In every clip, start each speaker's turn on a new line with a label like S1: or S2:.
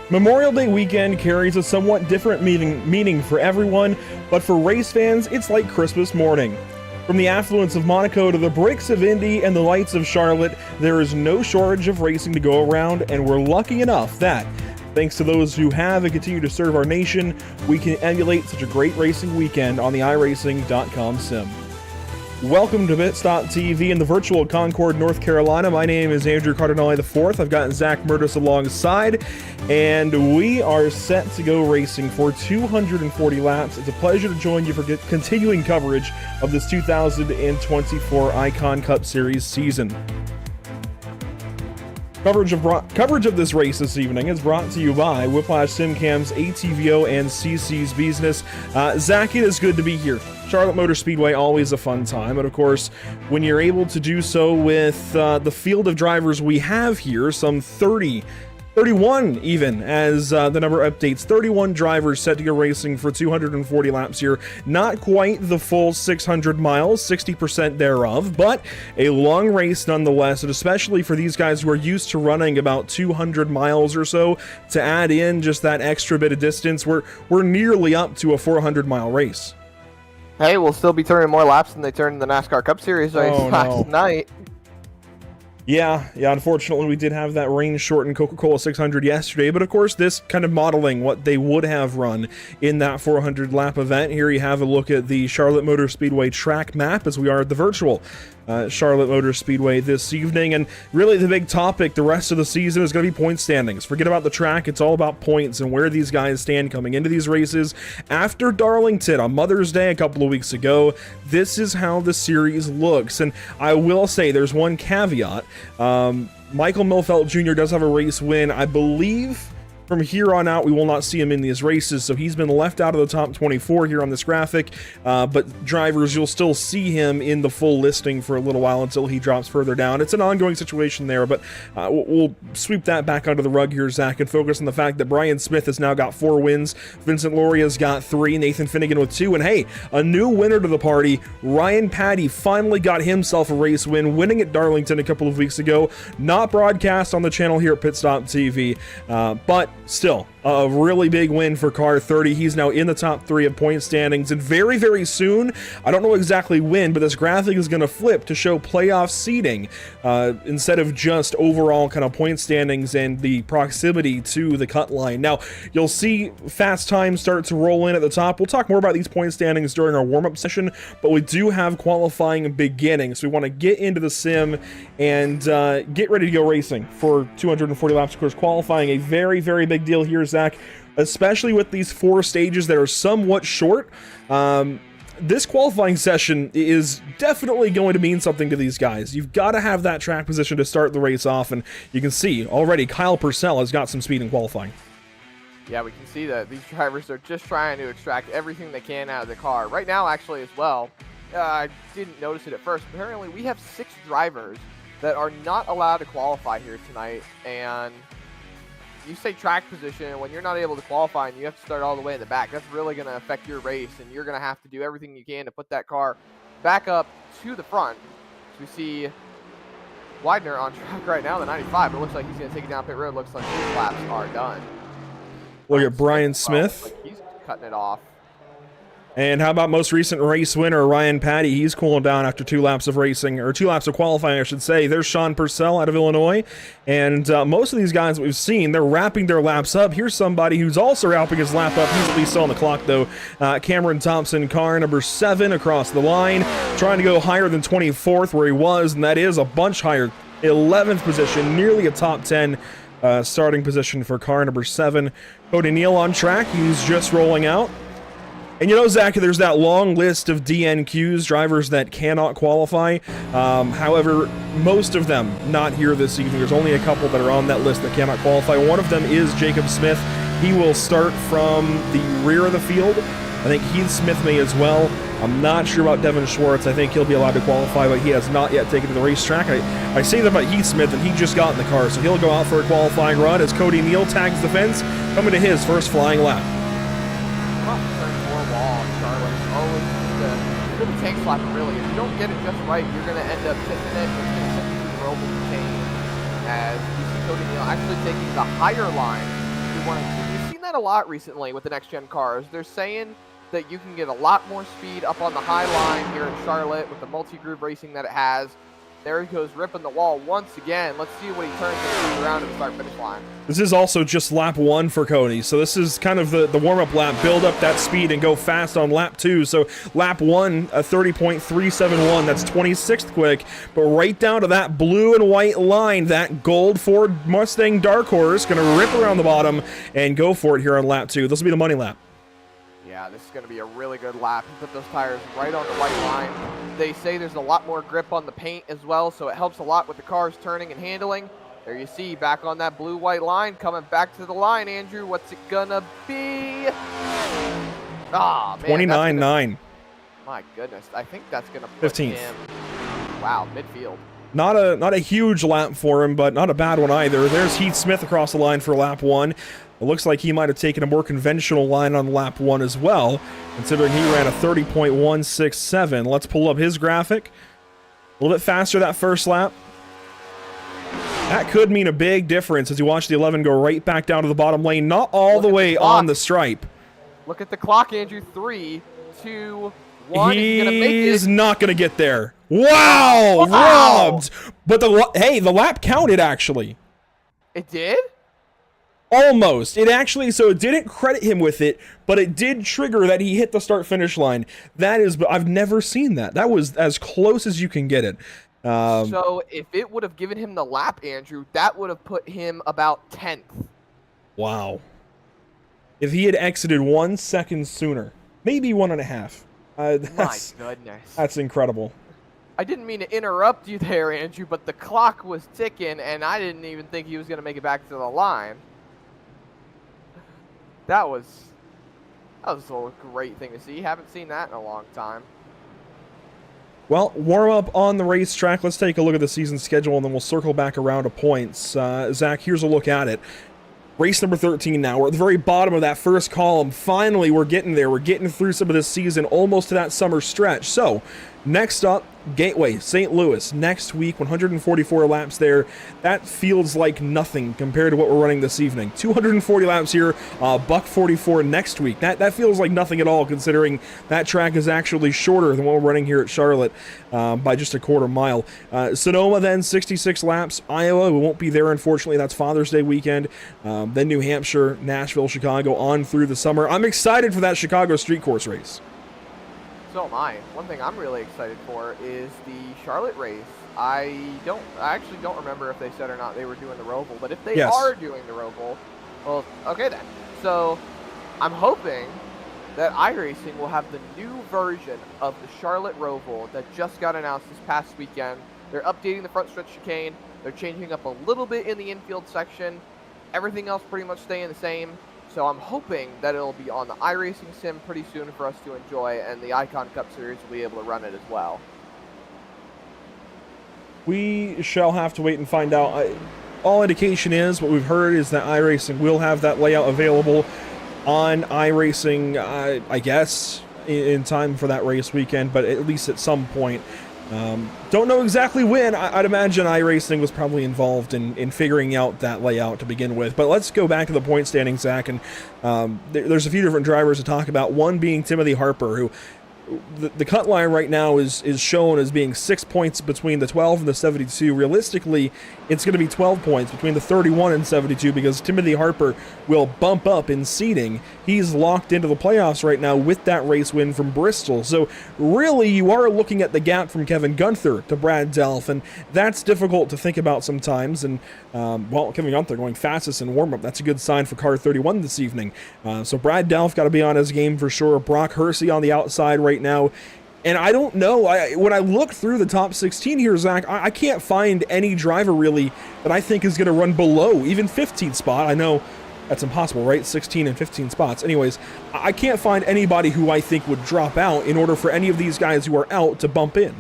S1: Memorial Day weekend carries a somewhat different meaning for everyone, but for race fans, it's like Christmas morning. From the affluence of Monaco to the bricks of Indy and the lights of Charlotte, there is no shortage of racing to go around, and we're lucky enough that, thanks to those who have and continue to serve our nation, we can emulate such a great racing weekend on the iRacing.com sim. Welcome to Pitstop TV in the virtual Concord, North Carolina. My name is Andrew Cardinale IV. I've got Zach Murtis alongside, and we are set to go racing for 240 laps. It's a pleasure to join you for continuing coverage of this 2024 Icon Cup Series season. Coverage of this race this evening is brought to you by Whiplash SimCams, ATVO, and CC's Business. Zach, it is good to be here. Charlotte Motor Speedway, always a fun time. And of course, when you're able to do so with the field of drivers we have here, some 31 even, as the number updates. 31 drivers set to go racing for 240 laps here. Not quite the full 600 miles, 60% thereof, but a long race nonetheless, and especially for these guys who are used to running about 200 miles or so, to add in just that extra bit of distance, we're nearly up to a 400-mile race.
S2: Hey, we'll still be turning more laps than they turned in the NASCAR Cup Series race last night.
S1: Yeah, unfortunately we did have that rain-shortened Coca-Cola 600 yesterday, but of course this kind of modeling what they would have run in that 400-lap event. Here you have a look at the Charlotte Motor Speedway track map as we are at the virtual Charlotte Motor Speedway this evening, and really the big topic the rest of the season is going to be point standings. Forget about the track, it's all about points and where these guys stand coming into these races. After Darlington on Mother's Day a couple of weeks ago, this is how the series looks, and I will say there's one caveat. Michael Milfelt Jr. does have a race win. I believe from here on out we will not see him in these races, so he's been left out of the top 24 here on this graphic, but drivers, you'll still see him in the full listing for a little while until he drops further down. It's an ongoing situation there, but we'll sweep that back under the rug here, Zach, and focus on the fact that Brian Smith has now got 4 wins, Vincent Loria's got 3, Nathan Finnegan with 2, and hey, a new winner to the party. Ryan Patty finally got himself a race win, winning at Darlington a couple of weeks ago. Not broadcast on the channel here at Pitstop TV, but still a really big win for car 30. He's now in the top 3 of point standings, and very, very soon, I don't know exactly when, but this graphic is going to flip to show playoff seeding instead of just overall kind of point standings and the proximity to the cut line. Now, you'll see fast times start to roll in at the top. We'll talk more about these point standings during our warm-up session, but we do have qualifying beginning, so we want to get into the sim and get ready to go racing for 240 laps. Of course, qualifying a very, very big deal here, Zach, especially with these 4 stages that are somewhat short. This qualifying session is definitely going to mean something to these guys. You've got to have that track position to start the race off, and you can see already Kyle Purcell has got some speed in qualifying.
S2: Yeah, we can see that these drivers are just trying to extract everything they can out of the car. Right now, actually, as well, I didn't notice it at first. Apparently, we have 6 drivers that are not allowed to qualify here tonight, and you say track position, when you're not able to qualify and you have to start all the way in the back, that's really going to affect your race, and you're going to have to do everything you can to put that car back up to the front. So we see Widener on track right now, the 95. It looks like he's going to take it down pit road. Looks like his laps are done.
S1: Look at Brian Smith.
S2: Like he's cutting it off.
S1: And how about most recent race winner, Ryan Patty? He's cooling down after 2 laps of racing, or 2 laps of qualifying, I should say. There's Sean Purcell out of Illinois. And most of these guys that we've seen, they're wrapping their laps up. Here's somebody who's also wrapping his lap up. He's at least on the clock, though. Cameron Thompson, car number 7 across the line, trying to go higher than 24th where he was, and that is a bunch higher. 11th position, nearly a top 10 starting position for car number 7. Cody Neal on track. He's just rolling out. And you know, Zach, there's that long list of DNQs, drivers that cannot qualify. However, most of them not here this evening. There's only a couple that are on that list that cannot qualify. One of them is Jacob Smith. He will start from the rear of the field. I think Heath Smith may as well. I'm not sure about Devin Schwartz. I think he'll be allowed to qualify, but he has not yet taken to the racetrack. I say that about Heath Smith, and he just got in the car, so he'll go out for a qualifying run as Cody Neal tags the fence, coming to his first flying lap.
S2: Tank slapper, really. If you don't get it just right, you're going to end up tipping it. It's going to send you through the chain. As you see Cody Neal actually taking the higher line to 1 and 2. We've seen that a lot recently with the next-gen cars. They're saying that you can get a lot more speed up on the high line here in Charlotte with the multi-groove racing that it has. There he goes, ripping the wall once again. Let's see what he turns around at the start-finish line. This
S1: is also just lap 1 for Cody, so this is kind of the warm-up lap. Build up that speed and go fast on lap 2. So lap 1, a 30.371. That's 26th quick, but right down to that blue and white line, that gold Ford Mustang Dark Horse gonna rip around the bottom and go for it here on lap 2. This will be the money lap.
S2: Yeah, this is going to be a really good lap. He put those tires right on the white line. They say there's a lot more grip on the paint as well, so it helps a lot with the cars turning and handling. There you see, back on that blue-white line, coming back to the line, Andrew. What's it going to be? Ah, man.
S1: 29.9.
S2: My goodness. I think that's going to put
S1: 15th.
S2: him, wow, midfield.
S1: Not a huge lap for him, but not a bad one either. There's Heath Smith across the line for lap 1. It looks like he might have taken a more conventional line on lap 1 as well, considering he ran a 30.167. Let's pull up his graphic. A little bit faster that first lap. That could mean a big difference as you watch the 11 go right back down to the bottom lane, not all the way on the stripe.
S2: Look at the clock, Andrew. 3, 2, 1.
S1: He's not going to get there. Wow! Robbed! But the lap counted, actually.
S2: It did?
S1: Almost. It actually, so it didn't credit him with it, but it did trigger that he hit the start-finish line. That is, I've never seen that. That was as close as you can get it.
S2: So if it would have given him the lap, Andrew, that would have put him about 10th.
S1: Wow. If he had exited 1 second sooner, maybe 1.5.
S2: My goodness.
S1: That's incredible.
S2: I didn't mean to interrupt you there, Andrew, but the clock was ticking, and I didn't even think he was going to make it back to the line. That was a great thing to see. Haven't seen that in a long time.
S1: Well, warm up on the racetrack. Let's take a look at the season schedule, and then we'll circle back around to points. Zach, here's a look at it. Race number 13 now. We're at the very bottom of that first column. Finally, we're getting there. We're getting through some of this season, almost to that summer stretch. So, next up, Gateway, St. Louis. Next week, 144 laps there. That feels like nothing compared to what we're running this evening. 240 laps here, buck 44 next week. That feels like nothing at all, considering that track is actually shorter than what we're running here at Charlotte by just a quarter mile. Sonoma then, 66 laps. Iowa, we won't be there, unfortunately. That's Father's Day weekend. Then New Hampshire, Nashville, Chicago, on through the summer. I'm excited for that Chicago street course race.
S2: So am I. One thing I'm really excited for is the Charlotte race. I actually don't remember if they said or not they were doing the Roval, but if they are doing the Roval, well, okay then. So I'm hoping that iRacing will have the new version of the Charlotte Roval that just got announced this past weekend. They're updating the front stretch chicane. They're changing up a little bit in the infield section. Everything else pretty much staying the same. So I'm hoping that it'll be on the iRacing sim pretty soon for us to enjoy, and the Icon Cup Series will be able to run it as well.
S1: We shall have to wait and find out. All indication is, what we've heard is that iRacing will have that layout available on iRacing, I guess, in time for that race weekend, but at least at some point. Don't know exactly when. I'd imagine iRacing was probably involved in figuring out that layout to begin with. But let's go back to the point standing, Zach, and there's a few different drivers to talk about. One being Timothy Harper, who the cut line right now is shown as being 6 points between the 12 and the 72. Realistically, it's going to be 12 points between the 31 and 72 because Timothy Harper will bump up in seeding. He's locked into the playoffs right now with that race win from Bristol. So really, you are looking at the gap from Kevin Gunther to Brad Delph, and that's difficult to think about sometimes. And, well, Kevin Gunther going fastest in warm-up. That's a good sign for car 31 this evening. So Brad Delph got to be on his game for sure. Brock Hersey on the outside right now. And I don't know, when I look through the top 16 here, Zach, I can't find any driver really that I think is going to run below even 15th spot. I know that's impossible, right? 16 and 15 spots. Anyways, I can't find anybody who I think would drop out in order for any of these guys who are out to bump in.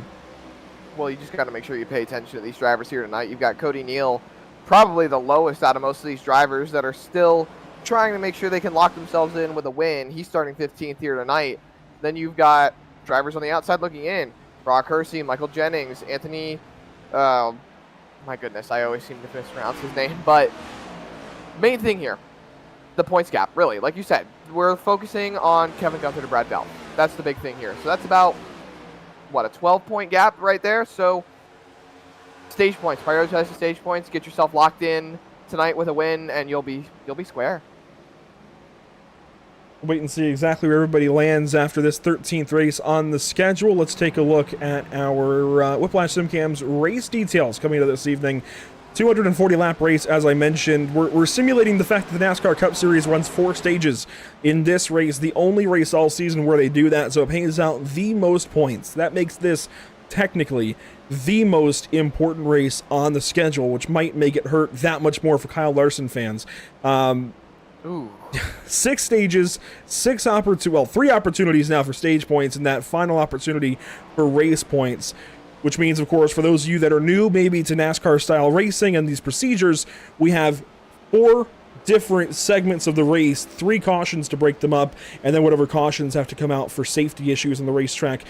S2: Well, you just got to make sure you pay attention to these drivers here tonight. You've got Cody Neal, probably the lowest out of most of these drivers that are still trying to make sure they can lock themselves in with a win. He's starting 15th here tonight. Then you've got drivers on the outside looking in. Brock Hersey, Michael Jennings, Anthony, my goodness, I always seem to mispronounce his name. But main thing here, the points gap, really. Like you said, we're focusing on Kevin Gunther to Brad Delph. That's the big thing here. So that's about, what, a 12-point gap right there? So stage points, prioritize the stage points, get yourself locked in tonight with a win, and you'll be square.
S1: Wait and see exactly where everybody lands after this 13th race on the schedule. Let's take a look at our Whiplash SimCam's race details coming up this evening. 240 lap race, as I mentioned. We're simulating the fact that the NASCAR Cup Series runs 4 stages in this race, the only race all season where they do that, so it pays out the most points. That makes this technically the most important race on the schedule, which might make it hurt that much more for Kyle Larson fans.
S2: Ooh.
S1: 6 stages, 3 opportunities now for stage points, and that final opportunity for race points. Which means, of course, for those of you that are new maybe to NASCAR-style racing and these procedures, we have 4 different segments of the race, 3 cautions to break them up, and then whatever cautions have to come out for safety issues on the racetrack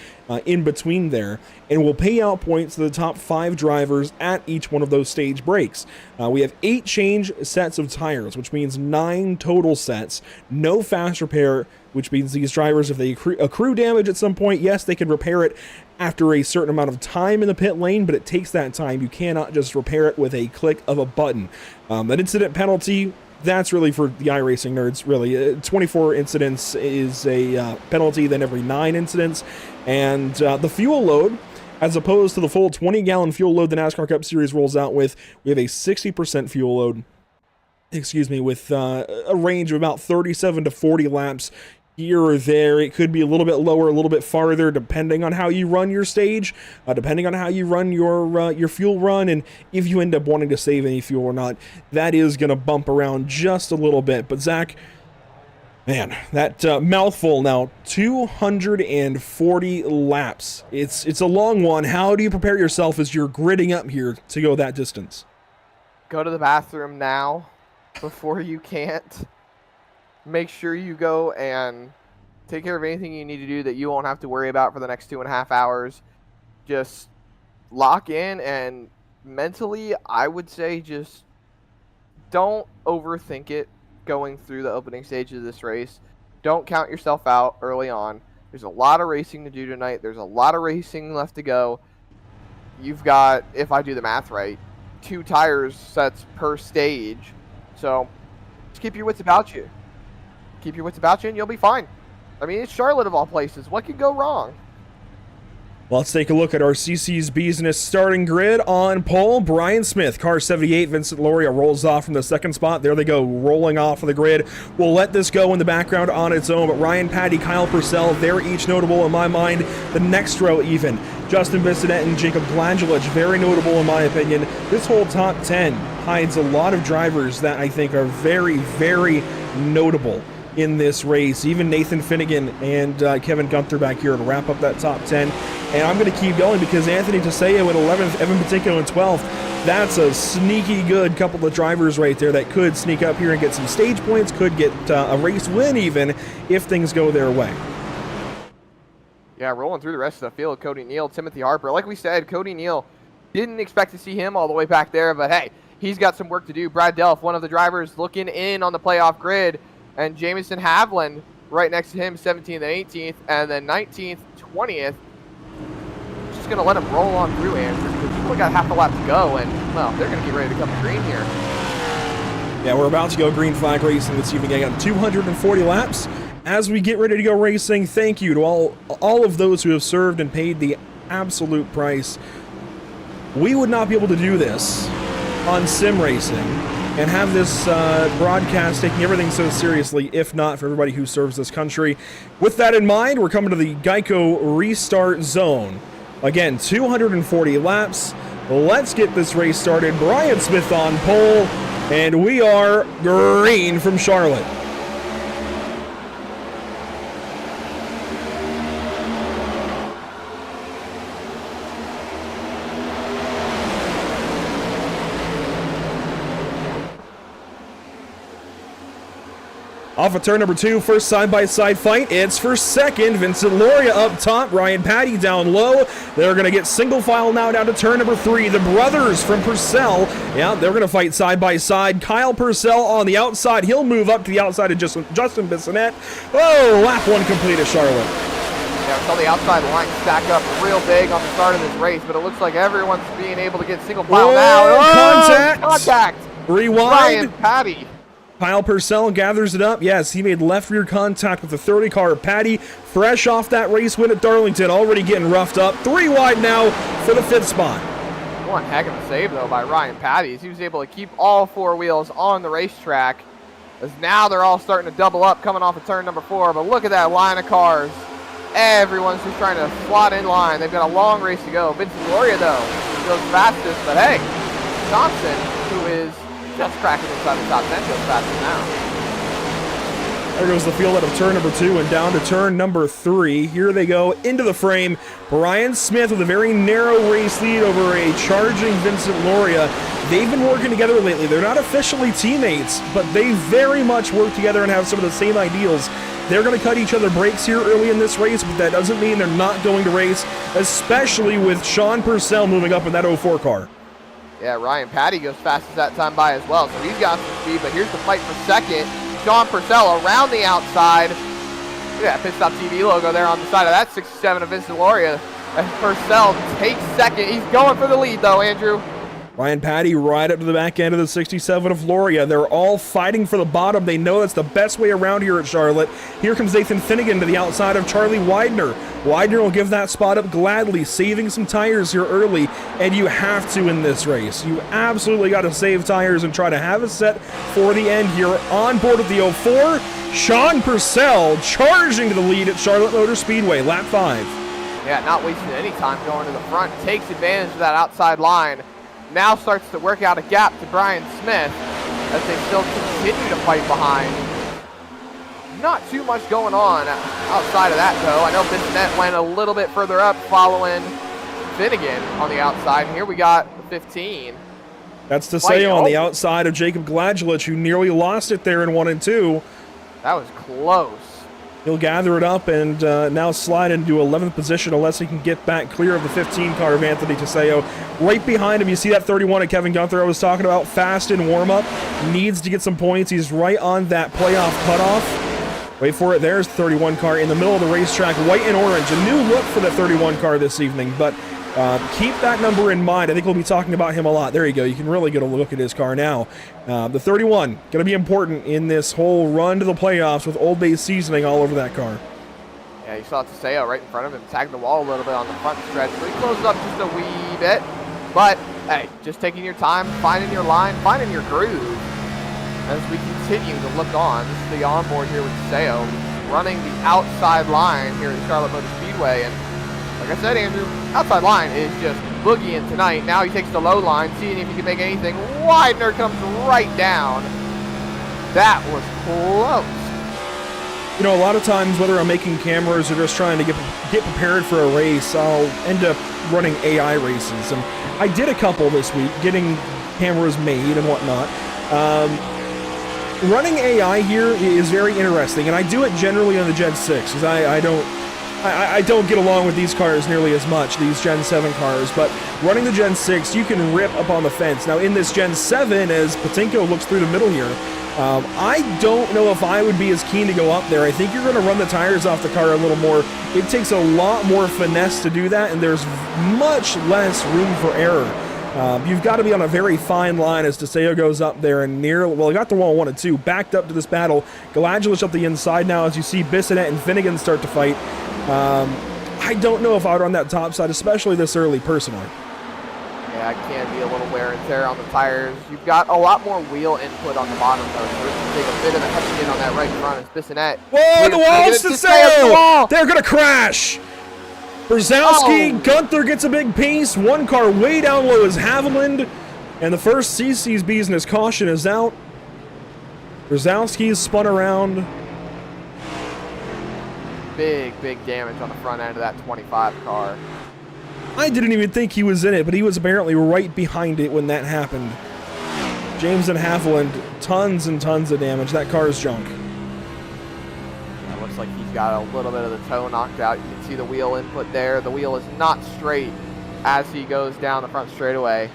S1: in between there. And we'll pay out points to the top 5 drivers at each one of those stage breaks. We have 8 change sets of tires, which means 9 total sets, no fast repair, which means these drivers, if they accrue damage at some point, yes, they can repair it after a certain amount of time in the pit lane, but it takes that time. You cannot just repair it with a click of a button. An incident penalty, that's really for the iRacing nerds, really. 24 incidents is a penalty, then every 9 incidents. And the fuel load, as opposed to the full 20-gallon fuel load the NASCAR Cup Series rolls out with, we have a 60% fuel load, with a range of about 37 to 40 laps here or there. It could be a little bit lower, a little bit farther, depending on how you run your stage, depending on how you run your fuel run, and if you end up wanting to save any fuel or not. That is going to bump around just a little bit. But Zach, man, that mouthful now, 240 laps. It's a long one. How do you prepare yourself as you're gridding up here to go that distance?
S2: Go to the bathroom now before you can't. Make sure you go and take care of anything you need to do that you won't have to worry about for the next 2.5 hours. Just lock in, and mentally, I would say just don't overthink it going through the opening stages of this race. Don't count yourself out early on. There's a lot of racing to do tonight. There's a lot of racing left to go. You've got, if I do the math right, 2 tires sets per stage. So just keep your wits about you. Keep your wits about you and you'll be fine. I mean, it's Charlotte of all places. What could go wrong?
S1: Well, let's take a look at our CC's Business starting grid. On pole, Brian Smith, car 78. Vincent Loria rolls off from the 2nd spot. There they go, rolling off of the grid. We'll let this go in the background on its own, but Ryan Patty, Kyle Purcell, they're each notable in my mind. The next row even. Justin Bissonette and Jacob Blangelich, very notable in my opinion. This whole top 10 hides a lot of drivers that I think are very, very notable in this race. Even Nathan Finnegan and Kevin Gunther back here to wrap up that top 10. And I'm going to keep going because Anthony Teseo in 11th, Evan Patinko in 12th. That's a sneaky good couple of drivers right there that could sneak up here and get some stage points, could get a race win even if things go their way.
S2: Yeah, rolling through the rest of the field, Cody Neal, Timothy Harper. Like we said, Cody Neal, didn't expect to see him all the way back there, but hey, he's got some work to do. Brad Delph, one of the drivers looking in on the playoff grid, and Jamison Havlin right next to him, 17th and 18th, and then 19th, 20th. Just going to let him roll on through, Andrew, because we've only got half a lap to go, and, well, they're going to get ready to come green here.
S1: Yeah, we're about to go green flag racing this evening. I got 240 laps. As we get ready to go racing, thank you to all of those who have served and paid the absolute price. We would not be able to do this on sim racing and have this broadcast taking everything so seriously if not for everybody who serves this country. With that in mind, we're coming to the Geico restart zone. Again, 240 laps. Let's get this race started. Brian Smith on pole, and we are green from Charlotte. Off of turn number 2, first side-by-side fight. It's for second. Vincent Loria up top, Ryan Patty down low. They're going to get single file now down to turn number 3. The brothers from Purcell, yeah, they're going to fight side-by-side. Kyle Purcell on the outside. He'll move up to the outside of Justin Bissonette. Oh, lap 1 complete at Charlotte.
S2: Yeah, we saw the outside line stack up real big on the start of this race, but it looks like everyone's being able to get single file now.
S1: Oh,
S2: contact!
S1: Rewind.
S2: Ryan Patty.
S1: Kyle Purcell gathers it up. Yes, he made left rear contact with the 30 car. Patty, fresh off that race win at Darlington, already getting roughed up. 3 wide now for the 5th spot.
S2: One heck of a save, though, by Ryan Patty. He was able to keep all 4 wheels on the racetrack, as now they're all starting to double up coming off of turn number 4. But look at that line of cars. Everyone's just trying to slot in line. They've got a long race to go. Vincent Loria, though, goes fastest. But hey, Johnson, who is just cracking inside the top 10, goes faster now.
S1: There goes the field out of turn number 2 and down to turn number 3. Here they go into the frame. Brian Smith with a very narrow race lead over a charging Vincent Loria. They've been working together lately. They're not officially teammates, but they very much work together and have some of the same ideals. They're going to cut each other breaks here early in this race, but that doesn't mean they're not going to race, especially with Sean Purcell moving up in that 04 car.
S2: Yeah, Ryan Patty goes fastest that time by as well, so he's got some speed, but here's the fight for second. Sean Purcell around the outside. Look at that Pit Stop TV logo there on the side of that 67 of Vincent Loria. And Purcell takes second. He's going for the lead, though, Andrew.
S1: Ryan Patty right up to the back end of the 67 of Loria. They're all fighting for the bottom. They know that's the best way around here at Charlotte. Here comes Nathan Finnegan to the outside of Charlie Widener. Widener will give that spot up gladly, saving some tires here early, and you have to in this race. You absolutely got to save tires and try to have a set for the end here. On board with the 04, Sean Purcell charging to the lead at Charlotte Motor Speedway, lap 5.
S2: Yeah, not wasting any time going to the front. Takes advantage of that outside line. Now starts to work out a gap to Brian Smith as they still continue to fight behind. Not too much going on outside of that, though. I know Bissonette went a little bit further up following Finnegan on the outside. And here we got the 15.
S1: That's DeSeo on the outside of Jacob Gladgelich, who nearly lost it there in 1 and 2.
S2: That was close.
S1: He'll gather it up and now slide into 11th position unless he can get back clear of the 15 car of Anthony DeSeo. Right behind him, you see that 31 of Kevin Gunther I was talking about, fast in warm-up. Needs to get some points. He's right on that playoff cutoff. Wait for it. There's the 31 car in the middle of the racetrack, white and orange. A new look for the 31 car this evening, but keep that number in mind. I think we'll be talking about him a lot. There you go. You can really get a look at his car now. The 31, going to be important in this whole run to the playoffs with Old Bay seasoning all over that car.
S2: Yeah, you saw DeSeo right in front of him, tagged the wall a little bit on the front stretch, but he closes up just a wee bit. But, hey, just taking your time, finding your line, finding your groove as we continue to look on. This is the onboard here with DeSeo, running the outside line here at Charlotte Motor Speedway. And like I said, Andrew, outside line is just boogieing tonight. Now he takes the low line, seeing if he can make anything. Widener comes right down. That was close.
S1: You know, a lot of times, whether I'm making cameras or just trying to get prepared for a race, I'll end up running AI races. And I did a couple this week, getting cameras made and whatnot. Running AI here is very interesting, and I do it generally on the Gen 6, because I don't get along with these cars nearly as much, these Gen 7 cars, but running the Gen 6, you can rip up on the fence. Now, in this Gen 7, as Patinko looks through the middle here, I don't know if I would be as keen to go up there. I think you're going to run the tires off the car a little more. It takes a lot more finesse to do that, and there's much less room for error. You've got to be on a very fine line as DeSeo goes up there and well, he got the wall 1 and 2, backed up to this battle. Gladgelich up the inside now as you see Bissonette and Finnegan start to fight. I don't know if I would run that top side, especially this early, personally.
S2: Yeah, it can be a little wear and tear on the tires. You've got a lot more wheel input on the bottom, though, so it's going to take a bit of a heavy hit on that right front as Bissonette.
S1: Whoa, the wall's DeSeo! They're going to crash! Brzezowski, Gunther gets a big piece. One car way down low is Haviland, and the first CC's bees and his caution is out. Brzezowski's spun around.
S2: Big damage on the front end of that 25 car.
S1: I didn't even think he was in it, but he was apparently right behind it when that happened. James and Haviland, tons and tons of damage. That car is junk.
S2: looks like he's got a little bit of the toe knocked out. You can see the wheel input there. The wheel is not straight as he goes down the front straightaway.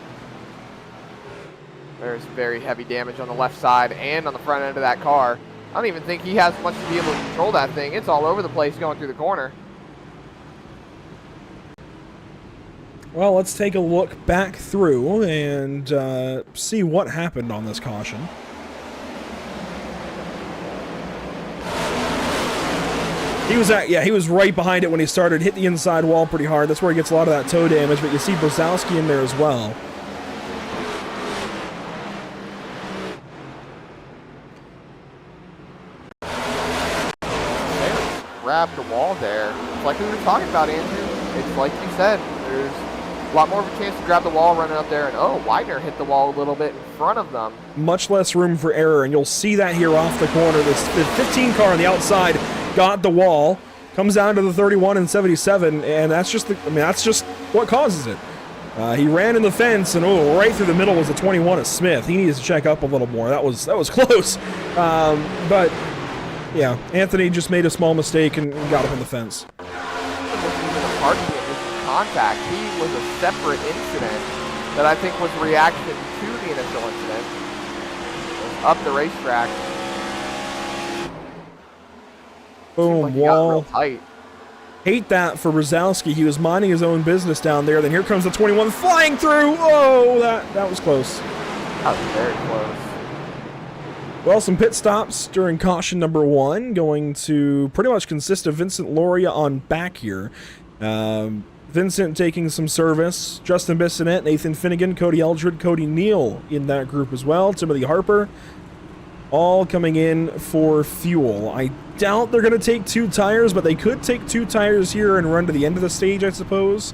S2: There's very heavy damage on the left side and on the front end of that car. I don't even think he has much to be able to control that thing. It's all over the place going through the corner.
S1: Well, let's take a look back through and see what happened on this caution. He was right behind it when he started. Hit the inside wall pretty hard. That's where he gets a lot of that toe damage, but you see Brzezowski in there as well.
S2: Grab the wall there. It's like we were talking about, Andrew. It's like you said, there's a lot more of a chance to grab the wall running up there, and oh, Widener hit the wall a little bit in front of them.
S1: Much less room for error, and you'll see that here off the corner. The 15 car on the outside got the wall, comes down to the 31 and 77, and that's just what causes it. He ran in the fence, and right through the middle was the 21 of Smith. He needs to check up a little more. That was close, but yeah, Anthony just made a small mistake and got up in the fence.
S2: It wasn't even a part of the initial contact. He was a separate incident that I think was a reaction to the initial incident. It was up the racetrack.
S1: Boom,
S2: like
S1: wall.
S2: Tight.
S1: Hate that for Brzezowski. He was minding his own business down there. Then here comes the 21 flying through. Oh, that was close.
S2: That was very close.
S1: Well, some pit stops during caution number 1, going to pretty much consist of Vincent Loria on back here. Vincent taking some service. Justin Bissonette, Nathan Finnegan, Cody Eldred, Cody Neal in that group as well. Timothy Harper, all coming in for fuel. I doubt they're going to take 2 tires, but they could take 2 tires here and run to the end of the stage, I suppose.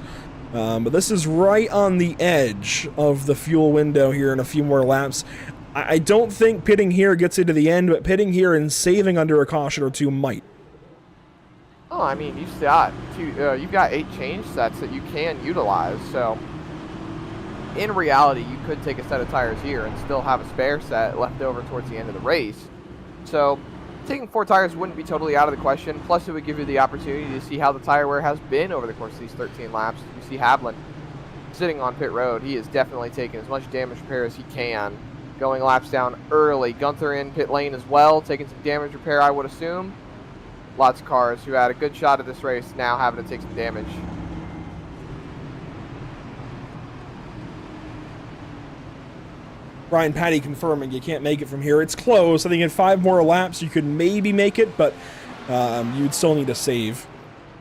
S1: But this is right on the edge of the fuel window here in a few more laps. I don't think pitting here gets you to the end, but pitting here and saving under a caution or 2 might.
S2: Oh, I mean, you've got 8 change sets that you can utilize, so in reality, you could take a set of tires here and still have a spare set left over towards the end of the race. So taking 4 tires wouldn't be totally out of the question, plus it would give you the opportunity to see how the tire wear has been over the course of these 13 laps. You see Havlin sitting on pit road. He is definitely taking as much damage repair as he can, going laps down early. Gunther in pit lane as well, taking some damage repair, I would assume. Lots of cars who had a good shot at this race now having to take some damage.
S1: Brian Patty confirming you can't make it from here. It's close. I think in 5 more laps you could maybe make it, but you'd still need to save.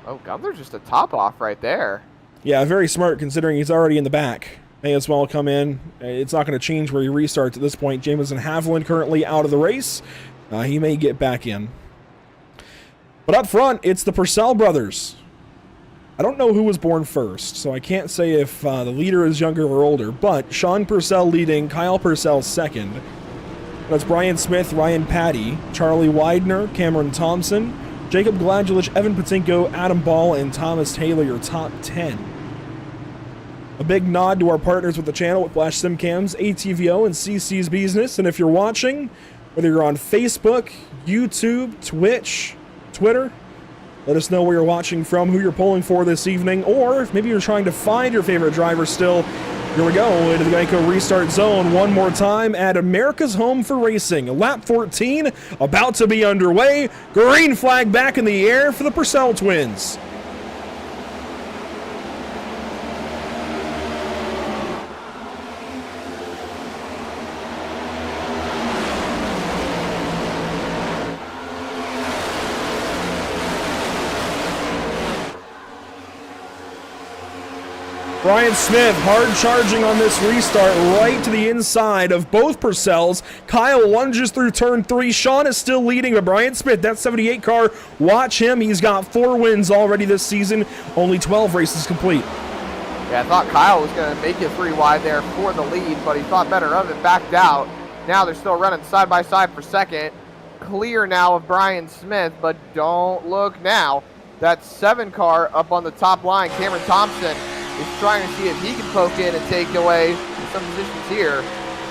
S2: Oh, Gunther's just a top off right there.
S1: Yeah, very smart considering he's already in the back. May as well come in. It's not going to change where he restarts at this point. Jamison Havlin currently out of the race. He may get back in. But up front, it's the Purcell brothers. I don't know who was born first, so I can't say if the leader is younger or older, but Sean Purcell leading, Kyle Purcell second. That's Brian Smith, Ryan Patty, Charlie Widener, Cameron Thompson, Jacob Gladulich, Evan Patinko, Adam Ball, and Thomas Taylor, your top 10. A big nod to our partners with the channel, Whiplash SimCams, ATVO, and CC's Business. And if you're watching, whether you're on Facebook, YouTube, Twitch, Twitter, let us know where you're watching from, who you're polling for this evening, or if maybe you're trying to find your favorite driver still. Here we go into the Geico Restart Zone one more time at America's Home for Racing. Lap 14 about to be underway. Green flag back in the air for the Purcell twins. Brian Smith hard charging on this restart right to the inside of both Purcells. Kyle lunges through turn 3. Sean is still leading, but Brian Smith, that 78 car, watch him. He's got 4 wins already this season, only 12 races complete.
S2: Yeah, I thought Kyle was going to make it 3 wide there for the lead, but he thought better of it, backed out. Now they're still running side by side for second. Clear now of Brian Smith, but don't look now. That 7 car up on the top line, Cameron Thompson, is trying to see if he can poke in and take away some positions here.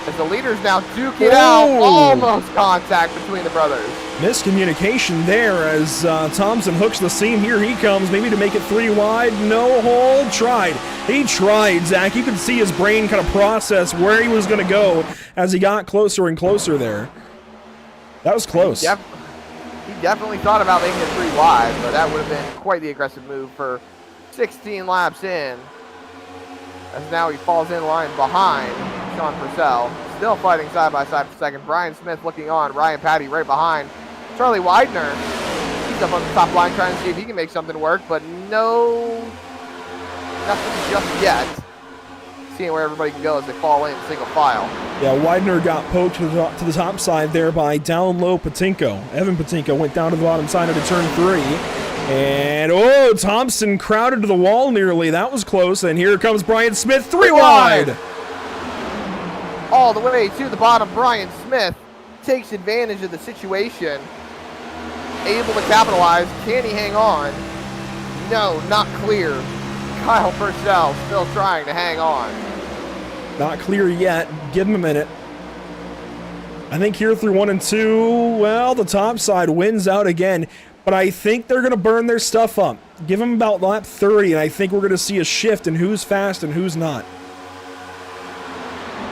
S2: As the leaders now duke it out,
S1: Oh!
S2: almost contact between the brothers.
S1: Miscommunication there as Thompson hooks the seam. Here he comes, maybe to make it 3 wide. No hold. Tried. He tried, Zach. You could see his brain kind of process where he was going to go as he got closer and closer there. That was close.
S2: He definitely thought about making it 3 wide, but that would have been quite the aggressive move for 16 laps in. As now he falls in line behind Sean Purcell. Still fighting side by side for second. Brian Smith looking on. Ryan Patty right behind. Charlie Widener, he's up on the top line trying to see if he can make something work, but nothing just yet. Seeing where everybody can go as they fall in single file.
S1: Yeah, Widener got poked to the top side there by down low Patinko. Evan Patinko went down to the bottom side into turn 3. And, oh, Thompson crowded to the wall nearly. That was close. And here comes Brian Smith, 3 wide.
S2: All the way to the bottom, Brian Smith takes advantage of the situation. Able to capitalize. Can he hang on? No, not clear. Kyle Purcell still trying to hang on.
S1: Not clear yet. Give him a minute. I think here through 1 and 2, well, the top side wins out again. But I think they're going to burn their stuff up. Give them about lap 30, and I think we're going to see a shift in who's fast and who's not.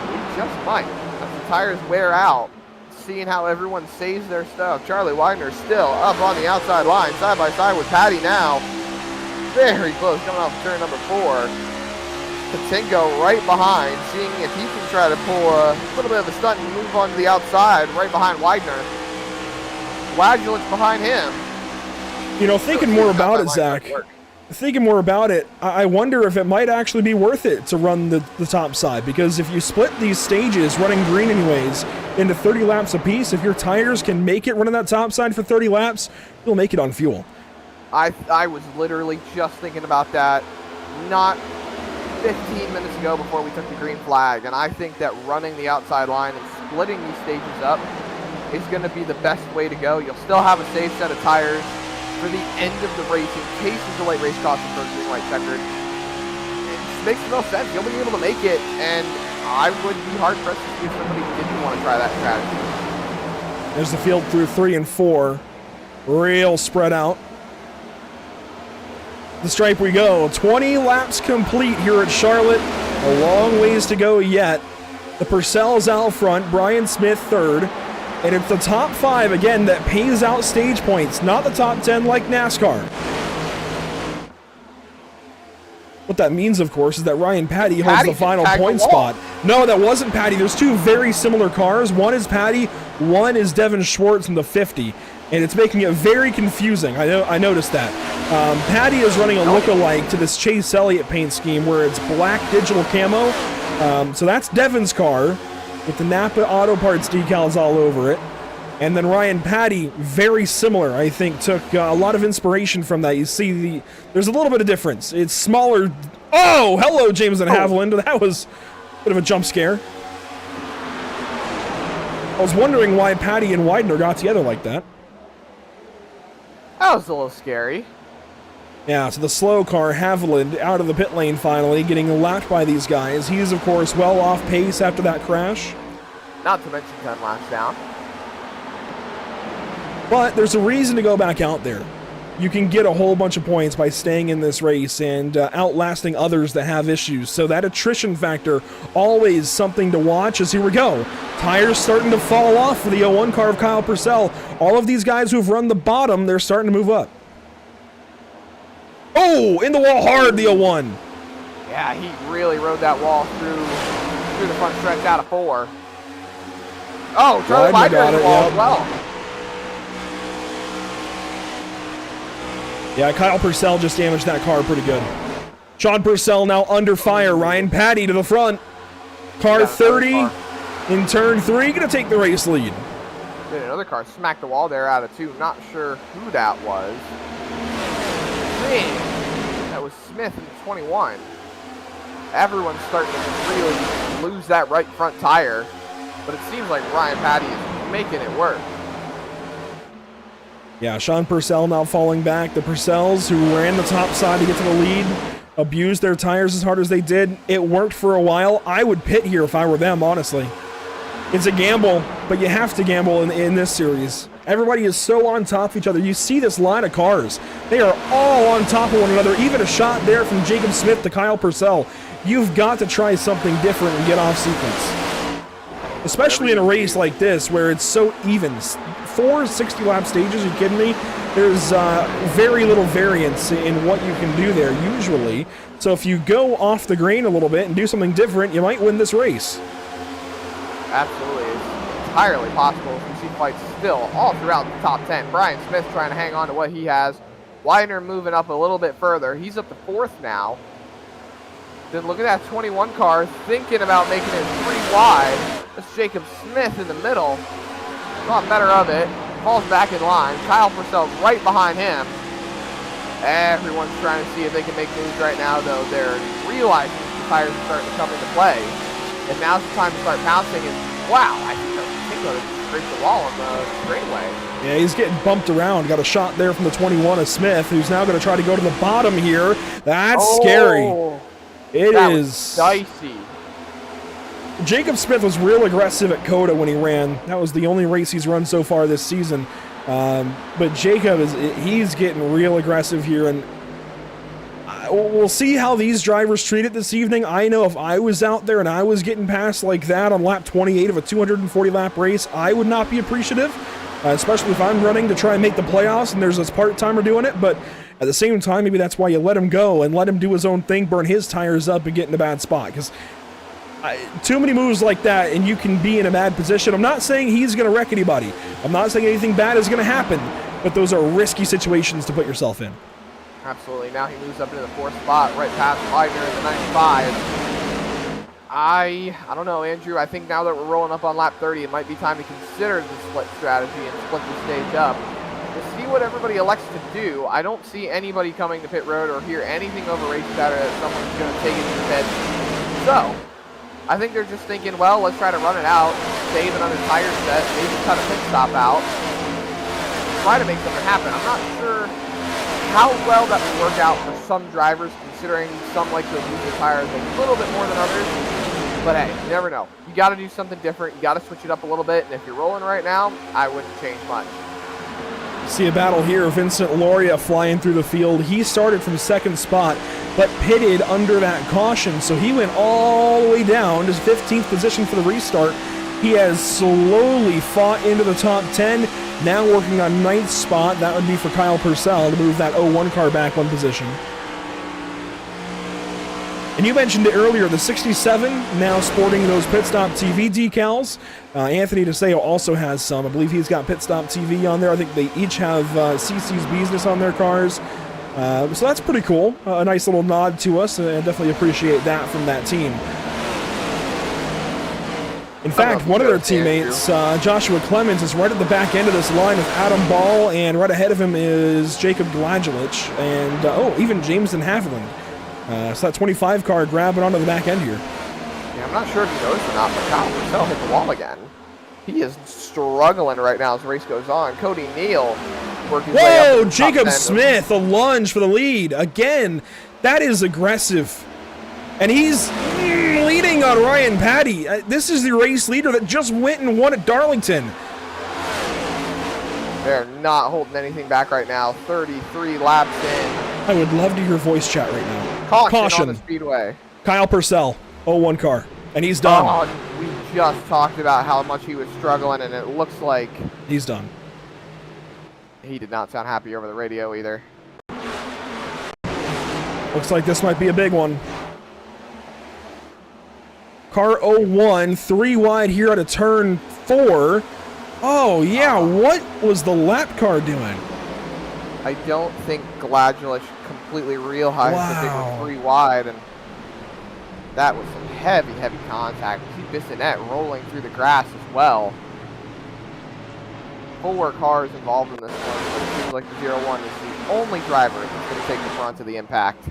S2: We just might. As the tires wear out, seeing how everyone saves their stuff. Charlie Widener still up on the outside line, side by side with Patty now. Very close, coming off turn number 4. Patinko right behind, seeing if he can try to pull a little bit of a stunt and move on to the outside, right behind Widener. Wadulance behind him.
S1: You know, thinking more about it, Zach, thinking more about it, I wonder if it might actually be worth it to run the top side, because if you split these stages, running green anyways, into 30 laps apiece, if your tires can make it running that top side for 30 laps, you'll make it on fuel.
S2: I was literally just thinking about that not 15 minutes ago before we took the green flag, and I think that running the outside line and splitting these stages up is going to be the best way to go. You'll still have a safe set of tires for the end of the race in case there's a late race caution for green white checkered. It just makes no sense. You'll be able to make it, and I would be hard pressed to see if somebody didn't want to try that strategy.
S1: There's the field through 3 and 4. Real spread out. The stripe we go. 20 laps complete here at Charlotte. A long ways to go yet. The Purcell's out front. Brian Smith third. And it's the top 5, again, that pays out stage points, not the top 10 like NASCAR. What that means, of course, is that Ryan Patty holds the final point spot. No, that wasn't Patty. There's 2 very similar cars. One is Patty, one is Devin Schwartz in the 50. And it's making it very confusing. I noticed that. Patty is running a look-alike to this Chase Elliott paint scheme where it's black digital camo. So that's Devin's car, with the Napa Auto Parts decals all over it. And then Ryan Patty, very similar, I think, took a lot of inspiration from that. You see, there's a little bit of difference. It's smaller. Oh, hello, James and Haviland. That was a bit of a jump scare. I was wondering why Patty and Widener got together like that.
S2: That was a little scary.
S1: Yeah, so the slow car, Haviland, out of the pit lane finally, getting lapped by these guys. He's, of course, well off pace after that crash.
S2: Not to mention 10 laps down.
S1: But there's a reason to go back out there. You can get a whole bunch of points by staying in this race and outlasting others that have issues. So that attrition factor, always something to watch as here we go. Tires starting to fall off for the 01 car of Kyle Purcell. All of these guys who've run the bottom, they're starting to move up. Oh, in the wall hard, the 01.
S2: Yeah, he really rode that wall through the front stretch out of 4. Oh, Charlie Widener in the wall as well.
S1: Yeah, Kyle Purcell just damaged that car pretty good. Sean Purcell now under fire. Ryan Patty to the front. Car 30 in turn 3, going to take the race lead.
S2: Then another car smacked the wall there out of 2. Not sure who that was. That was Smith in the 21. Everyone's starting to really lose that right front tire, but it seems like Ryan Patty is making it work.
S1: Yeah, Sean Purcell now falling back. The Purcells, who ran the top side to get to the lead, abused their tires as hard as they did. It worked for a while. I would pit here if I were them, honestly. It's a gamble, but you have to gamble in this series. Everybody is so on top of each other. You see this line of cars. They are all on top of one another. Even a shot there from Jacob Smith to Kyle Purcell. You've got to try something different and get off sequence. Especially in a race like this where it's so even. 4 60-lap stages, are you kidding me? There's very little variance in what you can do there usually. So if you go off the grain a little bit and do something different, you might win this race.
S2: Absolutely. It's entirely possible. We see fights still all throughout the top 10. Brian Smith trying to hang on to what he has. Widener moving up a little bit further. He's up to 4th now. Then look at that 21 car thinking about making it 3 wide. That's Jacob Smith in the middle. Thought better of it. Falls back in line. Kyle Purcell right behind him. Everyone's trying to see if they can make moves right now, though. They're realizing the tires are starting to come into play. And now's the time to start pouncing. And wow, I think they'll scrape the wall on the straightaway.
S1: Yeah, he's getting bumped around. Got a shot there from the 21 of Smith, who's now going to try to go to the bottom here. That's scary. That was
S2: dicey.
S1: Jacob Smith was real aggressive at Coda when he ran. That was the only race he's run so far this season. But Jacob he's getting real aggressive here, and we'll see how these drivers treat it this evening. I know if I was out there and I was getting passed like that on lap 28 of a 240-lap race, I would not be appreciative, especially if I'm running to try and make the playoffs and there's this part-timer doing it. But at the same time, maybe that's why you let him go and let him do his own thing, burn his tires up, and get in a bad spot. Because too many moves like that and you can be in a bad position. I'm not saying he's going to wreck anybody. I'm not saying anything bad is going to happen, but those are risky situations to put yourself in.
S2: Absolutely. Now he moves up into the 4th spot, right past Widener in the 95. I don't know, Andrew. I think now that we're rolling up on lap 30, it might be time to consider the split strategy and split the stage up. To see what everybody elects to do, I don't see anybody coming to pit road or hear anything over race chatter that someone's going to take it to the pit. So, I think they're just thinking, well, let's try to run it out, save another tire set, maybe cut a pit stop out, try to make something happen. I'm not sure how well that would work out for some drivers, considering some like to use their tires a little bit more than others. But hey, you never know. You got to do something different. You got to switch it up a little bit. And if you're rolling right now, I wouldn't change much.
S1: See a battle here. Vincent Loria flying through the field. He started from 2nd spot, but pitted under that caution. So he went all the way down to 15th position for the restart. He has slowly fought into the top 10. Now working on 9th spot. That would be for Kyle Purcell to move that 01 car back 1 position. And you mentioned it earlier, the 67 now sporting those Pit Stop TV decals. Anthony DeSeo also has some. I believe he's got Pit Stop TV on there. I think they each have CC's Business on their cars. So that's pretty cool. A nice little nod to us, and I definitely appreciate that from that team. In fact, one of their teammates, Joshua Clemens, is right at the back end of this line with Adam Ball, and right ahead of him is Jacob Gladulich, and even Jameson Haviland. So that 25 car grabbing onto the back end here.
S2: Yeah, I'm not sure if you noticed or not, but Kyle Purcell hit the wall again. He is struggling right now as the race goes on. Cody Neal working his way up.
S1: Whoa, Jacob Smith, a lunge for the lead. Again, that is aggressive. And he's leading on Ryan Patty. This is the race leader that just went and won at Darlington.
S2: They're not holding anything back right now. 33 laps in.
S1: I would love to hear voice chat right now.
S2: Caution on the speedway.
S1: Kyle Purcell, 01 car. And he's done.
S2: Oh, we just talked about how much he was struggling, and it looks like
S1: he's done.
S2: He did not sound happy over the radio either.
S1: Looks like this might be a big one. Car 01, 3 wide here at a turn 4. Oh, yeah, what was the lap car doing?
S2: I don't think Gladulich completely realized that they were 3 wide, and that was some heavy, heavy contact. We see Bissonette rolling through the grass as well. 4 cars involved in this one, but it seems like the 01 is the only driver that's going to take the brunt of the impact.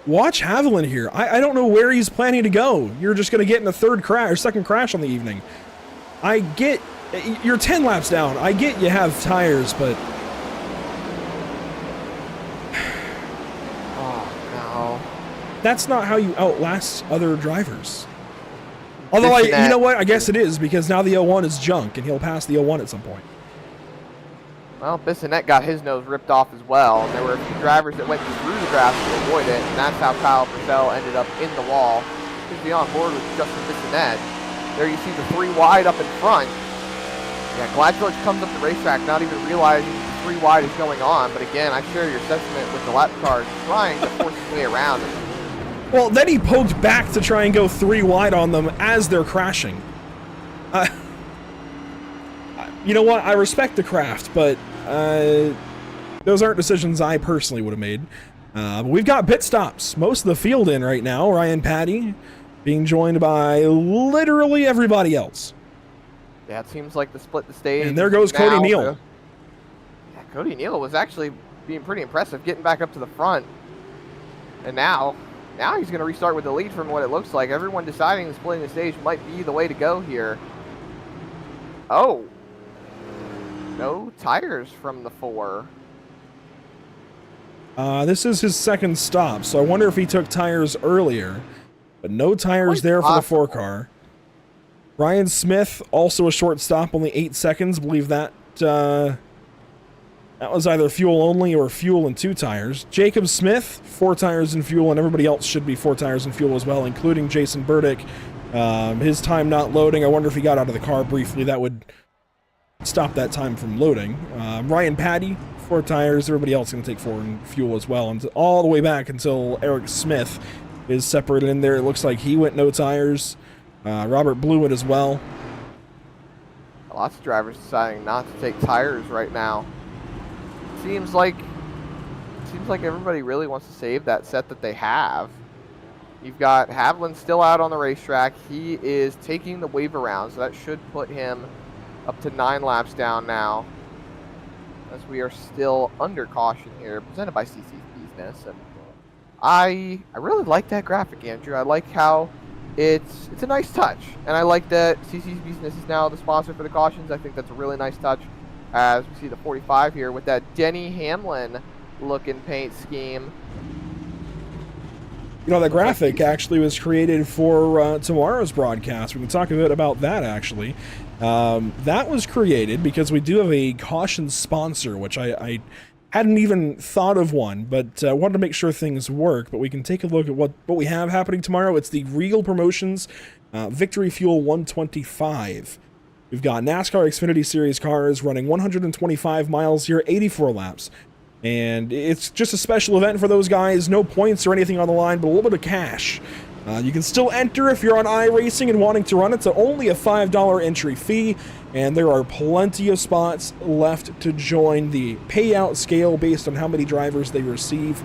S1: Watch Haviland here. I don't know where he's planning to go. You're just going to get in a 3rd crash or 2nd crash on the evening. I get, you're 10 laps down. I get you have tires, but
S2: oh no,
S1: that's not how you outlast other drivers. Although, you know what? I guess it is, because now the 01 is junk, and he'll pass the 01 at some point.
S2: Well, Bissonette got his nose ripped off as well, and there were a few drivers that went through the grass to avoid it, and that's how Kyle Purcell ended up in the wall. He's be on board with Justin Bissonette. There you see the 3 wide up in front. Yeah, Glad George comes up the racetrack not even realizing the 3 wide is going on, but again, I share your sentiment with the lap cars trying to force his way around him.
S1: Well, then he poked back to try and go 3 wide on them as they're crashing. You know what? I respect the craft, but those aren't decisions I personally would have made. But we've got pit stops. Most of the field in right now. Ryan Patty being joined by literally everybody else.
S2: Yeah, it seems like the split the stage.
S1: And there goes Cody Neal.
S2: Yeah, Cody Neal was actually being pretty impressive, getting back up to the front. And now he's going to restart with the lead from what it looks like. Everyone deciding that splitting the stage might be the way to go here. Oh. No tires from the 4.
S1: This is his second stop, so I wonder if he took tires earlier. But no tires there for the 4 car. Ryan Smith, also a short stop, only 8 seconds. I believe that that was either fuel only or fuel and 2 tires. Jacob Smith, 4 tires and fuel, and everybody else should be 4 tires and fuel as well, including Jason Burdick. His time not loading. I wonder if he got out of the car briefly. That would stop that time from loading. Ryan Patty, 4 tires. Everybody else going to take 4 and fuel as well. And all the way back until Eric Smith is separated in there. It looks like he went no tires. Robert Blewett as well.
S2: Lots of drivers deciding not to take tires right now. Seems like everybody really wants to save that set that they have. You've got Havlin still out on the racetrack. He is taking the wave around, so that should put him up to 9 laps down now, as we are still under caution here, presented by CC's Business. And I really like that graphic, Andrew. I like how it's a nice touch, and I like that CC's Business is now the sponsor for the cautions. I think that's a really nice touch, as we see the 45 here with that Denny Hamlin looking paint scheme.
S1: You know, that graphic actually was created for tomorrow's broadcast. We can talk a bit about that, actually. That was created because we do have a caution sponsor, which I hadn't even thought of one, but wanted to make sure things work. But we can take a look at what we have happening tomorrow. It's the Regal Promotions Victory Fuel 125. We've got NASCAR Xfinity Series cars running 125 miles here, 84 laps. And it's just a special event for those guys. No points or anything on the line, but a little bit of cash. You can still enter if you're on iRacing and wanting to run. It's only a $5 entry fee, and there are plenty of spots left to join the payout scale based on how many drivers they receive.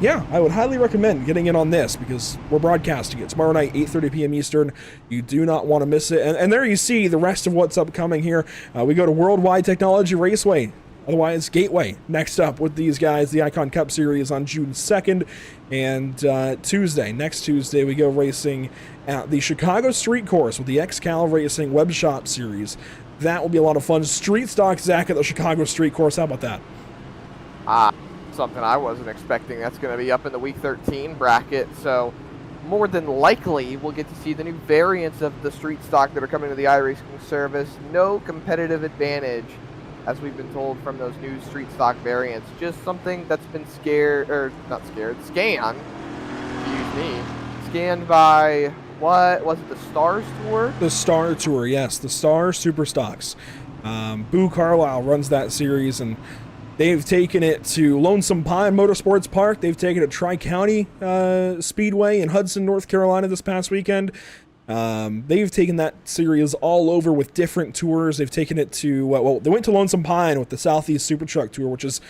S1: Yeah, I would highly recommend getting in on this because we're broadcasting it tomorrow night, 8:30 p.m. Eastern. You do not want to miss it. And there you see the rest of what's upcoming here. We go to Worldwide Technology Raceway, otherwise Gateway, next up with these guys, the Icon Cup Series on June 2nd. And next Tuesday, we go racing at the Chicago Street Course with the XCal Racing Web Shop Series. That will be a lot of fun. Street stock, Zach, at the Chicago Street Course. How about that?
S2: Something I wasn't expecting. That's going to be up in the Week 13 bracket. So more than likely, we'll get to see the new variants of the street stock that are coming to the iRacing service. No competitive advantage, as we've been told from those new street stock variants. Just something that's been scanned, scanned by, what was it, the Stars Tour?
S1: The Star Tour, yes, the Star Super Stocks. Boo Carlisle runs that series, and they've taken it to Lonesome Pine Motorsports Park. They've taken it to Tri-County Speedway in Hudson, North Carolina this past weekend. They've taken that series all over with different tours. They've taken it to, they went to Lonesome Pine with the Southeast Super Truck Tour, which is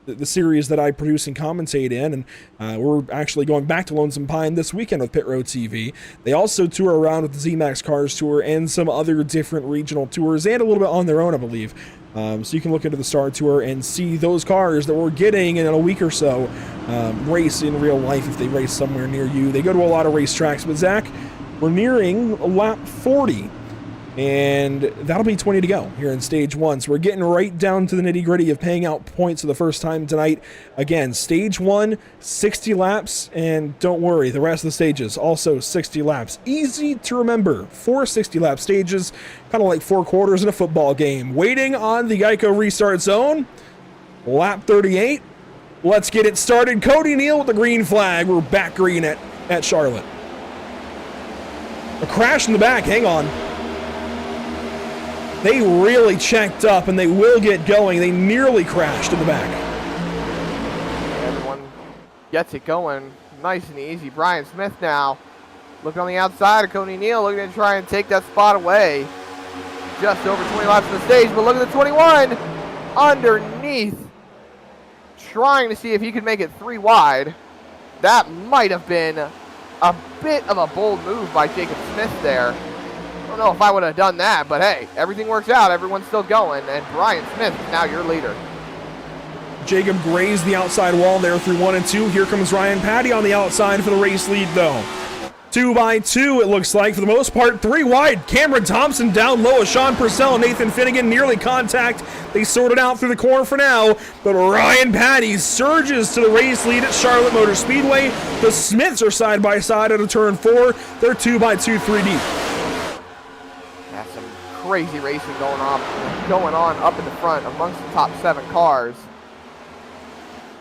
S1: the series that I produce and commentate in, and we're actually going back to Lonesome Pine this weekend with Pit Road TV. They also tour around with the ZMAX Cars Tour and some other different regional tours, and a little bit on their own, I believe. So you can look into the Star Tour and see those cars that we're getting in a week or so race in real life if they race somewhere near you. They go to a lot of racetracks, but Zach, we're nearing lap 40 And that'll be 20 to go here in stage 1. So we're getting right down to the nitty-gritty of paying out points for the first time tonight. Again, stage 1, 60 laps, and don't worry, the rest of the stages also 60 laps. Easy to remember. 4 60-lap stages, kind of like 4 quarters in a football game. Waiting on the Geico restart zone. Lap 38. Let's get it started. Cody Neal with the green flag. We're back green at Charlotte. A crash in the back. Hang on. They really checked up, and they will get going. They nearly crashed in the back.
S2: Everyone gets it going nice and easy. Brian Smith now looking on the outside of Cody Neal, looking to try and take that spot away. Just over 20 laps of the stage, but look at the 21 underneath, trying to see if he could make it 3 wide. That might have been a bit of a bold move by Jacob Smith there. I don't know if I would have done that, but hey, everything works out. Everyone's still going, and Brian Smith is now your leader.
S1: Jacob grazed the outside wall there through 1 and 2. Here comes Ryan Patty on the outside for the race lead, though. 2 by 2, it looks like, for the most part. 3 wide. Cameron Thompson down low. Sean Purcell and Nathan Finnegan nearly contact. They sort it out through the corner for now, but Ryan Patty surges to the race lead at Charlotte Motor Speedway. The Smiths are side by side at a turn 4. They're 2 by 2, 3 deep.
S2: That's some crazy racing going on up in the front amongst the top 7 cars.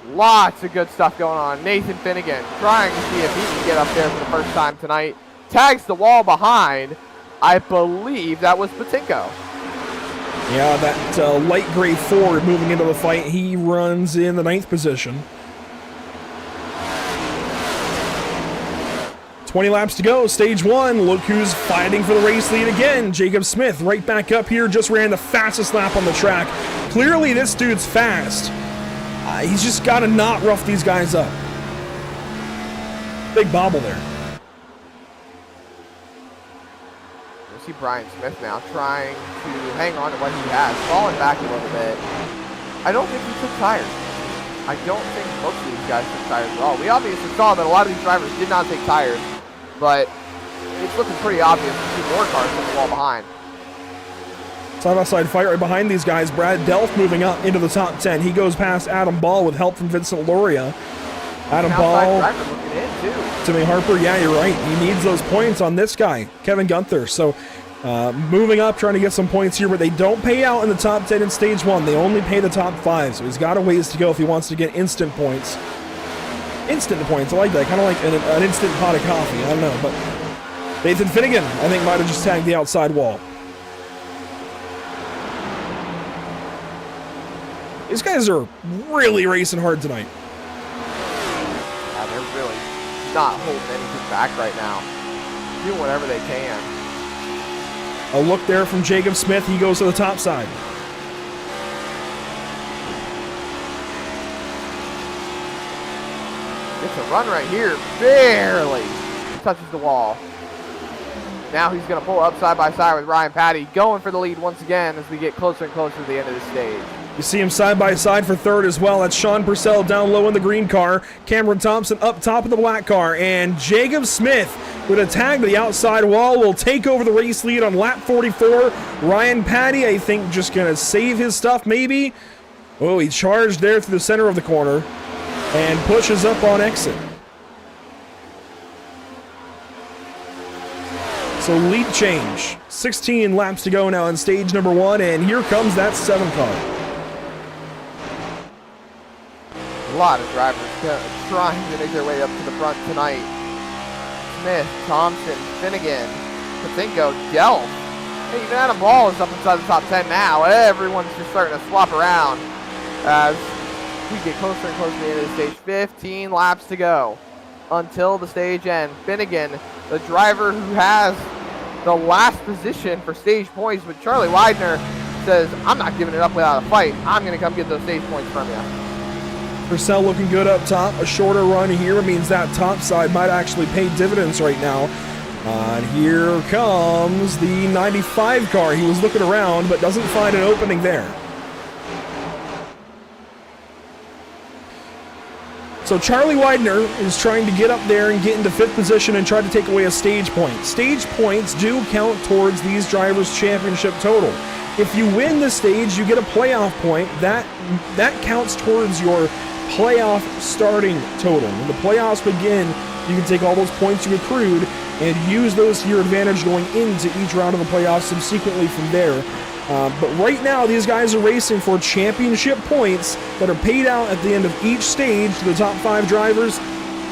S2: Lots of good stuff going on. Nathan Finnegan trying to see if he can get up there for the first time tonight. Tags the wall behind. I believe that was Patinko.
S1: Yeah, that light gray Ford moving into the fight. He runs in the 9th position. 20 laps to go, stage 1. Look who's fighting for the race lead again. Jacob Smith right back up here, just ran the fastest lap on the track. Clearly this dude's fast. He's just got to not rough these guys up. Big bobble there.
S2: You see Brian Smith now trying to hang on to what he has, falling back a little bit. I don't think he took tires. I don't think most of these guys took tires at all. We obviously saw that a lot of these drivers did not take tires, but it's looking pretty obvious to see more cars on the wall behind.
S1: Side-by-side fight right behind these guys. Brad Delft moving up into the top 10. He goes past Adam Ball with help from Vincent Loria. Adam Ball,
S2: Looking in too.
S1: Timmy Harper, yeah, you're right. He needs those points on this guy, Kevin Gunther. So moving up, trying to get some points here, but they don't pay out in the top 10 in stage 1. They only pay the top 5, so he's got a ways to go if he wants to get instant points. Instant points, I like that. Kind of like an instant pot of coffee. I don't know, but Nathan Finnegan, I think, might have just tagged the outside wall. These guys are really racing hard tonight.
S2: Yeah, they're really not holding anything back right now. Doing whatever they can.
S1: A look there from Jacob Smith. He goes to the top side.
S2: Gets a run right here. Barely touches the wall. Now he's going to pull up side by side with Ryan Patty, going for the lead once again as we get closer and closer to the end of the stage.
S1: You see him side by side for 3rd as well. That's Sean Purcell down low in the green car. Cameron Thompson up top of the black car. And Jacob Smith with a tag to the outside wall will take over the race lead on lap 44. Ryan Patty, I think, just going to save his stuff maybe. Oh, he charged there through the center of the corner and pushes up on exit. So lead change. 16 laps to go now in stage number 1, and here comes that 7 car.
S2: A lot of drivers trying to make their way up to the front tonight. Smith, Thompson, Finnegan, Patinko, Delft. Hey, even Adam Ball is up inside the top 10 now. Everyone's just starting to swap around as we get closer and closer to the end of the stage. 15 laps to go until the stage end. Finnegan, the driver who has the last position for stage points, but Charlie Widener says, I'm not giving it up without a fight. I'm going to come get those stage points from you.
S1: Purcell looking good up top. A shorter run here means that top side might actually pay dividends right now. And here comes the 95 car. He was looking around, but doesn't find an opening there. So Charlie Widener is trying to get up there and get into 5th position and try to take away a stage point. Stage points do count towards these drivers' championship total. If you win the stage, you get a playoff point. That counts towards your playoff starting total. When the playoffs begin, you can take all those points you accrued and use those to your advantage going into each round of the playoffs subsequently from there. But right now, these guys are racing for championship points that are paid out at the end of each stage to the top 5 drivers,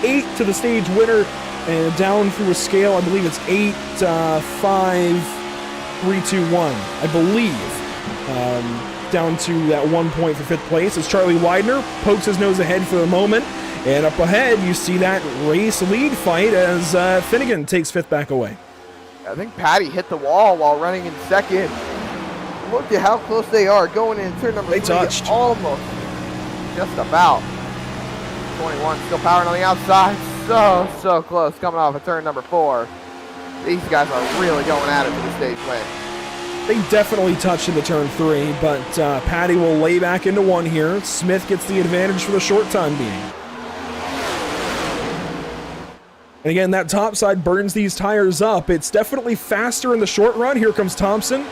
S1: 8 to the stage winner, and down through a scale, I believe it's 8, 5, 3, 2, 1, I believe. Down to that 1 point for 5th place as Charlie Widener pokes his nose ahead for the moment. And up ahead, you see that race lead fight as Finnegan takes 5th back away.
S2: I think Patty hit the wall while running in 2nd. Look at how close they are going in turn number 3.
S1: Touched.
S2: Almost. Just about. 21 still powering on the outside. So close coming off of turn number 4. These guys are really going at it for the stage win.
S1: They definitely touched into turn 3, but Patty will lay back into 1 here. Smith gets the advantage for the short time being. And again, that top side burns these tires up. It's definitely faster in the short run. Here comes Thompson.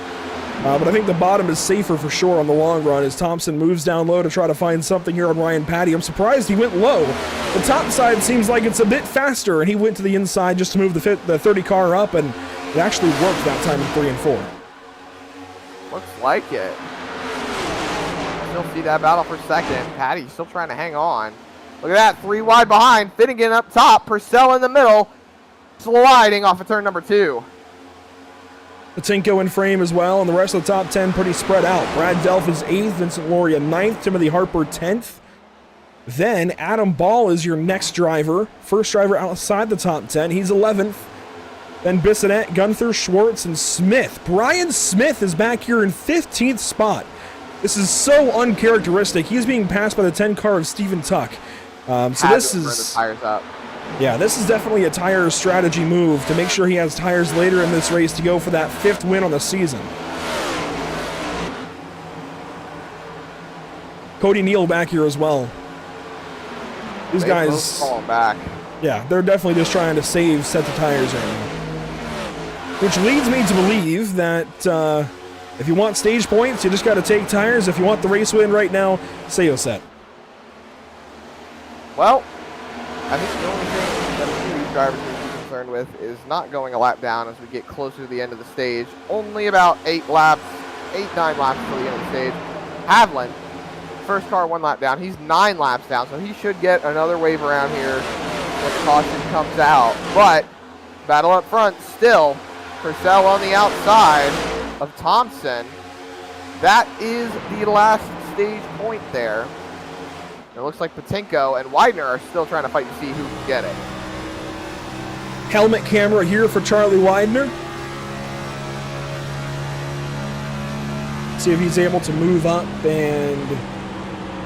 S1: But I think the bottom is safer for sure on the long run as Thompson moves down low to try to find something here on Ryan Patty. I'm surprised he went low. The top side seems like it's a bit faster, and he went to the inside just to move the 30 car up, and it actually worked that time in 3 and 4.
S2: Looks like it. Still see that battle for 2nd. Patty still trying to hang on. Look at that, 3 wide behind. Finnegan up top, Purcell in the middle, sliding off of turn number 2.
S1: Patinko in frame as well, and the rest of the top 10 pretty spread out. Brad Delph is 8th, Vincent Loria 9th, Timothy Harper 10th. Then Adam Ball is your next driver, first driver outside the top 10. He's 11th. Then Bissonette, Gunther, Schwartz, and Smith. Brian Smith is back here in 15th spot. This is so uncharacteristic. He's being passed by the 10 car of Stephen Tuck. So this is...
S2: the tires up.
S1: Yeah, this is definitely a tire strategy move to make sure he has tires later in this race to go for that 5th win on the season. Cody Neal back here as well. These guys...
S2: falling back.
S1: Yeah, they're definitely just trying to set the tires right now. Which leads me to believe that if you want stage points, you just got to take tires. If you want the race win right now, say set.
S2: Well, I think the only thing that these drivers need to be concerned with is not going a lap down as we get closer to the end of the stage. Only about 9 laps until the end of the stage. Havlin, first car 1 lap down. He's 9 laps down, so he should get another wave around here when the caution comes out. But battle up front still. Purcell on the outside of Thompson. That is the last stage point there. It looks like Patinko and Widener are still trying to fight to see who can get it.
S1: Helmet camera here for Charlie Widener. See if he's able to move up and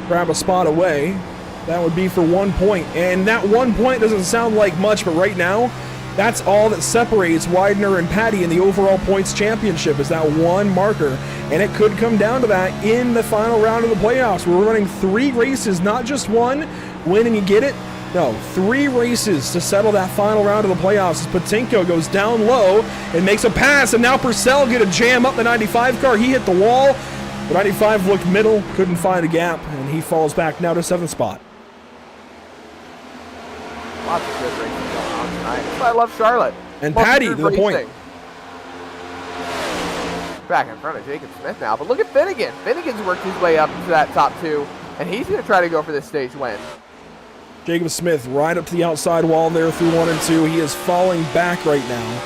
S1: grab a spot away. That would be for 1 point. And that 1 point doesn't sound like much, but right now, that's all that separates Widener and Patty in the overall points championship is that 1 marker. And it could come down to that in the final round of the playoffs. We're running 3 races, not just 1. Win and you get it. No, 3 races to settle that final round of the playoffs as Patinko goes down low and makes a pass. And now Purcell get a jam up the 95 car. He hit the wall. The 95 looked middle, couldn't find a gap, and he falls back now to 7th spot.
S2: Lots of good racing going on tonight. That's why I love Charlotte.
S1: And Patty to the point.
S2: Back in front of Jacob Smith now, but look at Finnegan. Finnegan's worked his way up into that top 2, and he's going to try to go for this stage win.
S1: Jacob Smith right up to the outside wall there through 1 and 2. He is falling back right now.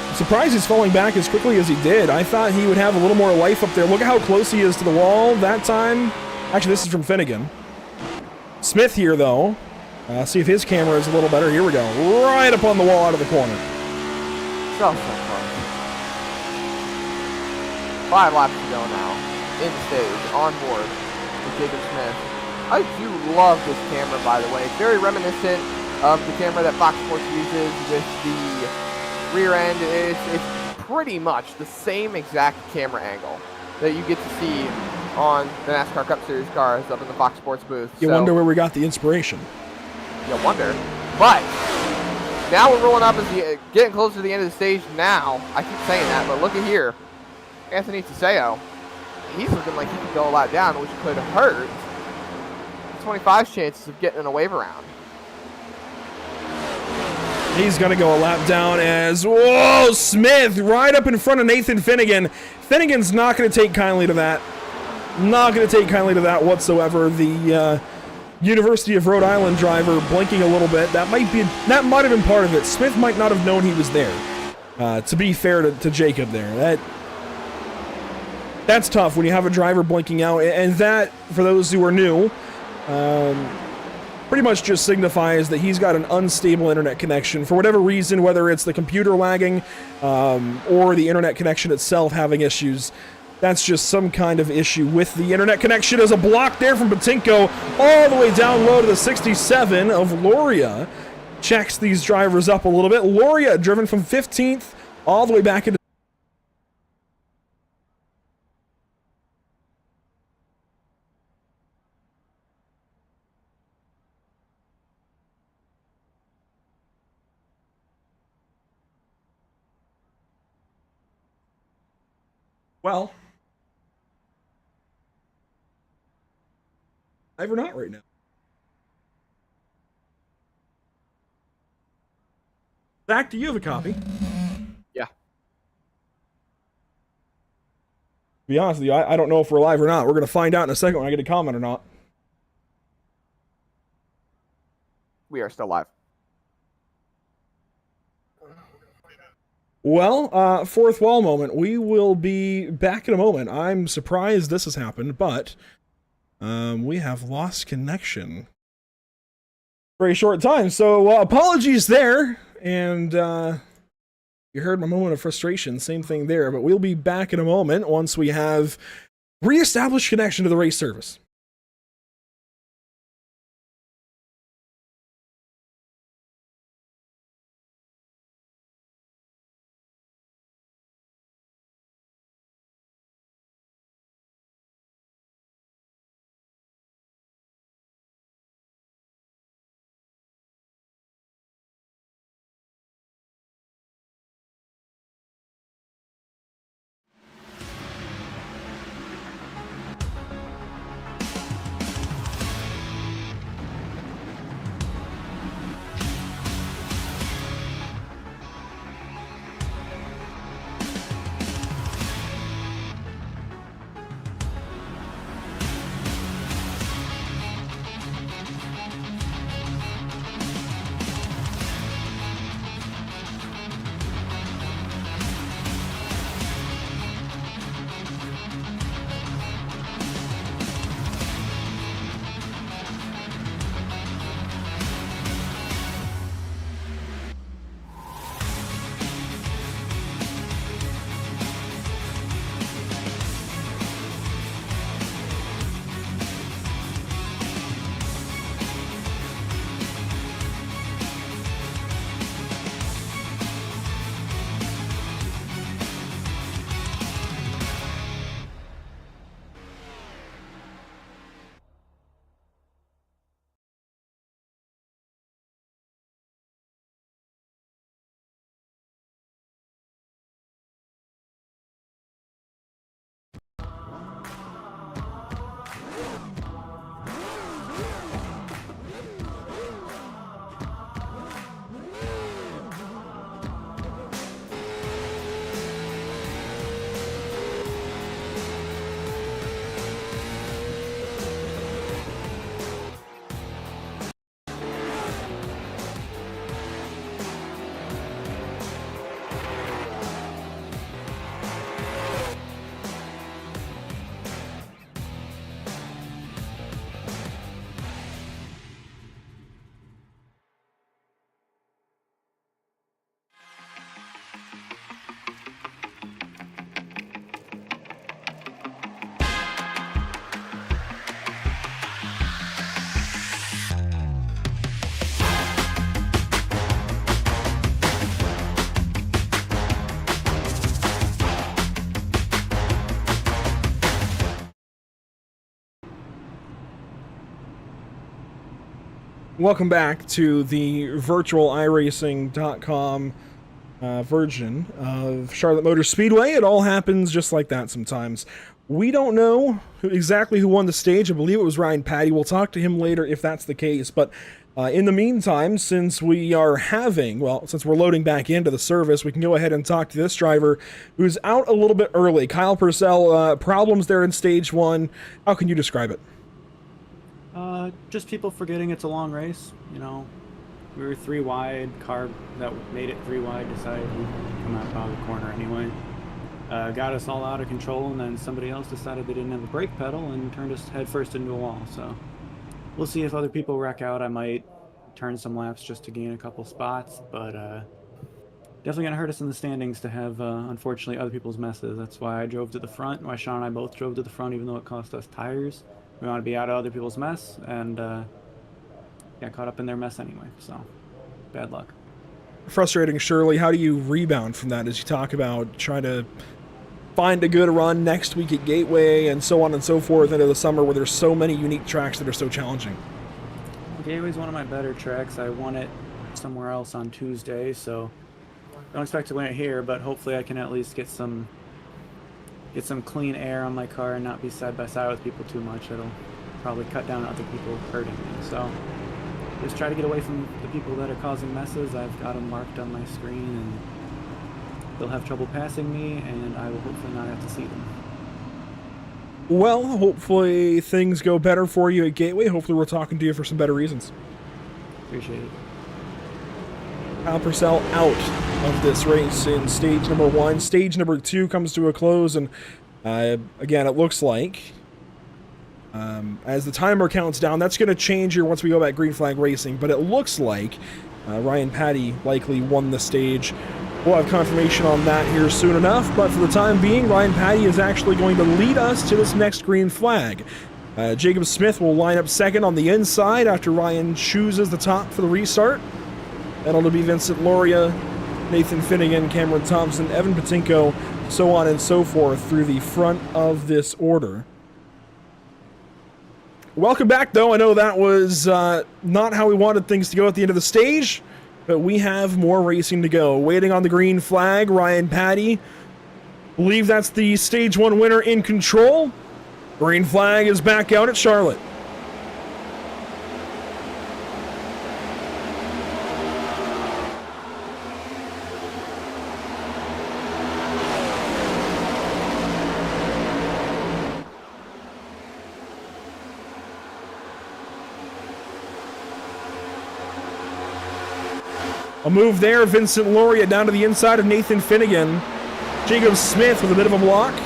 S1: I'm surprised he's falling back as quickly as he did. I thought he would have a little more life up there. Look at how close he is to the wall that time. Actually, this is from Finnegan. Smith here, though. See if his camera is a little better. Here we go. Right up on the wall out of the corner.
S2: So close. 5 laps to go now. In the stage, on board with Jacob Smith. I do love this camera, by the way. It's very reminiscent of the camera that Fox Sports uses with the rear end. It's pretty much the same exact camera angle that you get to see on the NASCAR Cup Series cars up in the Fox Sports booth.
S1: You wonder where we got the inspiration.
S2: You wonder. But now we're rolling up as getting closer to the end of the stage now. I keep saying that, but look at here. Anthony Tiseo. He's looking like he could go a lot down, which could hurt 25's chances of getting in a wave around.
S1: He's going to go a lap down as, whoa, Smith right up in front of Nathan Finnegan. Finnegan's not going to take kindly to that. Not going to take kindly to that whatsoever. The University of Rhode Island driver blinking a little bit. That might have been part of it. Smith might not have known he was there. To be fair to Jacob there. That's tough when you have a driver blinking out. And that, for those who are new, pretty much just signifies that he's got an unstable internet connection for whatever reason, whether it's the computer lagging or the internet connection itself having issues. That's just some kind of issue with the internet connection. As a block there from Batinko all the way down low to the 67 of Loria. Checks these drivers up a little bit. Loria driven from 15th all the way back into well, live or not right now. Zach, do you have a copy?
S2: Yeah.
S1: To be honest with you, I don't know if we're live or not. We're going to find out in a second when I get a comment or not.
S2: We are still live.
S1: Well, fourth wall moment. We will be back in a moment. I'm surprised this has happened, but we have lost connection. Very short time, so apologies there. And you heard my moment of frustration. Same thing there, but we'll be back in a moment once we have reestablished connection to the race service. Welcome back to the virtual iRacing.com version of Charlotte Motor Speedway. It all happens just like that sometimes. We don't know exactly who won the stage. I believe it was Ryan Patty. We'll talk to him later if that's the case. But in the meantime, since we're loading back into the service, we can go ahead and talk to this driver who's out a little bit early. Kyle Purcell, problems there in stage 1. How can you describe it?
S3: Just people forgetting it's a long race. You know, we were 3 wide. Car that made it 3 wide decided to come out of the corner anyway. Got us all out of control, and then somebody else decided they didn't have a brake pedal and turned us headfirst into a wall. So we'll see if other people wreck out. I might turn some laps just to gain a couple spots, but definitely gonna hurt us in the standings to have unfortunately other people's messes. That's why I drove to the front. Why Sean and I both drove to the front, even though it cost us tires. We want to be out of other people's mess, and got caught up in their mess anyway, so bad luck.
S1: Frustrating, surely. How do you rebound from that as you talk about trying to find a good run next week at Gateway and so on and so forth into the summer where there's so many unique tracks that are so challenging?
S3: Gateway's one of my better tracks. I won it somewhere else on Tuesday, so don't expect to win it here, but hopefully I can at least get some clean air on my car and not be side by side with people too much. It'll probably cut down other people hurting me. So just try to get away from the people that are causing messes. I've got them marked on my screen, and they'll have trouble passing me, and I will hopefully not have to see them.
S1: Well, hopefully things go better for you at Gateway. Hopefully we're talking to you for some better reasons.
S3: Appreciate it.
S1: Kyle Purcell out of this race in stage number 1. Stage number 2 comes to a close, and again, it looks like as the timer counts down, that's going to change here once we go back green flag racing, but it looks like Ryan Patty likely won the stage. We'll have confirmation on that here soon enough, but for the time being, Ryan Patty is actually going to lead us to this next green flag. Jacob Smith will line up second on the inside after Ryan chooses the top for the restart. Then it'll be Vincent Loria, Nathan Finnegan, Cameron Thompson, Evan Patinko, so on and so forth through the front of this order. Welcome back, though. I know that was not how we wanted things to go at the end of the stage, but we have more racing to go. Waiting on the green flag, Ryan Patty. Believe that's the stage 1 winner in control. Green flag is back out at Charlotte. A move there, Vincent Loria down to the inside of Nathan Finnegan. Jacob Smith with a bit of a block.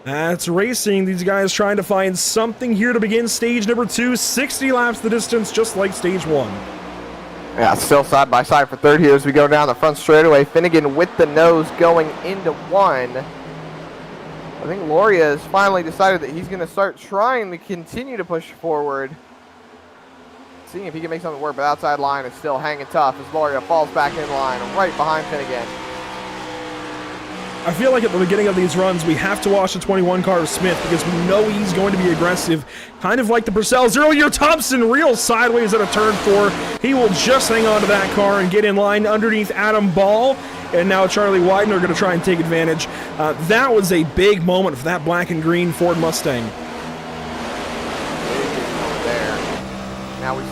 S1: That's racing. These guys trying to find something here to begin stage number 2. 60 laps the distance, just like stage 1.
S2: Yeah, still side by side for third here as we go down the front straightaway. Finnegan with the nose going into 1. I think Loria has finally decided that he's going to start trying to continue to push forward. Seeing if he can make something work, but outside line is still hanging tough as Loria falls back in line right behind Finnegan.
S1: I feel like at the beginning of these runs, we have to watch the 21 car of Smith because we know he's going to be aggressive, kind of like the Purcells earlier. Thompson real sideways at a turn 4. He will just hang on to that car and get in line underneath Adam Ball. And now Charlie Wyden are going to try and take advantage. That was a big moment for that black and green Ford Mustang.
S2: Now we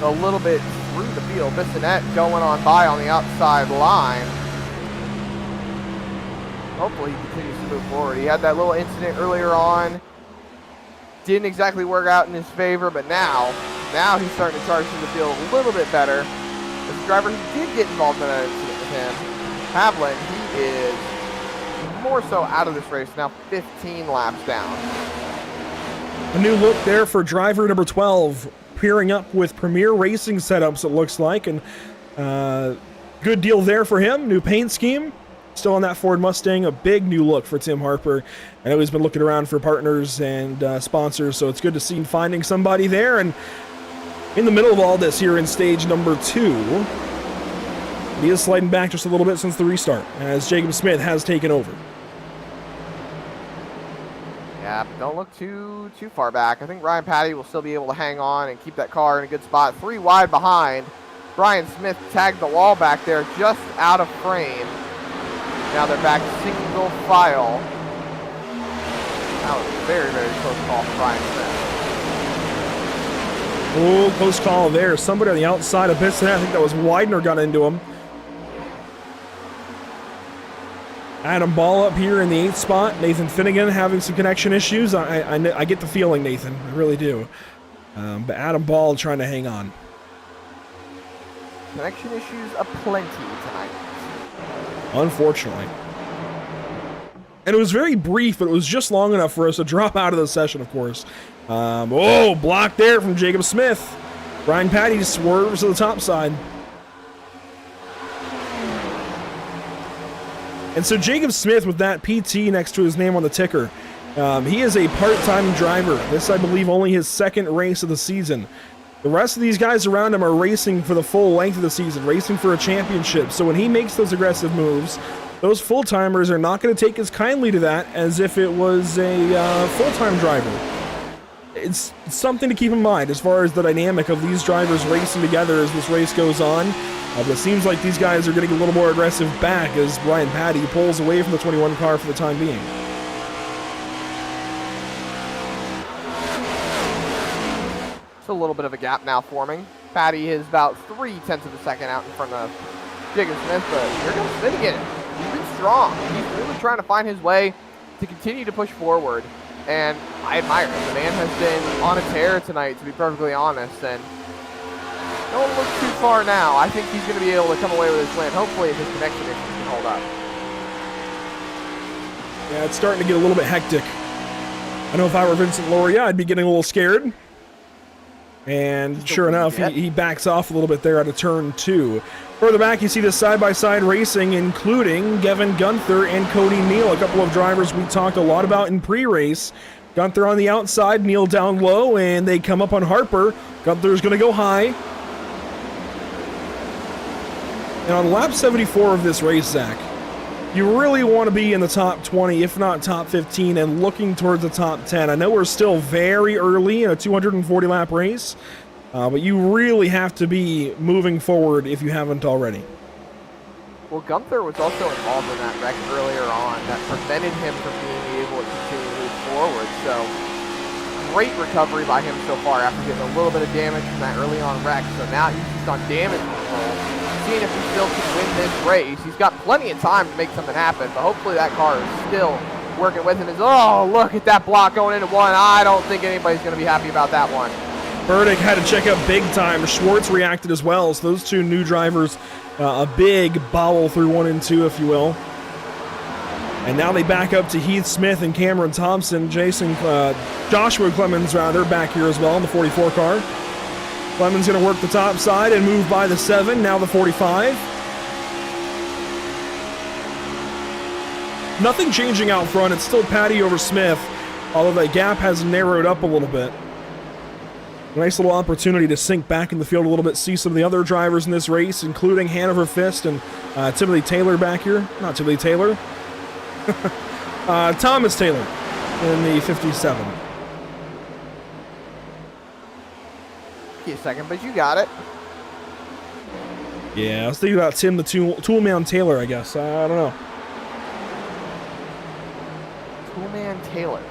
S2: a little bit through the field. Bissonette going on by on the outside line. Hopefully he continues to move forward. He had that little incident earlier on. Didn't exactly work out in his favor, but now he's starting to charge through the field a little bit better. As the driver who did get involved in an incident with him, Pavlin, he is more so out of this race, now 15 laps down.
S1: A new look there for driver number 12. Pairing up with Premier Racing setups, it looks like, and good deal there for him. New paint scheme, still on that Ford Mustang. A big new look for Tim Harper. I know he's been looking around for partners and sponsors, so it's good to see him finding somebody there. And in the middle of all this here in stage number 2, he is sliding back just a little bit since the restart, as Jacob Smith has taken over.
S2: Yeah, Yeah, but don't look too far back. I think Ryan Patty will still be able to hang on and keep that car in a good spot. 3 wide behind. Brian Smith tagged the wall back there just out of frame. Now they're back single file. That was a very, very close call for Brian Smith.
S1: Oh, close call there. Somebody on the outside of Bisson. I think that was Widener got into him. Adam Ball up here in the 8th spot. Nathan Finnegan having some connection issues. I get the feeling, Nathan. I really do. But Adam Ball trying to hang on.
S2: Connection issues aplenty tonight.
S1: Unfortunately. And it was very brief, but it was just long enough for us to drop out of the session, of course. Oh, blocked there from Jacob Smith. Brian Patty swerves to the top side. And so Jacob Smith with that PT next to his name on the ticker. He is a part-time driver. This, I believe, only his 2nd race of the season. The rest of these guys around him are racing for the full length of the season, racing for a championship. So when he makes those aggressive moves, those full-timers are not going to take as kindly to that as if it was a full-time driver. It's something to keep in mind as far as the dynamic of these drivers racing together as this race goes on. But it seems like these guys are getting a little more aggressive back as Brian Patty pulls away from the 21 car for the time being.
S2: It's a little bit of a gap now forming. Patty is about 0.3 of a second out in front of Jacob Smith, but here comes Finnegan. He's been strong. He's really trying to find his way to continue to push forward, and I admire him. The man has been on a tear tonight, to be perfectly honest, and don't look too far now. I think he's going to be able to come away with his win. Hopefully if his connection issues can hold up.
S1: Yeah, it's starting to get a little bit hectic. I know if I were Vincent Loria, I'd be getting a little scared. And sure enough, he backs off a little bit there out of turn 2. Further back, you see the side-by-side racing, including Gavin Gunther and Cody Neal, a couple of drivers we talked a lot about in pre-race. Gunther on the outside, Neal down low, and they come up on Harper. Gunther's going to go high. And on lap 74 of this race, Zach, you really want to be in the top 20, if not top 15, and looking towards the top 10. I know we're still very early in a 240-lap race, but you really have to be moving forward if you haven't already.
S2: Well, Gunther was also involved in that wreck earlier on that prevented him from being able to continue to move forward. So, great recovery by him so far after getting a little bit of damage from that early on wreck. So now he's just on damage control, seeing if he still can win this race. He's got plenty of time to make something happen, but hopefully that car is still working with him. Oh, look at that block going into 1. I don't think anybody's going to be happy about that one.
S1: Burdick had to check up big time. Schwartz reacted as well. So those two new drivers, a big bobble through 1 and 2, if you will. And now they back up to Heath Smith and Cameron Thompson. Joshua Clemens, rather, back here as well in the 44 car. Clemens going to work the top side and move by the 7, now the 45. Nothing changing out front. It's still Patty over Smith, although that gap has narrowed up a little bit. Nice little opportunity to sink back in the field a little bit, see some of the other drivers in this race, including Hanover Fist and Timothy Taylor back here. Not Timothy Taylor. Thomas Taylor in the 57.
S2: Give you a second, but you got it.
S1: Yeah, I was thinking about Tim the Toolman Taylor, I guess. I don't know.
S2: Toolman Taylor.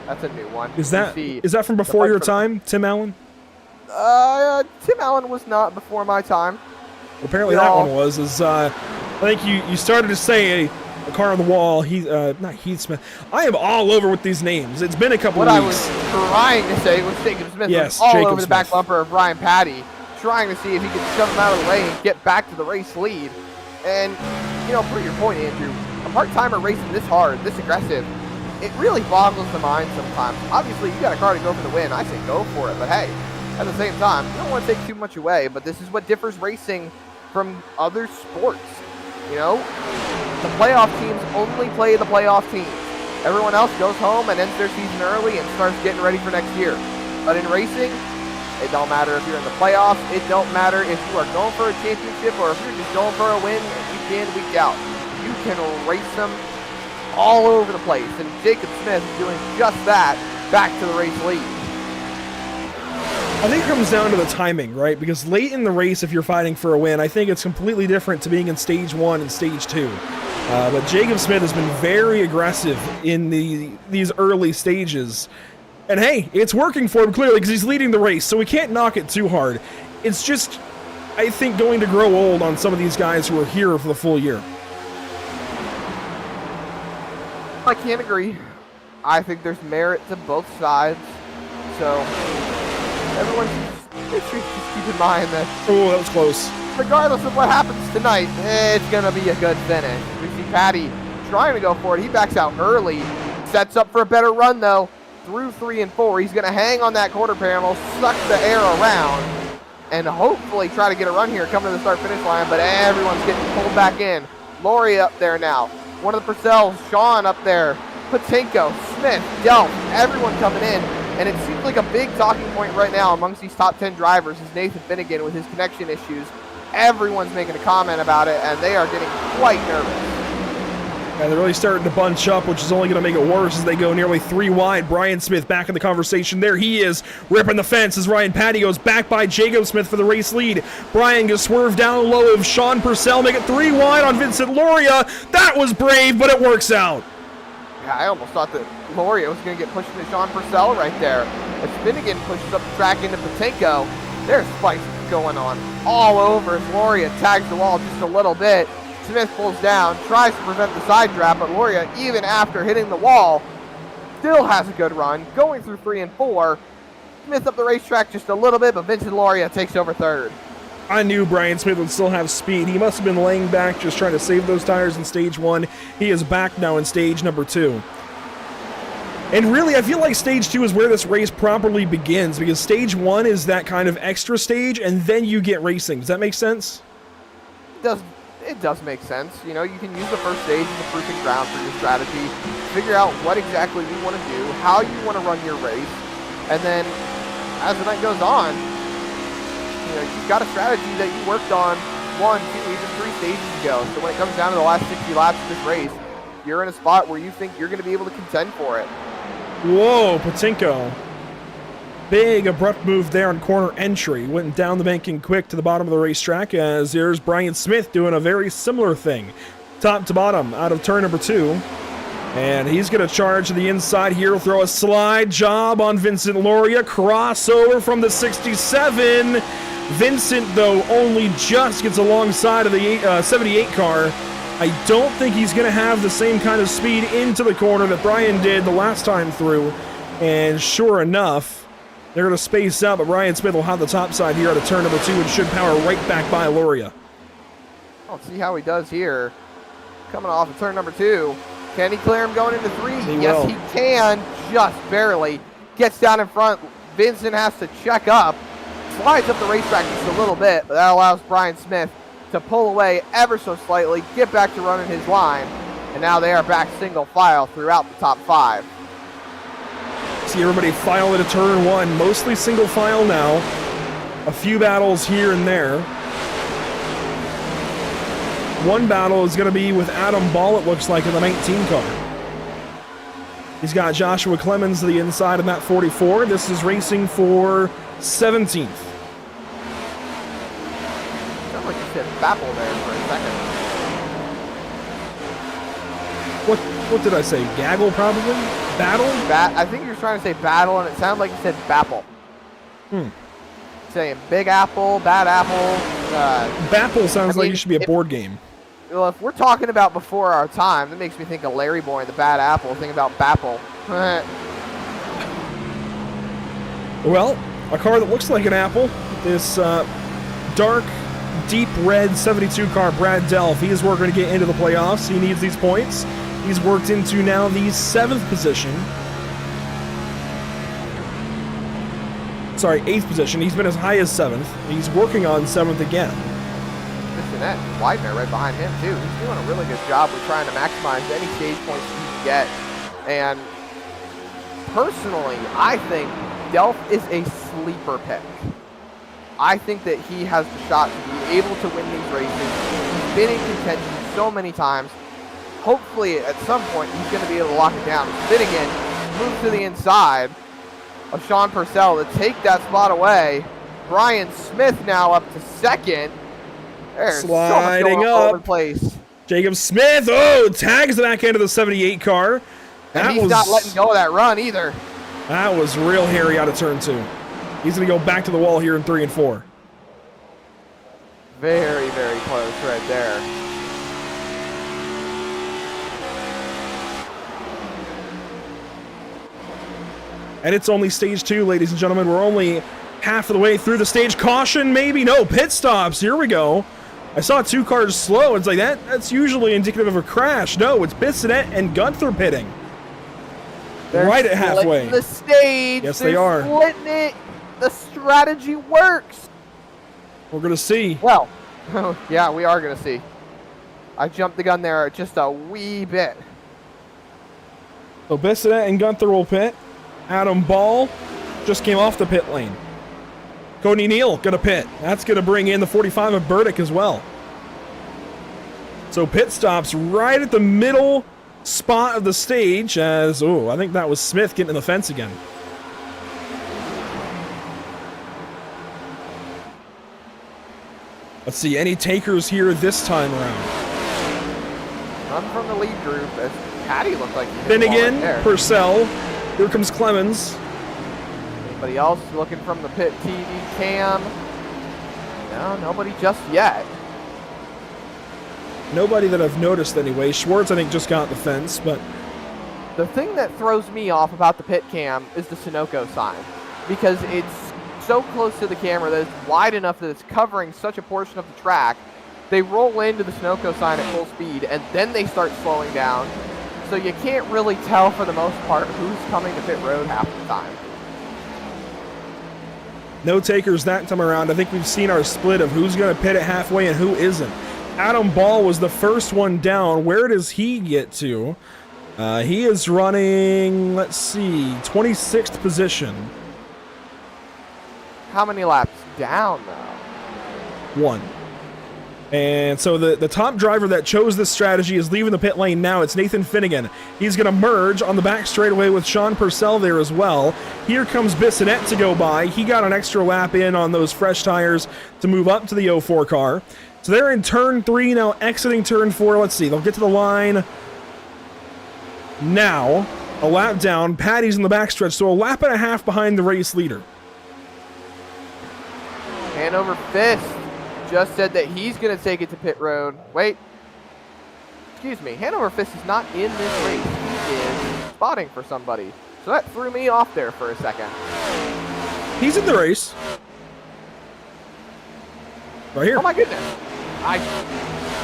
S2: That's a new one.
S1: Is that from before your time, Tim Allen?
S2: Tim Allen was not before my time.
S1: Apparently that one was. I think you started to say a car on the wall. Not Heath Smith. I am all over with these names. It's been a couple of weeks.
S2: What I was trying to say was Jacob Smith.
S1: Yes,
S2: was all
S1: Jacob
S2: over the
S1: Smith.
S2: back bumper of Ryan Patty, trying to see if he could shove him out of the way and get back to the race lead. And, per your point, Andrew, a part-timer racing this hard, this aggressive, it really boggles the mind sometimes. Obviously, you got a car to go for the win. I say go for it. But, hey, at the same time, you don't want to take too much away. But this is what differs racing from other sports. The playoff teams only play the playoff teams. Everyone else goes home and ends their season early and starts getting ready for next year. But in racing, it don't matter if you're in the playoffs. It don't matter if you are going for a championship or if you're just going for a win week in, week out. You can race them all over the place, and Jacob Smith doing just that back to the race lead.
S1: I think it comes down to the timing, right? Because late in the race, if you're fighting for a win, I think it's completely different to being in stage 1 and stage 2. But Jacob Smith has been very aggressive in these early stages. And hey, it's working for him clearly because he's leading the race, so we can't knock it too hard. It's just, I think, going to grow old on some of these guys who are here for the full year.
S2: I can't agree. I think there's merit to both sides. So everyone just keep in mind that.
S1: Oh, that was close.
S2: Regardless of what happens tonight, it's going to be a good finish. We see Patty trying to go for it. He backs out early. Sets up for a better run, though. Through 3 and 4. He's going to hang on that quarter panel, suck the air around, and hopefully try to get a run here coming to the start-finish line, but everyone's getting pulled back in. Lori up there now. One of the Purcells, Sean up there. Patinko, Smith, Delp, everyone coming in. And it seems like a big talking point right now amongst these top 10 drivers is Nathan Finnegan with his connection issues. Everyone's making a comment about it, and they are getting quite nervous.
S1: Yeah, they're really starting to bunch up, which is only going to make it worse as they go nearly 3 wide. Brian Smith back in the conversation. There he is, ripping the fence as Ryan Patty goes back by Jacob Smith for the race lead. Brian gets swerved down low of Sean Purcell, make it 3 wide on Vincent Loria. That was brave, but it works out.
S2: Yeah, I almost thought that Loria was going to get pushed into Sean Purcell right there. As Finnegan pushes up the track into Patinko, there's spikes going on all over as Loria tags the wall just a little bit. Smith pulls down, tries to prevent the side draft, but Loria, even after hitting the wall, still has a good run, going through 3 and 4. Smith up the racetrack just a little bit, but Vincent Loria takes over third.
S1: I knew Brian Smith would still have speed. He must have been laying back just trying to save those tires in stage 1. He is back now in stage number 2. And really, I feel like stage 2 is where this race properly begins, because stage 1 is that kind of extra stage, and then you get racing. Does that make sense?
S2: It does make sense. You know, you can use the first stage as a proving ground for your strategy, figure out what exactly you want to do, how you want to run your race, and then as the night goes on, you know, you've got a strategy that you worked on 1, 2, even 3 stages ago. So when it comes down to the last 60 laps of this race, you're in a spot where you think you're going to be able to contend for it.
S1: Whoa, Patinko. Big abrupt move there on corner entry. Went down the banking quick to the bottom of the racetrack as there's Brian Smith doing a very similar thing. Top to bottom out of turn number 2. And he's going to charge to the inside here. He'll throw a slide job on Vincent Loria. Crossover from the 67. Vincent, though, only just gets alongside of the 78 car. I don't think he's going to have the same kind of speed into the corner that Brian did the last time through. And sure enough, they're going to space out, but Brian Smith will have the top side here out of turn number 2 and should power right back by Loria.
S2: Let's see how he does here. Coming off of turn number 2. Can he clear him going into 3? Yes, he can, just barely. Gets down in front. Vincent has to check up. Slides up the racetrack just a little bit, but that allows Brian Smith to pull away ever so slightly, get back to running his line, and now they are back single file throughout the top 5.
S1: See everybody file into turn 1, mostly single file now. A few battles here and there. One battle is going to be with Adam Ball, it looks like, in the 19 car. He's got Joshua Clemens to the inside in that 44. This is racing for 17th.
S2: Sounds like you said Baffle there for a second.
S1: What did I say? Gaggle, probably? Battle?
S2: I think you were trying to say battle, and it sounded like you said Bapple. Saying Big Apple, Bad Apple.
S1: Bapple sounds like it should be a board game.
S2: Well, if we're talking about before our time, that makes me think of Larry Boy and the Bad Apple. Think about Bapple.
S1: Well, a car that looks like an apple. This dark, deep red 72 car, Brad Delph. He is working to get into the playoffs. He needs these points. He's worked into now the 7th position. Sorry, 8th position. He's been as high as 7th. He's working on 7th again.
S2: That Widener right behind him too. He's doing a really good job with trying to maximize any stage points he can get. And personally, I think Delph is a sleeper pick. I think that he has the shot to be able to win these races. He's been in contention so many times. hopefully at some point he's going to be able to lock it down. Finnegan moves to the inside of Sean Purcell to take that spot away. Brian Smith now up to second. There's
S1: Sliding
S2: so much going
S1: up.
S2: all over the place.
S1: Jacob Smith, tags the back end of the 78 car.
S2: And he's not letting go of that run either.
S1: That was real hairy out of turn 2. He's going to go back to the wall here in 3 and 4.
S2: Very, very close right there.
S1: And it's only stage 2, ladies and gentlemen. We're only half of the way through the stage. Caution, maybe. No, pit stops. Here we go. I saw 2 cars slow. It's like that's usually indicative of a crash. No, it's Bissonette and Gunther pitting.
S2: They're
S1: right at halfway.
S2: The stage.
S1: Yes,
S2: They're
S1: they are.
S2: splitting it. The strategy works.
S1: We're going to see.
S2: Well, yeah, we are going to see. I jumped the gun there just a wee bit.
S1: So Bissonette and Gunther will pit. Adam Ball just came off the pit lane. Cody Neal going to pit. That's going to bring in the 45 of Burdick as well. So pit stops right at the middle spot of the stage as, I think that was Smith getting in the fence again. Let's see, any takers here this time around?
S2: None from the lead group as Patty looked like he hit
S1: Finnegan,
S2: the ball right there.
S1: Purcell, here comes Clemens.
S2: Anybody else looking from the pit TV cam? No, nobody just yet.
S1: Nobody that I've noticed anyway. Schwartz, I think, just got the fence, but
S2: The thing that throws me off about the pit cam is the Sunoco sign, because it's so close to the camera that it's wide enough that it's covering such a portion of the track. They roll into the Sunoco sign at full speed, and then they start slowing down. So you can't really tell, for the most part, who's coming to pit road half the time.
S1: no takers that time around. I think we've seen our split of who's going to pit it halfway and who isn't. Adam Ball was the first one down. Where does he get to? He is running, let's see, 26th position.
S2: How many laps down, though?
S1: 1. And so the top driver that chose this strategy is leaving the pit lane now. It's Nathan Finnegan. He's going to merge on the back straightaway with Sean Purcell there as well. Here comes Bissonette to go by. He got an extra lap in on those fresh tires to move up to the 04 car. So they're in turn 3 now, exiting turn 4. Let's see. They'll get to the line now. A lap down. Patty's in the backstretch, so a lap and a half behind the race leader.
S2: Hanover Fist just said that he's going to take it to pit road. Wait. Excuse me. Hanover Fist is not in this race. He is spotting for somebody. So that threw me off there for a second.
S1: He's in the race. Right here.
S2: Oh my goodness. I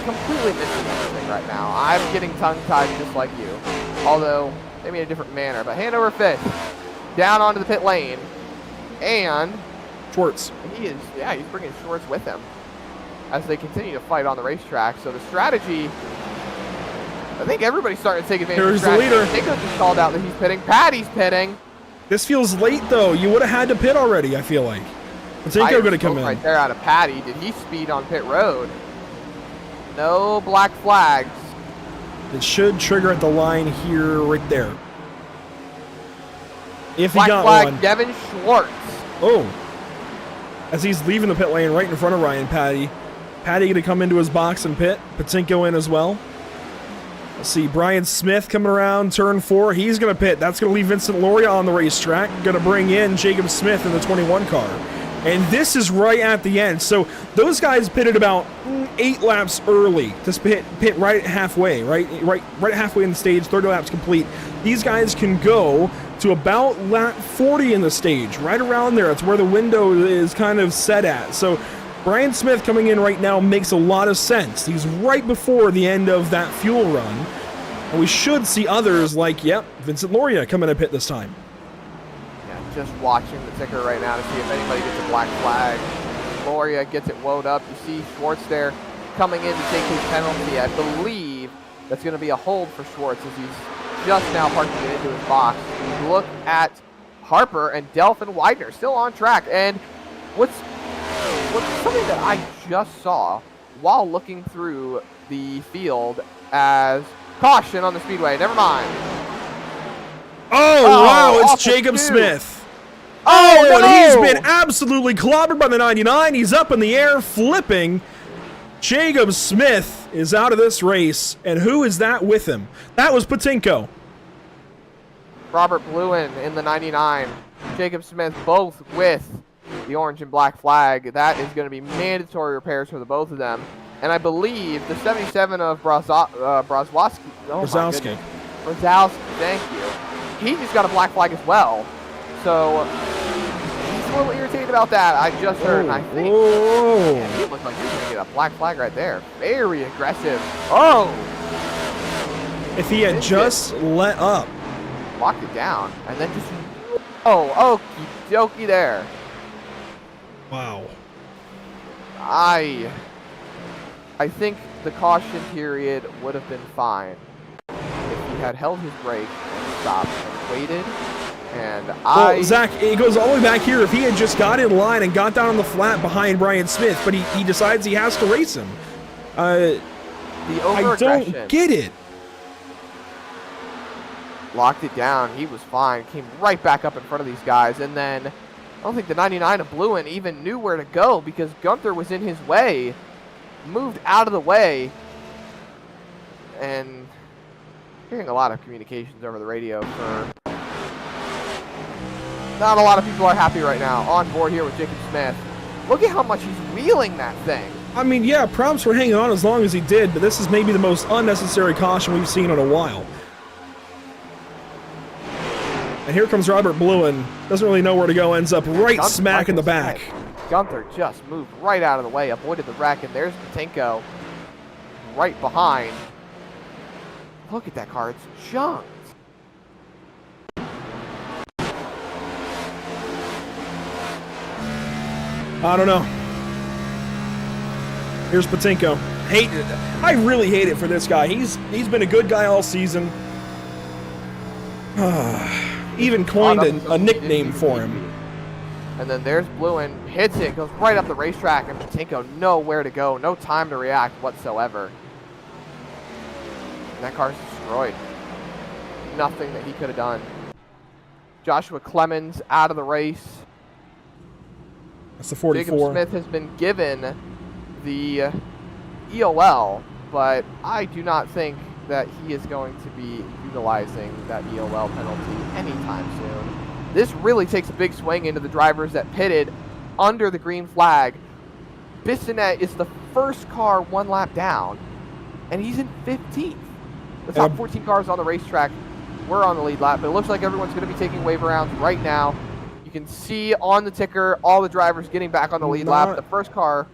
S2: completely missing everything right now. I'm getting tongue-tied just like you. Although, maybe in a different manner. But Hanover Fist down onto the pit lane. And
S1: Schwartz.
S2: he's bringing Schwartz with him as they continue to fight on the racetrack. So the strategy, I think everybody's starting to take advantage
S1: Here's
S2: of the
S1: the leader.
S2: strategy. Nico just called out that he's pitting. Patty's pitting.
S1: This feels late, though. You would have had to pit already, I feel like. Matenko going to come in.
S2: Right there out of Patty. Did he speed on pit road? No black flags.
S1: It should trigger at the line here, right there. If he
S2: Black
S1: got
S2: flag,
S1: one.
S2: Devin Schwartz.
S1: Oh. As he's leaving the pit lane right in front of Ryan Patty. Patty going to come into his box and pit. Patinko in as well. Let's see, Brian Smith coming around turn 4. He's going to pit. That's going to leave Vincent Loria on the racetrack. Going to bring in Jacob Smith in the 21 car. And this is right at the end. So those guys pitted about 8 laps early to pit right halfway, right halfway in the stage, 30 laps complete. These guys can go to about lap 40 in the stage, right around there. That's where the window is kind of set at. So Brian Smith coming in right now makes a lot of sense. He's right before the end of that fuel run. And we should see others like, Vincent Loria coming to pit this time.
S2: Just watching the ticker right now to see if anybody gets a black flag. Loria gets it wound up. You see Schwartz there coming in to take his penalty. I believe that's going to be a hold for Schwartz as he's just now parking it into his box. Look at Harper and Delphin Widener still on track. And what's something that I just saw while looking through the field as Caution on the speedway. Never mind.
S1: Oh, wow, it's
S2: off the
S1: Jacob
S2: two.
S1: Smith.
S2: Oh, no!
S1: And he's been absolutely clobbered by the 99. He's up in the air, flipping. Jacob Smith is out of this race. And who is that with him? That was Patinko.
S2: Robert Bluen in the 99. Jacob Smith both with the orange and black flag. That is going to be mandatory repairs for the both of them. And I believe the 77 of Brzozowski. Oh,
S1: Brzozowski.
S2: Brzozowski, thank you. He just got a black flag as well. So he's a little irritated about that. I just heard, and I think man, he looks like he's going to get a black flag right there. Very aggressive. Oh!
S1: If he had just let up.
S2: Locked it down, and then just, oh, okie dokie there.
S1: Wow.
S2: I think the caution period would have been fine if he had held his brake and stopped and waited. And
S1: well, Zach, it goes all the way back here. If he had just got in line and got down on the flat behind Brian Smith, but he decides he has to race him.
S2: The over-aggression.
S1: I don't get it.
S2: Locked it down. He was fine. Came right back up in front of these guys. And then I don't think the 99 of Bluen even knew where to go because Gunther was in his way. Moved out of the way. And hearing a lot of communications over the radio for... Not a lot of people are happy right now. On board here with Jacob Smith. Look at how much he's wheeling that thing.
S1: I mean, yeah, props for hanging on as long as he did, but this is maybe the most unnecessary caution we've seen in a while. And here comes Robert Bluen. Doesn't really know where to go. Ends up right smack in the back.
S2: Gunther just moved right out of the way. Avoided the wreck. And there's Patinko right behind. Look at that car. It's junked.
S1: I don't know. Here's Patinko. Hate it. I really hate it for this guy. He's been a good guy all season. Even coined a nickname for him.
S2: And then there's Bluen, hits it, goes right up the racetrack, and Patinko nowhere to go, no time to react whatsoever. And that car's destroyed. Nothing that he could have done. Joshua Clemens out of the race.
S1: That's the 44.
S2: Jacob Smith has been given the EOL, but I do not think that he is going to be utilizing that EOL penalty anytime soon. This really takes a big swing into the drivers that pitted under the green flag. Bissonette is the first car one lap down, and he's in 15th. The top 14 cars on the racetrack were on the lead lap, but it looks like everyone's going to be taking wave rounds right now. You can see on the ticker all the drivers getting back on the lead lap. The first car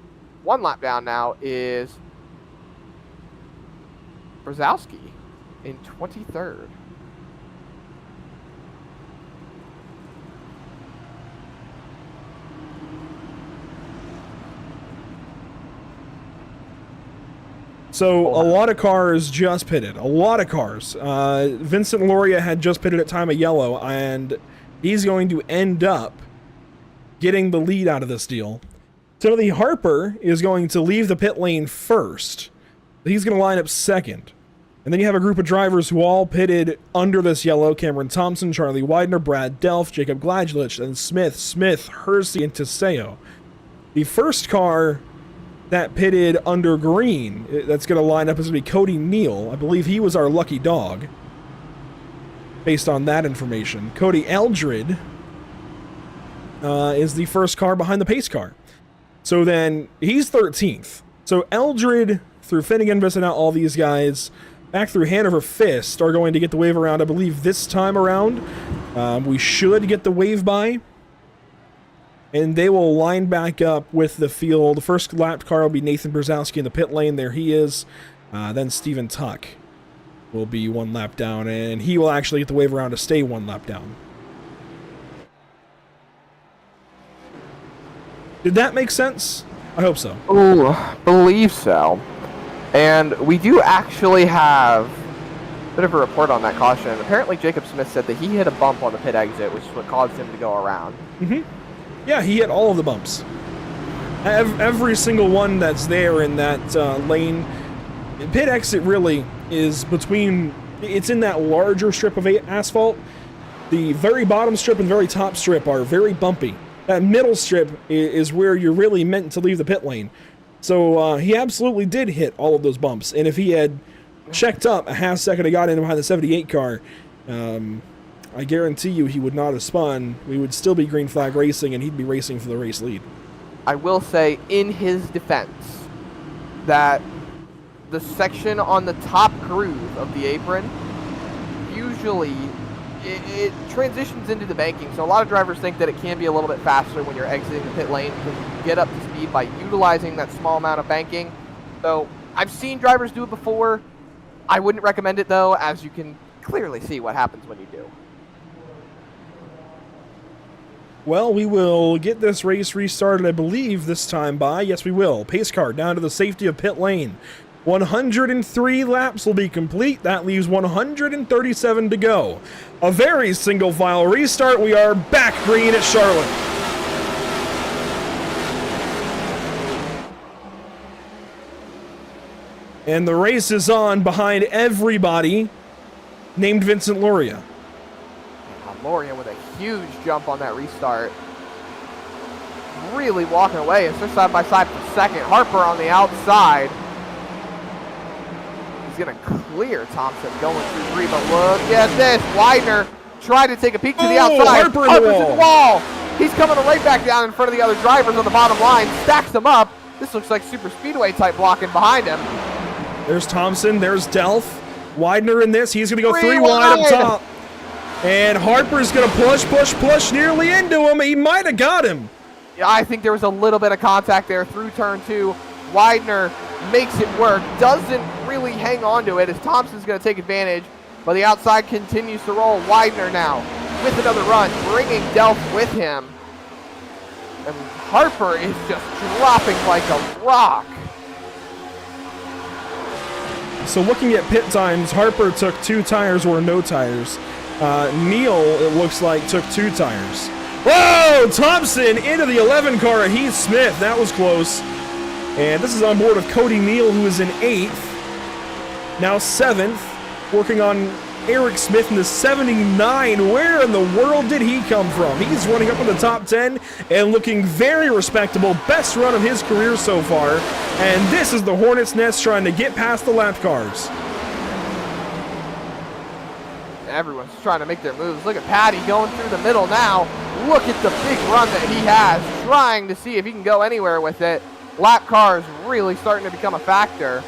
S2: one lap down now is Brzozowski in 23rd.
S1: So a lot of cars just pitted. A lot of cars. Vincent Loria had just pitted at time of yellow, and he's going to end up getting the lead out of this deal. Timothy Harper is going to leave the pit lane first. He's going to line up second. And then you have a group of drivers who all pitted under this yellow. Cameron Thompson, Charlie Widener, Brad Delph, Jacob Gladlich, and Smith, Hersey, and Teseo. The first car that pitted under green that's going to line up is going to be Cody Neal. I believe he was our lucky dog, based on that information. Cody Eldred is the first car behind the pace car. So then he's 13th. So Eldred, through Finnegan, Bissonette, all these guys, back through Hanover Fist, are going to get the wave around, I believe, this time around. We should get the wave by. And they will line back up with the field. The first lap car will be Nathan Brzozowski in the pit lane. There he is. Then Steven Tuck will be one lap down, and he will actually get the wave around to stay one lap down. Did that make sense? I hope so.
S2: Oh, believe so. And we do actually have a bit of a report on that caution. Apparently Jacob Smith said that he hit a bump on the pit exit, which is what caused him to go around.
S1: Mm-hmm. Yeah, he hit all of the bumps. Every single one that's there in that lane. Pit exit really is between, it's in that larger strip of asphalt. The very bottom strip and very top strip are very bumpy. That middle strip is where you're really meant to leave the pit lane. So he absolutely did hit all of those bumps. And if he had checked up a half second and got in behind the 78 car, I guarantee you he would not have spun. We would still be green flag racing, and he'd be racing for the race lead.
S2: I will say in his defense that the section on the top groove of the apron usually it transitions into the banking. So a lot of drivers think that it can be a little bit faster when you're exiting the pit lane because you can get up to speed by utilizing that small amount of banking. So I've seen drivers do it before. I wouldn't recommend it though, as you can clearly see what happens when you do.
S1: Well, we will get this race restarted, I believe, this time by. Yes, we will. Pace car down to the safety of pit lane. 103 laps will be complete. That leaves 137 to go. A very single file restart. We are back green at Charlotte. And the race is on behind everybody named Vincent Loria.
S2: Loria with a huge jump on that restart. Really walking away as they're side by side for second. Harper on the outside. He's going to clear Thompson going through three, but look at this. Widener tried to take a peek to the outside.
S1: Harper's in the
S2: wall. He's coming right back down in front of the other drivers on the bottom line. Stacks them up. This looks like super speedway type blocking behind him.
S1: There's Thompson. There's Delph. Widener in this. He's going to go three wide up top. And Harper's going to push nearly into him. He might have got him.
S2: Yeah, I think there was a little bit of contact there through turn two. Widener makes it work. Doesn't really hang on to it as Thompson's going to take advantage. But the outside continues to roll. Widener now with another run, bringing Delph with him. And Harper is just dropping like a rock.
S1: So looking at pit times, Harper took 2 tires or no tires. Neal, it looks like, took 2 tires. Whoa! Thompson into the 11 car at Heath Smith. That was close. And this is on board of Cody Neal, who is in 8th. Now 7th. Working on Eric Smith in the 79. Where in the world did he come from? He's running up in the top 10 and looking very respectable. Best run of his career so far. And this is the Hornet's Nest trying to get past the lap cars.
S2: Everyone's trying to make their moves. Look at Patty going through the middle now. Look at the big run that he has, trying to see if he can go anywhere with it. Lap cars really starting to become a factor.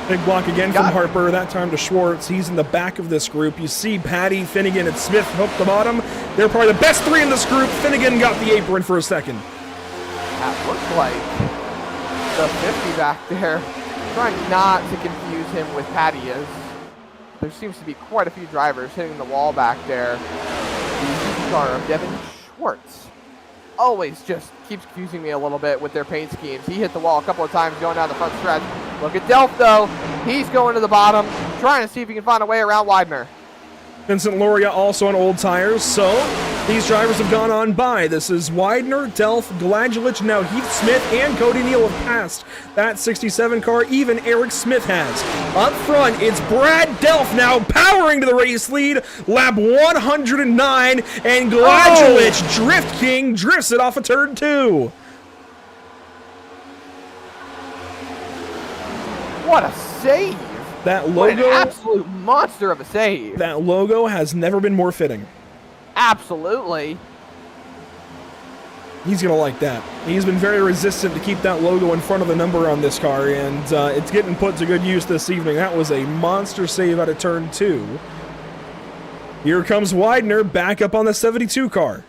S1: Big block again from Harper, that time to Schwartz. He's in the back of this group. You see Patty, Finnegan, and Smith hook the bottom. They're probably the best 3 in this group. Finnegan got the apron for a second.
S2: That looks like the 50 back there. Trying not to confuse him with Patty as there seems to be quite a few drivers hitting the wall back there. The car of Devin Schwartz always just keeps confusing me a little bit with their paint schemes. He hit the wall a couple of times going down the front stretch. Look at Delph though. He's going to the bottom, trying to see if he can find a way around Widener.
S1: Vincent Loria also on old tires, so these drivers have gone on by. This is Widener, Delph, Gladulich, now Heath Smith and Cody Neal have passed that 67 car. Even Eric Smith has. Up front, it's Brad Delph now powering to the race lead. Lap 109, and Gladulich, Drift King, drifts it off of turn 2.
S2: What a save!
S1: That
S2: what
S1: logo,
S2: an absolute monster of a save.
S1: That logo has never been more fitting.
S2: Absolutely.
S1: He's going to like that. He's been very resistant to keep that logo in front of the number on this car, and it's getting put to good use this evening. That was a monster save out of turn 2. Here comes Widener back up on the 72 car.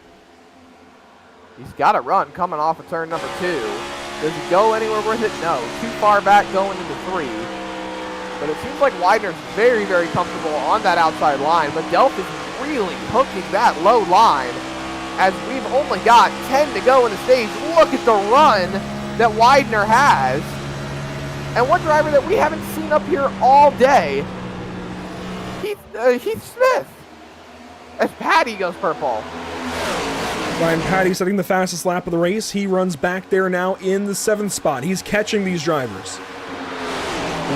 S2: He's got a run coming off of turn number 2. Does he go anywhere with it? No. Too far back going into 3. But it seems like Widener's very, very comfortable on that outside line. But Delph is really hooking that low line as we've only got 10 to go in the stage. Look at the run that Widener has. And one driver that we haven't seen up here all day, Heath Smith, as Patty goes purple.
S1: Ryan Patty setting the fastest lap of the race. He runs back there now in the 7th spot. He's catching these drivers.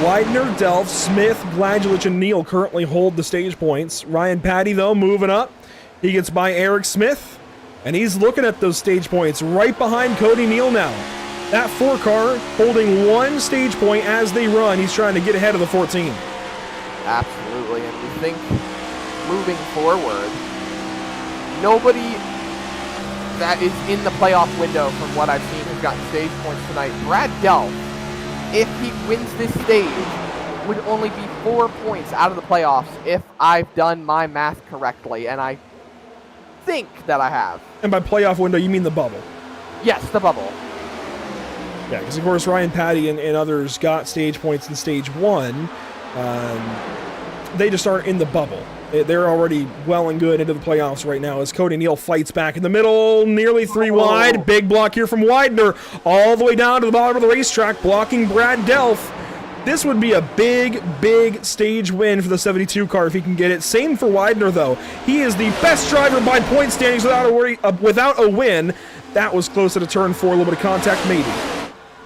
S1: Widener, Delph, Smith, Gladulich, and Neal currently hold the stage points. Ryan Patty, though, moving up. He gets by Eric Smith, and he's looking at those stage points right behind Cody Neal now. That 4 car holding 1 stage point as they run. He's trying to get ahead of the 14.
S2: Absolutely, and we think moving forward, nobody that is in the playoff window from what I've seen has gotten stage points tonight. Brad Delph, if he wins this stage, would only be 4 points out of the playoffs if I've done my math correctly, and I think that I have.
S1: And by playoff window, you mean the bubble?
S2: Yes, the bubble.
S1: Yeah, because of course Ryan Patty and others got stage points in stage 1. They just aren't in the bubble. They're already well and good into the playoffs right now as Cody Neal fights back in the middle, nearly 3 wide. Big block here from Widener, all the way down to the bottom of the racetrack, blocking Brad Delph. This would be a big, big stage win for the 72 car if he can get it. Same for Widener, though. He is the best driver by point standings without a win. That was close to the turn 4, a little bit of contact, maybe.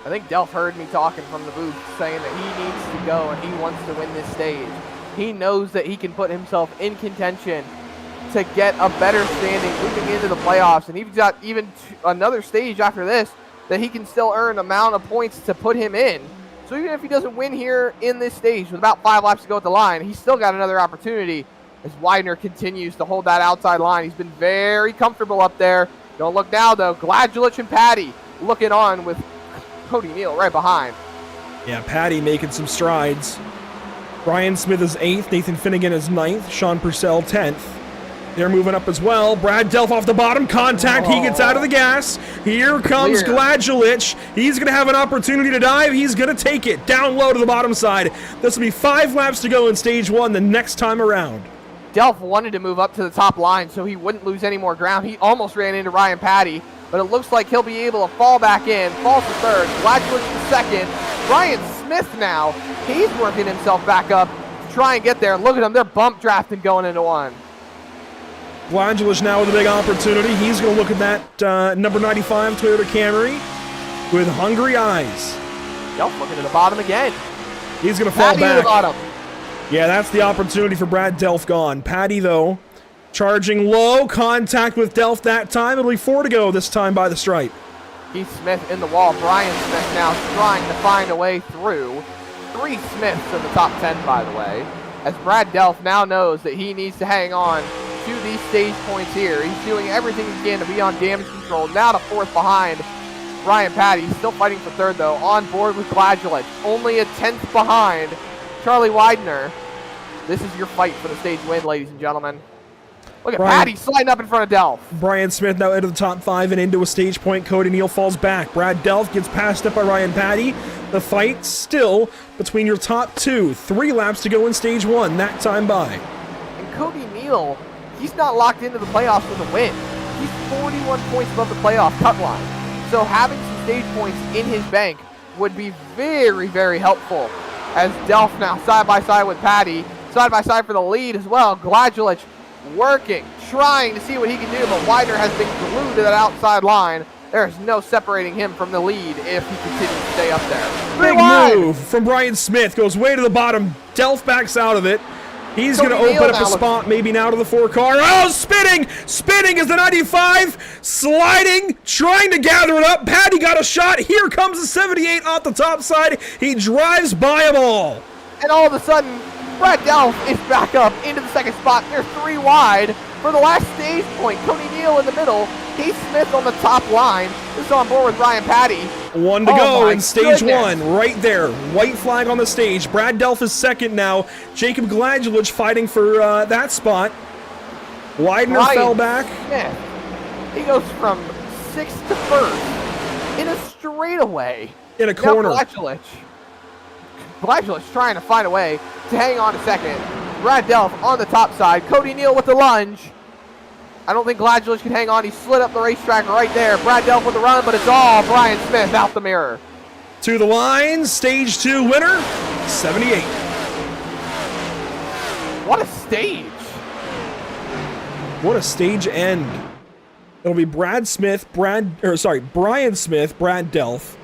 S2: I think Delph heard me talking from the booth saying that he needs to go and he wants to win this stage. He knows that he can put himself in contention to get a better standing moving into the playoffs, and he's got even another stage after this that he can still earn an amount of points to put him in. So even if he doesn't win here in this stage with about 5 laps to go at the line, he's still got another opportunity as Widener continues to hold that outside line. He's been very comfortable up there. Don't look now, though. Gladulich and Patty looking on with Cody Neal right behind.
S1: Yeah, Patty making some strides. Brian Smith is 8th, Nathan Finnegan is 9th, Sean Purcell 10th. They're moving up as well. Brad Delph off the bottom, contact, he gets out of the gas. Here comes Gladulich. He's gonna have an opportunity to dive, he's gonna take it down low to the bottom side. This will be 5 laps to go in stage 1 the next time around.
S2: Delph wanted to move up to the top line so he wouldn't lose any more ground. He almost ran into Ryan Patty, but it looks like he'll be able to fall back in. Falls to 3rd, Gladulich to 2nd. Brian Smith now, he's working himself back up to try and get there. Look at him, they're bump drafting going into 1.
S1: Gladulich now with a big opportunity. He's going to look at that number 95 Toyota Camry with hungry eyes.
S2: Delph looking at the bottom again.
S1: He's going to fall
S2: Patty
S1: back.
S2: to the bottom.
S1: Yeah, that's the opportunity for Brad Delph gone. Patty, though, charging low. Contact with Delph that time. It'll be 4 to go this time by the stripe.
S2: Keith Smith in the wall. Brian Smith now trying to find a way through. 3 Smiths in the top 10, by the way. As Brad Delph now knows that he needs to hang on to these stage points here. He's doing everything he can to be on damage control. Now to 4th behind Ryan Patty. He's still fighting for 3rd, though. On board with Gladulich. Only a 10th behind Charlie Widener. This is your fight for the stage win, ladies and gentlemen. Look at Patty sliding up in front of Delph.
S1: Brian Smith now into the top 5 and into a stage point. Cody Neal falls back. Brad Delph gets passed up by Ryan Patty. The fight still between your top 2. 3 laps to go in stage 1. That time by.
S2: And Cody Neal, he's not locked into the playoffs with a win. He's 41 points above the playoff cut line. So having some stage points in his bank would be very, very helpful. As Delph now side by side with Patty. Side by side for the lead as well. Gladulich working, trying to see what he can do, but Widener has been glued to that outside line. There's no separating him from the lead if he continues to stay up there.
S1: Big move from Brian Smith, goes way to the bottom. Delph backs out of it. He's going to open up a spot maybe now to the 4 car. Oh, spinning is the 95, sliding, trying to gather it up. Patty got a shot. Here comes the 78 off the top side. He drives by them all.
S2: And all of a sudden, Brad Delph is back up into the 2nd spot. They're 3 wide for the last stage point. Cody Neal in the middle. Keith Smith on the top line. This is on board with Ryan Patty.
S1: 1 to go in stage 1. Right there. White flag on the stage. Brad Delph is 2nd now. Jacob Gladulich fighting for that spot. Widener fell back.
S2: Smith, he goes from 6th to 1st in a straightaway.
S1: In a corner.
S2: Gladulich trying to find a way to hang on to 2nd. Brad Delph on the top side. Cody Neal with the lunge. I don't think Gladulich can hang on. He slid up the racetrack right there. Brad Delph with the run, but it's all Brian Smith out the mirror.
S1: To the line, stage 2 winner, 78.
S2: What a stage.
S1: What a stage end. It'll be Brian Smith, Brad Delph.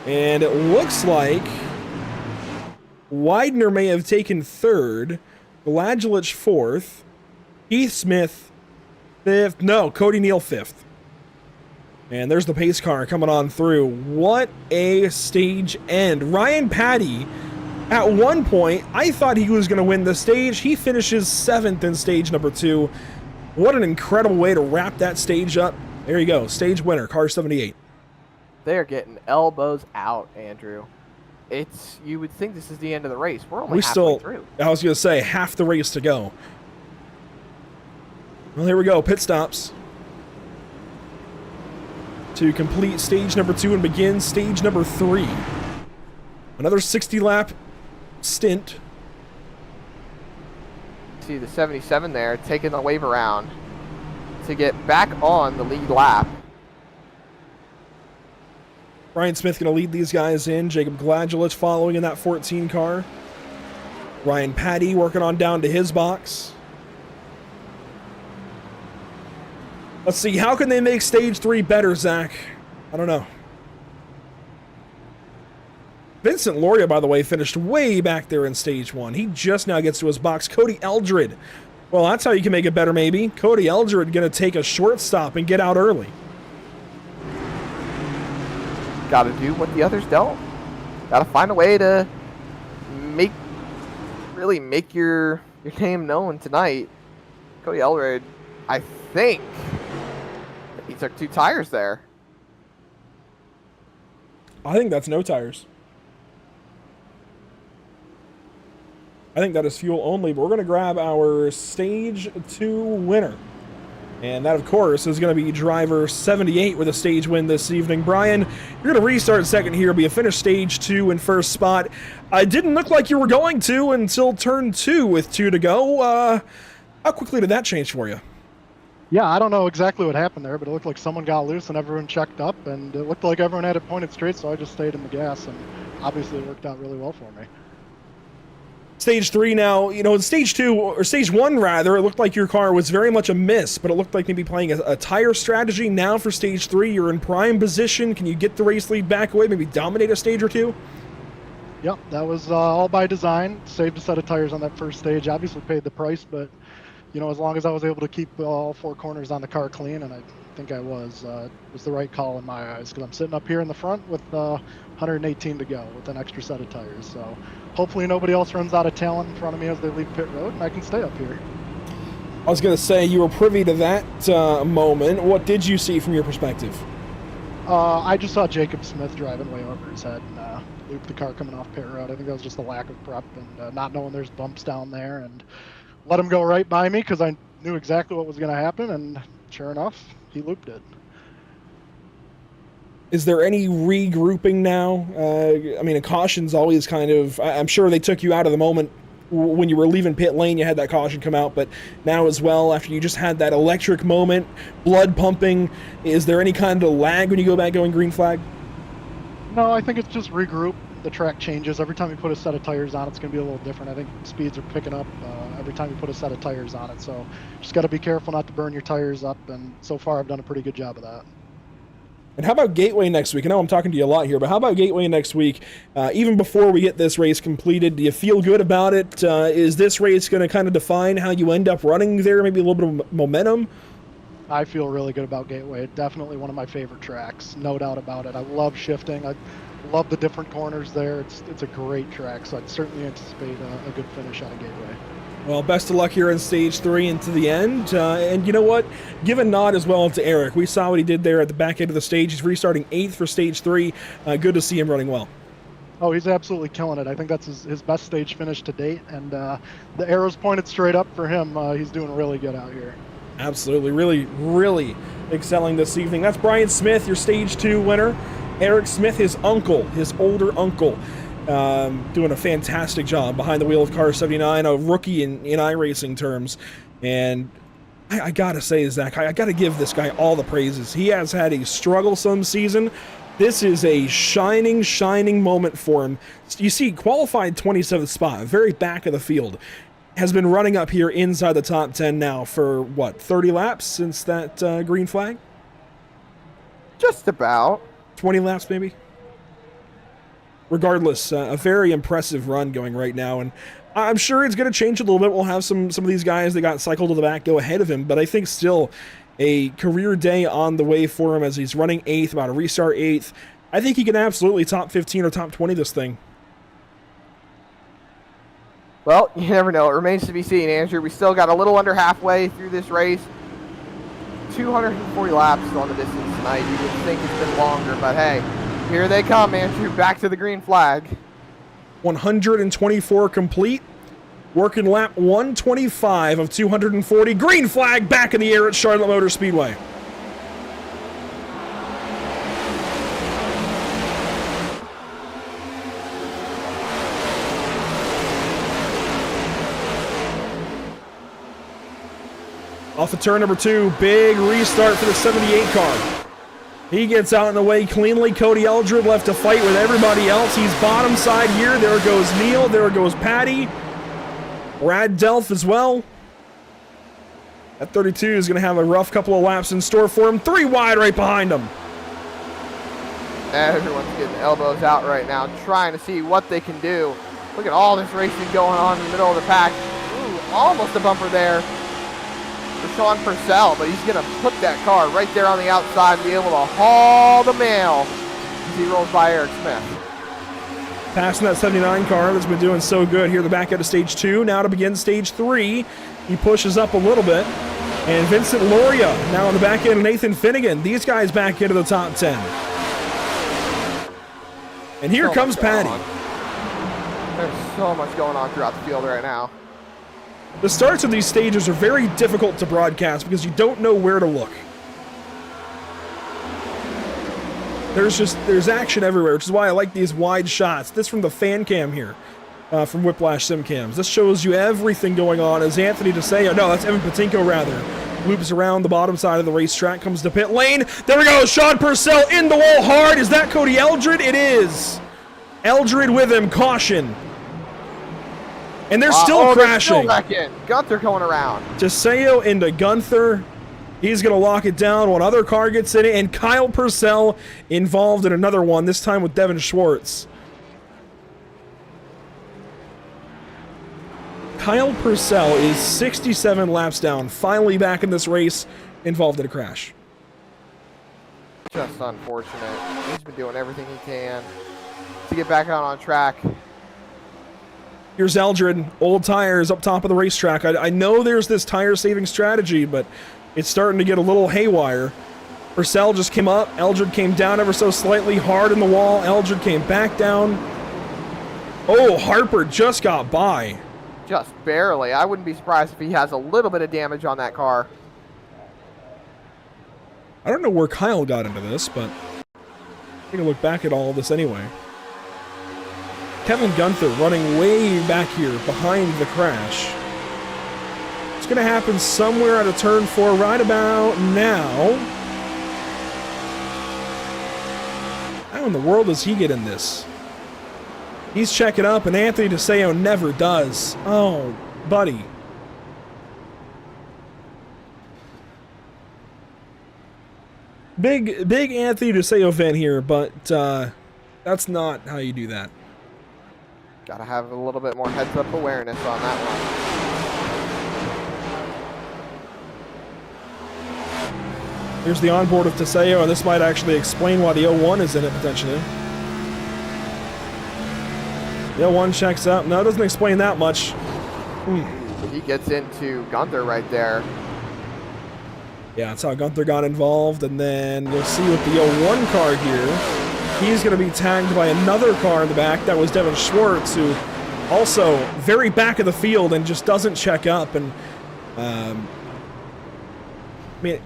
S1: And it looks like Widener may have taken third. Gladgelich fourth. Keith Smith fifth. No, Cody Neal fifth. And there's the pace car coming on through. What a stage end. Ryan Patty, at one point, I thought he was going to win the stage. He finishes 7th in stage number 2. What an incredible way to wrap that stage up. There you go. Stage winner, car 78.
S2: They're getting elbows out, Andrew. You would think this is the end of the race. We're only halfway through.
S1: I was going to say, half the race to go. Well, here we go. Pit stops to complete stage number 2 and begin stage number 3. Another 60-lap stint.
S2: See the 77 there taking the wave around to get back on the lead lap.
S1: Brian Smith going to lead these guys in. Jacob Gladgelich following in that 14 car. Ryan Patty working on down to his box. Let's see, how can they make stage 3 better, Zach? I don't know. Vincent Loria, by the way, finished way back there in stage 1. He just now gets to his box. Cody Eldred. Well, that's how you can make it better, maybe. Cody Eldred going to take a short stop and get out early.
S2: Got to do what the others don't. Got to find a way to really make your name known tonight. Cody Eldred, I think he took 2 tires there.
S1: I think that's no tires. I think that is fuel only, but we're going to grab our stage 2 winner. And that, of course, is going to be driver 78 with a stage win this evening. Brian, you're going to restart second here, but you finished stage 2 in first spot. It didn't look like you were going to until turn 2 with 2 to go. How quickly did that change for you?
S4: Yeah, I don't know exactly what happened there, but it looked like someone got loose and everyone checked up, and it looked like everyone had it pointed straight, so I just stayed in the gas, and obviously it worked out really well for me.
S1: Stage 3 now, you know, in stage 2, or stage 1 rather, it looked like your car was very much a miss, but it looked like maybe playing a tire strategy. Now for stage 3, you're in prime position. Can you get the race lead back away, maybe dominate a stage or two?
S4: Yep, that was all by design. Saved a set of tires on that first stage. Obviously paid the price, but you know, as long as I was able to keep all 4 corners on the car clean, and I think I was the right call in my eyes, because I'm sitting up here in the front with 118 to go with an extra set of tires. So hopefully nobody else runs out of talent in front of me as they leave pit road, and I can stay up here.
S1: I was going to say, you were privy to that moment. What did you see from your perspective?
S4: I just saw Jacob Smith driving way over his head and looped the car coming off pit road. I think that was just a lack of prep and not knowing there's bumps down there, and let him go right by me because I knew exactly what was going to happen, and sure enough, he looped it.
S1: Is there any regrouping now? I mean, a caution's always kind of... I'm sure they took you out of the moment when you were leaving pit lane. You had that caution come out, but now as well, after you just had that electric moment, blood pumping, is there any kind of lag when you go back going green flag?
S4: No, I think it's just regroup. The track changes. Every time you put a set of tires on, it's going to be a little different. I think speeds are picking up every time you put a set of tires on it. So just got to be careful not to burn your tires up. And so far, I've done a pretty good job of that.
S1: And how about Gateway next week? I know I'm talking to you a lot here, but how about Gateway next week? Even before we get this race completed, do you feel good about it? Is this race going to kind of define how you end up running there? Maybe a little bit of momentum?
S4: I feel really good about Gateway. Definitely one of my favorite tracks. No doubt about it. I love shifting. I love the different corners there. It's a great track, so I'd certainly anticipate a good finish out of Gateway.
S1: Well, best of luck here in stage 3 and to the end. And you know what? Give a nod as well to Eric. We saw what he did there at the back end of the stage. He's restarting 8th for stage 3. Good to see him running well.
S4: Oh, he's absolutely killing it. I think that's his best stage finish to date, and the arrow's pointed straight up for him. He's doing really good out here.
S1: Absolutely. Really, really excelling this evening. That's Brian Smith, your stage 2 winner. Eric Smith, his uncle, his older uncle, doing a fantastic job behind the wheel of car 79, a rookie in iRacing terms. And I gotta say, Zach, I gotta give this guy all the praises. He has had a strugglesome season. This is a shining, shining moment for him. You see, qualified 27th spot, very back of the field. Has been running up here inside the top 10 now for, what, 30 laps since that green flag?
S2: Just about.
S1: 20 laps, maybe? regardless, a very impressive run going right now, and I'm sure it's going to change a little bit. We'll have some of these guys that got cycled to the back go ahead of him, but I think still a career day on the way for him as he's running 8th, about to restart 8th. I think he can absolutely top 15 or top 20 this thing.
S2: Well, you never know. It remains to be seen, Andrew. We still got a little under halfway through this race. 240 laps on the distance tonight. You would think it's been longer, but hey, here they come, Andrew. Back to the green flag.
S1: 124 complete. Working lap 125 of 240. Green flag back in the air at Charlotte Motor Speedway. Off of turn number 2, big restart for the 78 car. He gets out in the way cleanly. Cody Eldred left to fight with everybody else. He's bottom side here. There goes Neil. There goes Patty. Brad Delph as well. That 32 is going to have a rough couple of laps in store for him. 3 wide right behind him.
S2: Everyone's getting elbows out right now, trying to see what they can do. Look at all this racing going on in the middle of the pack. Ooh, almost a bumper there for Sean Purcell, but he's going to put that car right there on the outside and be able to haul the mail as he rolls by Eric Smith.
S1: Passing that 79 car that's been doing so good here at the back end of stage 2. Now to begin stage 3, he pushes up a little bit. And Vincent Loria now on the back end of Nathan Finnegan. These guys back into the top 10. And here comes Patty.
S2: There's so much going on throughout the field right now.
S1: The starts of these stages are very difficult to broadcast because you don't know where to look. There's action everywhere, which is why I like these wide shots. This from the fan cam here, from Whiplash Sim Cams. This shows you everything going on as Anthony DeSeo, no, that's Evan Patinko rather, loops around the bottom side of the racetrack, comes to pit lane. There we go, Sean Purcell in the wall hard. Is that Cody Eldred? It is. Eldred with him, caution. And they're still crashing.
S2: They're still back in. Gunther going around.
S1: DeSeo into Gunther. He's going to lock it down. One other car gets in it. And Kyle Purcell involved in another one, this time with Devin Schwartz. Kyle Purcell is 67 laps down. Finally back in this race, involved in a crash.
S2: Just unfortunate. He's been doing everything he can to get back out on track.
S1: Here's Eldred, old tires up top of the racetrack. I know there's this tire-saving strategy, but it's starting to get a little haywire. Purcell just came up. Eldred came down ever so slightly, hard in the wall. Eldred came back down. Oh, Harper just got by.
S2: Just barely. I wouldn't be surprised if he has a little bit of damage on that car.
S1: I don't know where Kyle got into this, but take a look back at all of this anyway. Kevin Gunther running way back here behind the crash. It's going to happen somewhere at a turn 4 right about now. How in the world does he get in this? He's checking up, and Anthony DeSeo never does. Oh, buddy. Big Anthony DeSeo fan here, but that's not how you do that.
S2: Got to have a little bit more heads-up awareness on that one.
S1: Here's the onboard of DeSeo, and this might actually explain why the 01 is in it, potentially. The 01 checks up. No, it doesn't explain that much.
S2: He gets into Gunther right there.
S1: Yeah, that's how Gunther got involved, and then you'll see with the 01 car here, he's going to be tagged by another car in the back. That was Devin Schwartz, who also very back of the field and just doesn't check up. And I mean,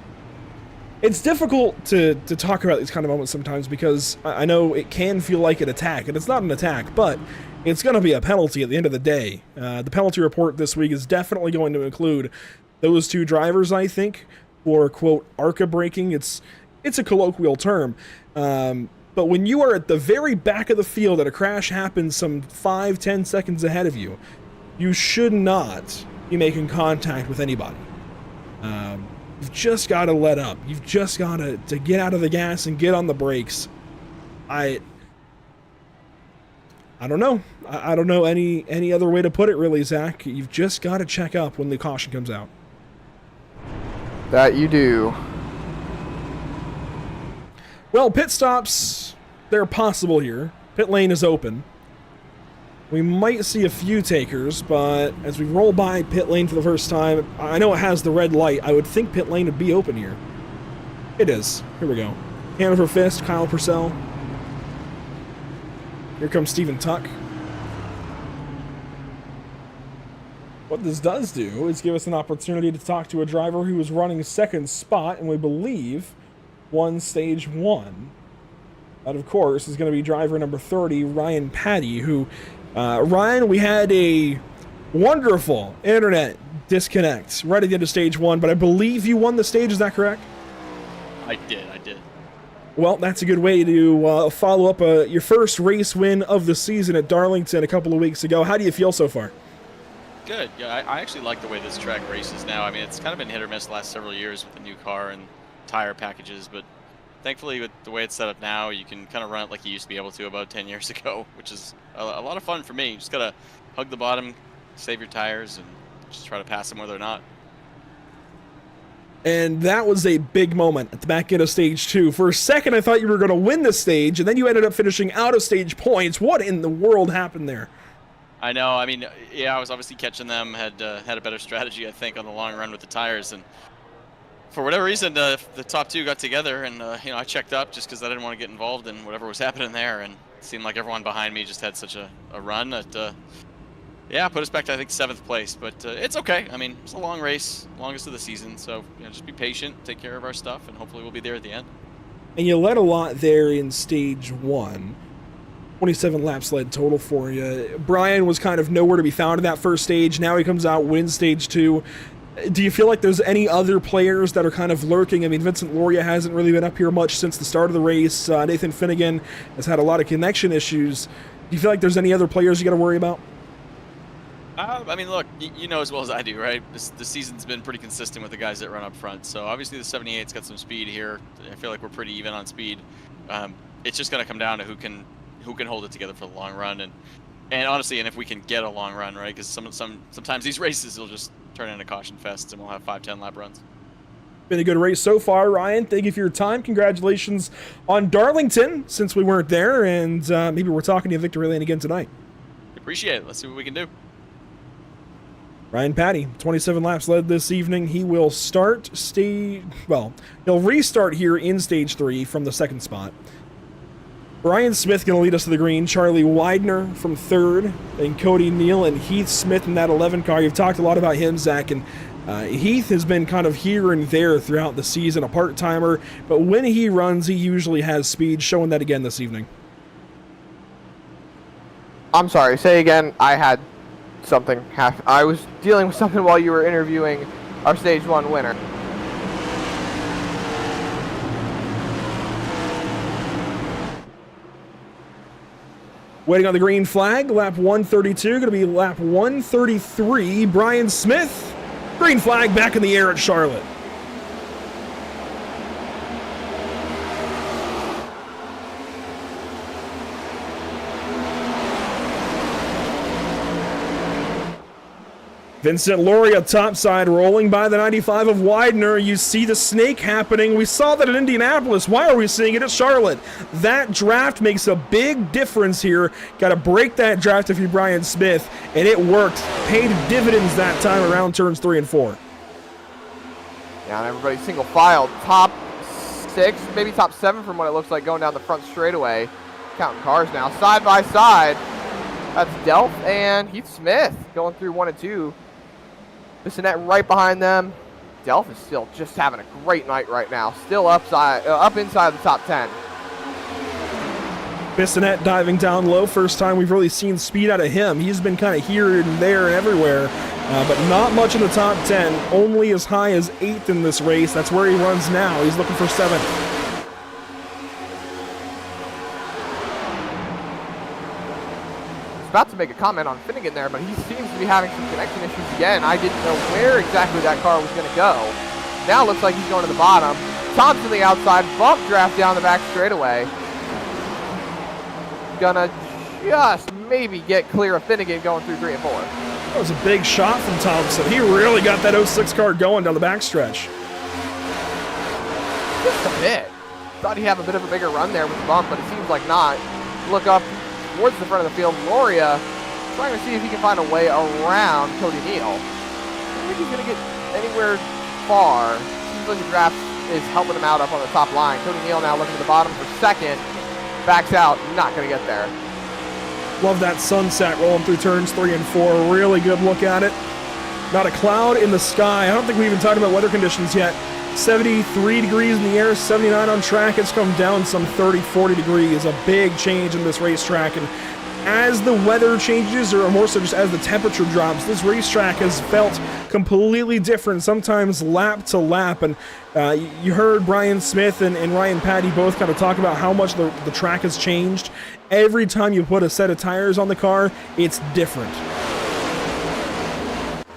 S1: it's difficult to talk about these kind of moments sometimes because I know it can feel like an attack, and it's not an attack, but it's going to be a penalty at the end of the day. The penalty report this week is definitely going to include those 2 drivers, I think, for, quote, ARCA braking. It's a colloquial term. But when you are at the very back of the field and a crash happens some 5-10 seconds ahead of you, you should not be making contact with anybody. You've just got to let up. You've just got to get out of the gas and get on the brakes. I don't know. I don't know any other way to put it, really, Zach. You've just got to check up when the caution comes out.
S2: That you do.
S1: Well, pit stops, they're possible here. Pit lane is open. We might see a few takers, but as we roll by pit lane for the first time, I know it has the red light. I would think pit lane would be open here. It is. Here we go. Hanover Fist, Kyle Purcell. Here comes Stephen Tuck. What this does do is give us an opportunity to talk to a driver who was running second spot, and we believe won stage 1. That, of course, is going to be driver number 30, Ryan Patty, who, Ryan, we had a wonderful internet disconnect right at the end of stage 1, but I believe you won the stage, is that correct?
S5: I did.
S1: Well, that's a good way to follow up your first race win of the season at Darlington a couple of weeks ago. How do you feel so far?
S5: Good. Yeah, I actually like the way this track races now. I mean, it's kind of been hit or miss the last several years with the new car and tire packages, but thankfully with the way it's set up now, you can kind of run it like you used to be able to about 10 years ago, which is a lot of fun for me. You just got to hug the bottom, save your tires, and just try to pass them where they're not.
S1: And that was a big moment at the back end of stage 2. For a second, I thought you were going to win the stage, and then you ended up finishing out of stage points. What in the world happened there?
S5: I know. I mean, yeah, I was obviously catching them. Had a better strategy, I think, on the long run with the tires, and for whatever reason, the top two got together, and I checked up just because I didn't want to get involved in whatever was happening there, and it seemed like everyone behind me just had such a run that. Yeah, put us back to, I think, 7th place, but it's okay. I mean, it's a long race, longest of the season, so just be patient, take care of our stuff, and hopefully we'll be there at the end. And
S1: you led a lot there in stage 1. 27 laps led total for you. Brian was kind of nowhere to be found in that first stage. Now he comes out, wins stage 2. Do you feel like there's any other players that are kind of lurking? I mean, Vincent Loria hasn't really been up here much since the start of the race. Nathan Finnegan has had a lot of connection issues. Do you feel like there's any other players you got to worry about?
S5: I mean, look, you know as well as I do, right? The season's been pretty consistent with the guys that run up front. So obviously the 78's got some speed here. I feel like we're pretty even on speed. It's just going to come down to who can hold it together for the long run, and honestly, and if we can get a long run, right? Because sometimes these races will just turn into caution fests, and we'll have 5-10 lap runs.
S1: Been a good race so far, Ryan. Thank you for your time. Congratulations on Darlington, since we weren't there, and maybe we're talking to you Victory Lane again tonight.
S5: Appreciate it. Let's see what we can do.
S1: Ryan Patty, 27 laps led this evening. He will he'll restart here in stage 3 from the 2nd spot. Brian Smith going to lead us to the green. Charlie Widener from 3rd, and Cody Neal and Heath Smith in that 11 car. You've talked a lot about him, Zach, and Heath has been kind of here and there throughout the season, a part-timer, but when he runs, he usually has speed, showing that again this evening.
S2: I'm sorry, say again. I had something. I was dealing with something while you were interviewing our stage 1 winner.
S1: Waiting on the green flag, lap 132, going to be lap 133. Brian Smith, green flag back in the air at Charlotte. Vincent Loria topside rolling by the 95 of Widener. You see the snake happening. We saw that in Indianapolis. Why are we seeing it at Charlotte? That draft makes a big difference here. Got to break that draft if you're Brian Smith, and it worked. Paid dividends that time around turns 3 and 4.
S2: Yeah, and everybody's single file. Top 6, maybe top 7 from what it looks like going down the front straightaway. Counting cars now, side by side. That's Delph and Heath Smith going through 1 and 2. Bissonette right behind them. Delph is still just having a great night right now. Still up inside the top 10.
S1: Bissonette diving down low. First time we've really seen speed out of him. He's been kind of here and there and everywhere, but not much in the top 10. Only as high as 8th in this race. That's where he runs now. He's looking for 7th.
S2: About to make a comment on Finnegan there, but he seems to be having some connection issues again. I didn't know where exactly that car was going to go. Now it looks like he's going to the bottom. Thompson the outside, bump draft down the back straightaway. Gonna just maybe get clear of Finnegan going through 3 and 4.
S1: That was a big shot from Thompson. He really got that 06 car going down the backstretch.
S2: Just a bit. Thought he'd have a bit of a bigger run there with the bump, but it seems like not. Look up towards the front of the field. Loria trying to see if he can find a way around Cody Neal. I don't think he's going to get anywhere far. Seems like the draft is helping him out up on the top line. Cody Neal now looking to the bottom for second. Backs out, not going to get there.
S1: Love that sunset rolling through turns 3 and 4. Really good look at it. Not a cloud in the sky. I don't think we even talked about weather conditions yet. 73 degrees in the air, 79 on track. It's come down some 30, 40 degrees. A big change in this racetrack. And as the weather changes, or more so just as the temperature drops, this racetrack has felt completely different, sometimes lap to lap. And you heard Brian Smith and Ryan Patty both kind of talk about how much the track has changed. Every time you put a set of tires on the car, it's different.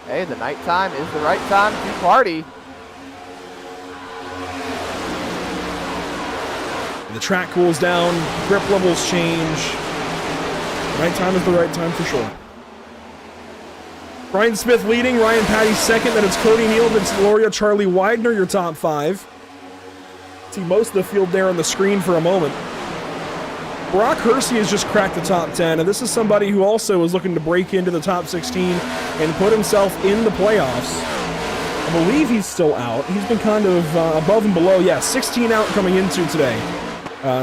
S2: Hey, the nighttime is the right time to party.
S1: The track cools down, grip levels change. Right time is the right time for sure. Brian Smith leading, Ryan Patty second, then it's Cody Neal, Vincent Loria, Charlie Widener, your top 5. See most of the field there on the screen for a moment. Brock Hersey has just cracked the top 10, and this is somebody who also is looking to break into the top 16 and put himself in the playoffs. I believe he's still out. He's been kind of above and below. Yeah, 16 out coming into today.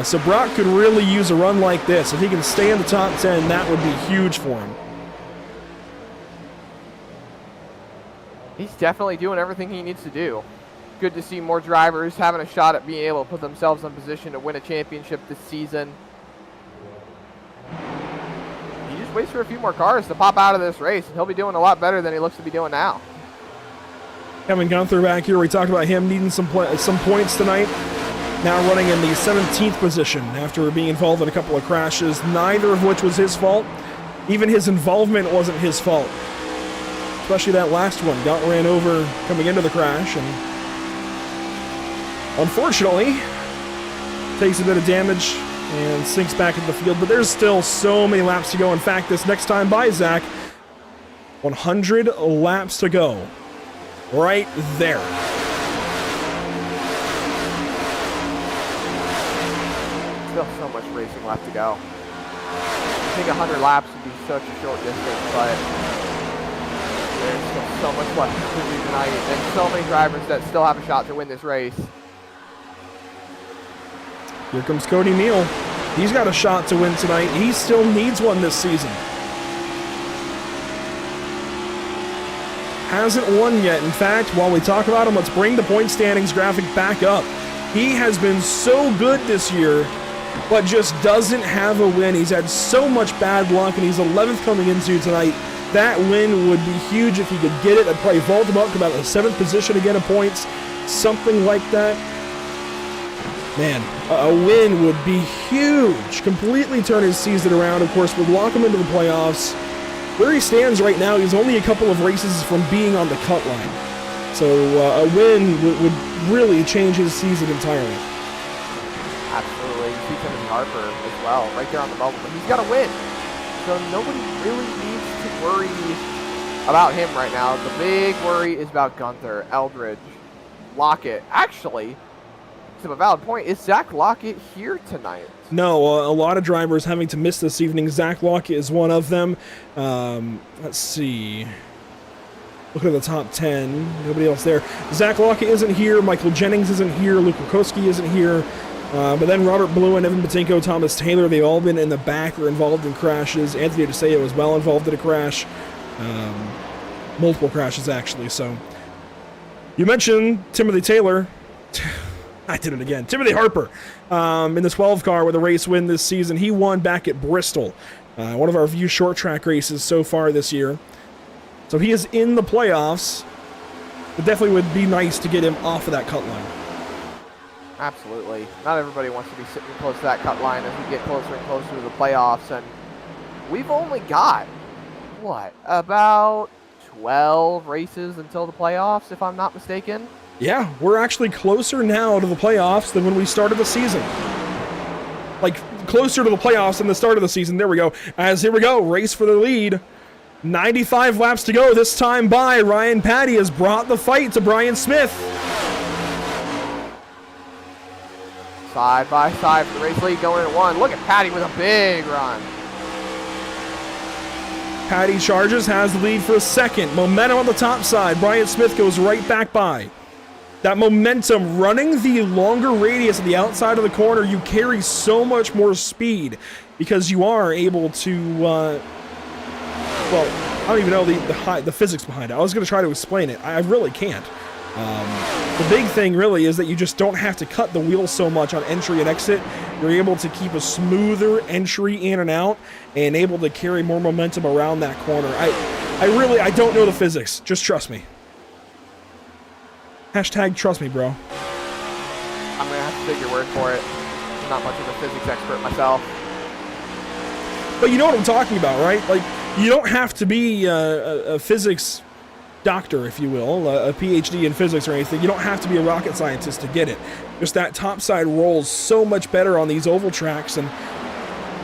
S1: So Brock could really use a run like this. If he can stay in the top 10, that would be huge for him.
S2: He's definitely doing everything he needs to do. Good to see more drivers having a shot at being able to put themselves in position to win a championship this season. He just waits for a few more cars to pop out of this race, and he'll be doing a lot better than he looks to be doing now.
S1: Kevin Gunther back here. We talked about him needing some points tonight. Now running in the 17th position after being involved in a couple of crashes, neither of which was his fault. Even his involvement wasn't his fault. Especially that last one. Got ran over coming into the crash, and unfortunately takes a bit of damage and sinks back into the field. But there's still so many laps to go. In fact, this next time by Zach, 100 laps to go. Right there.
S2: Still so much racing left to go. I think 100 laps would be such a short distance, but there's still so much left to do tonight, and so many drivers that still have a shot to win this race.
S1: Here comes Cody Neal. He's got a shot to win tonight. He still needs one this season. Hasn't won yet. In fact, while we talk about him, let's bring the point standings graphic back up. He has been so good this year, but just doesn't have a win. He's had so much bad luck, and he's 11th coming into tonight. That win would be huge if he could get it. I'd probably vault him up to about the 7th position again in points, something like that. Man, a win would be huge. Completely turn his season around. Of course, would lock him into the playoffs. Where he stands right now, he's only a couple of races from being on the cut line. So a win would really change his season entirely.
S2: Absolutely. You see Timothy Harper as well, right there on the bubble, but he's got to win. So nobody really needs to worry about him right now. The big worry is about Gunther, Eldridge, Lockett. Actually, to a valid point, is Zach Lockett here tonight?
S1: No, a lot of drivers having to miss this evening. Zach Lockett is one of them. Let's see. Look at the top 10. Nobody else there. Zach Lockett isn't here. Michael Jennings isn't here. Luke Rakowski isn't here. But then Robert Bluen, Evan Batinko, Thomas Taylor, they've all been in the back or involved in crashes. Anthony DeSeo was well involved in a crash. Multiple crashes, actually. So you mentioned Timothy Taylor. I did it again. Timothy Harper in the 12 car with a race win this season. He won back at Bristol, one of our few short track races so far this year. So he is in the playoffs. It definitely would be nice to get him off of that cut line.
S2: Absolutely. Not everybody wants to be sitting close to that cut line as we get closer and closer to the playoffs. And we've only got, what, about 12 races until the playoffs, if I'm not mistaken?
S1: Yeah, we're actually closer now to the playoffs than when we started the season. like closer to the playoffs than the start of the season. There we go. As here we go, race for the lead. 95 laps to go. This time by Ryan Patty has brought the fight to Brian Smith.
S2: Side by side for the race lead going at 1. Look at Patty with a big run.
S1: Patty charges, has the lead for a second. Momentum on the top side. Brian Smith goes right back by. That momentum, running the longer radius at the outside of the corner, you carry so much more speed because you are able to, well, I don't even know the physics behind it. I was going to try to explain it. I really can't. The big thing really is that you just don't have to cut the wheel so much on entry and exit. You're able to keep a smoother entry in and out and able to carry more momentum around that corner. I don't know the physics. Just trust me. Hashtag trust me, bro.
S2: I'm going to have to take your word for it. I'm not much of a physics expert myself.
S1: But you know what I'm talking about, right? Like, you don't have to be a physics doctor, if you will, a PhD in physics or anything. You don't have to be a rocket scientist to get it. Just that topside rolls so much better on these oval tracks, and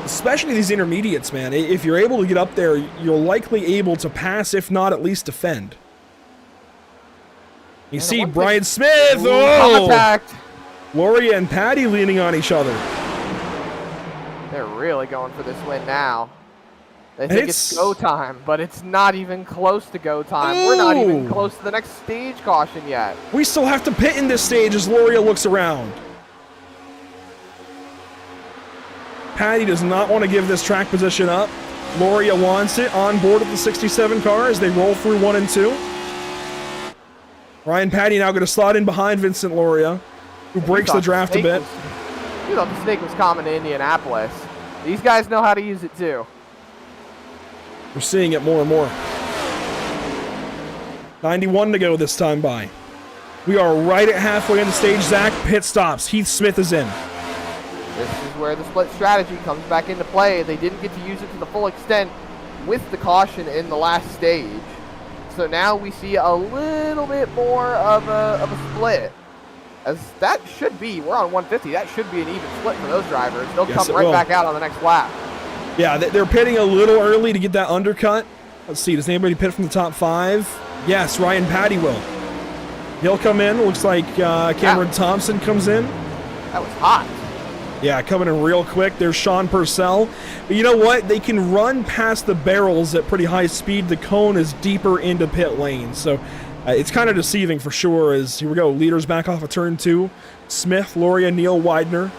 S1: especially these intermediates, man. If you're able to get up there, you're likely able to pass, if not at least defend. You see Brian Smith. Oh!
S2: Contact.
S1: Loria and Patty leaning on each other.
S2: They're really going for this win now. They think it's go time, but it's not even close to go time. We're not even close to the next stage caution yet.
S1: We still have to pit in this stage as Loria looks around. Patty does not want to give this track position up. Loria wants it on board with the 67 car as they roll through 1 and 2. Ryan Patty now going to slot in behind Vincent Loria, who breaks the draft a bit.
S2: You thought the snake was common to Indianapolis. These guys know how to use it too.
S1: We're seeing it more and more. 91 to go this time by. We are right at halfway in the stage, Zach. Pit stops. Heath Smith is in.
S2: This is where the split strategy comes back into play. They didn't get to use it to the full extent with the caution in the last stage. So now we see a little bit more of a split. As that should be, we're on 150. That should be an even split for those drivers. They'll come right back out on the next lap. Yeah,
S1: they're pitting a little early to get that undercut. Let's see, does anybody pit from the top 5? Yes, Ryan Patty will. He'll come in. Looks like Cameron Thompson comes in.
S2: That was hot.
S1: Yeah, coming in real quick. There's Sean Purcell. But you know what? They can run past the barrels at pretty high speed. The cone is deeper into pit lane. So it's kind of deceiving for sure. As here we go. Leaders back off of turn 2. Smith, Loria, Neal, Widener.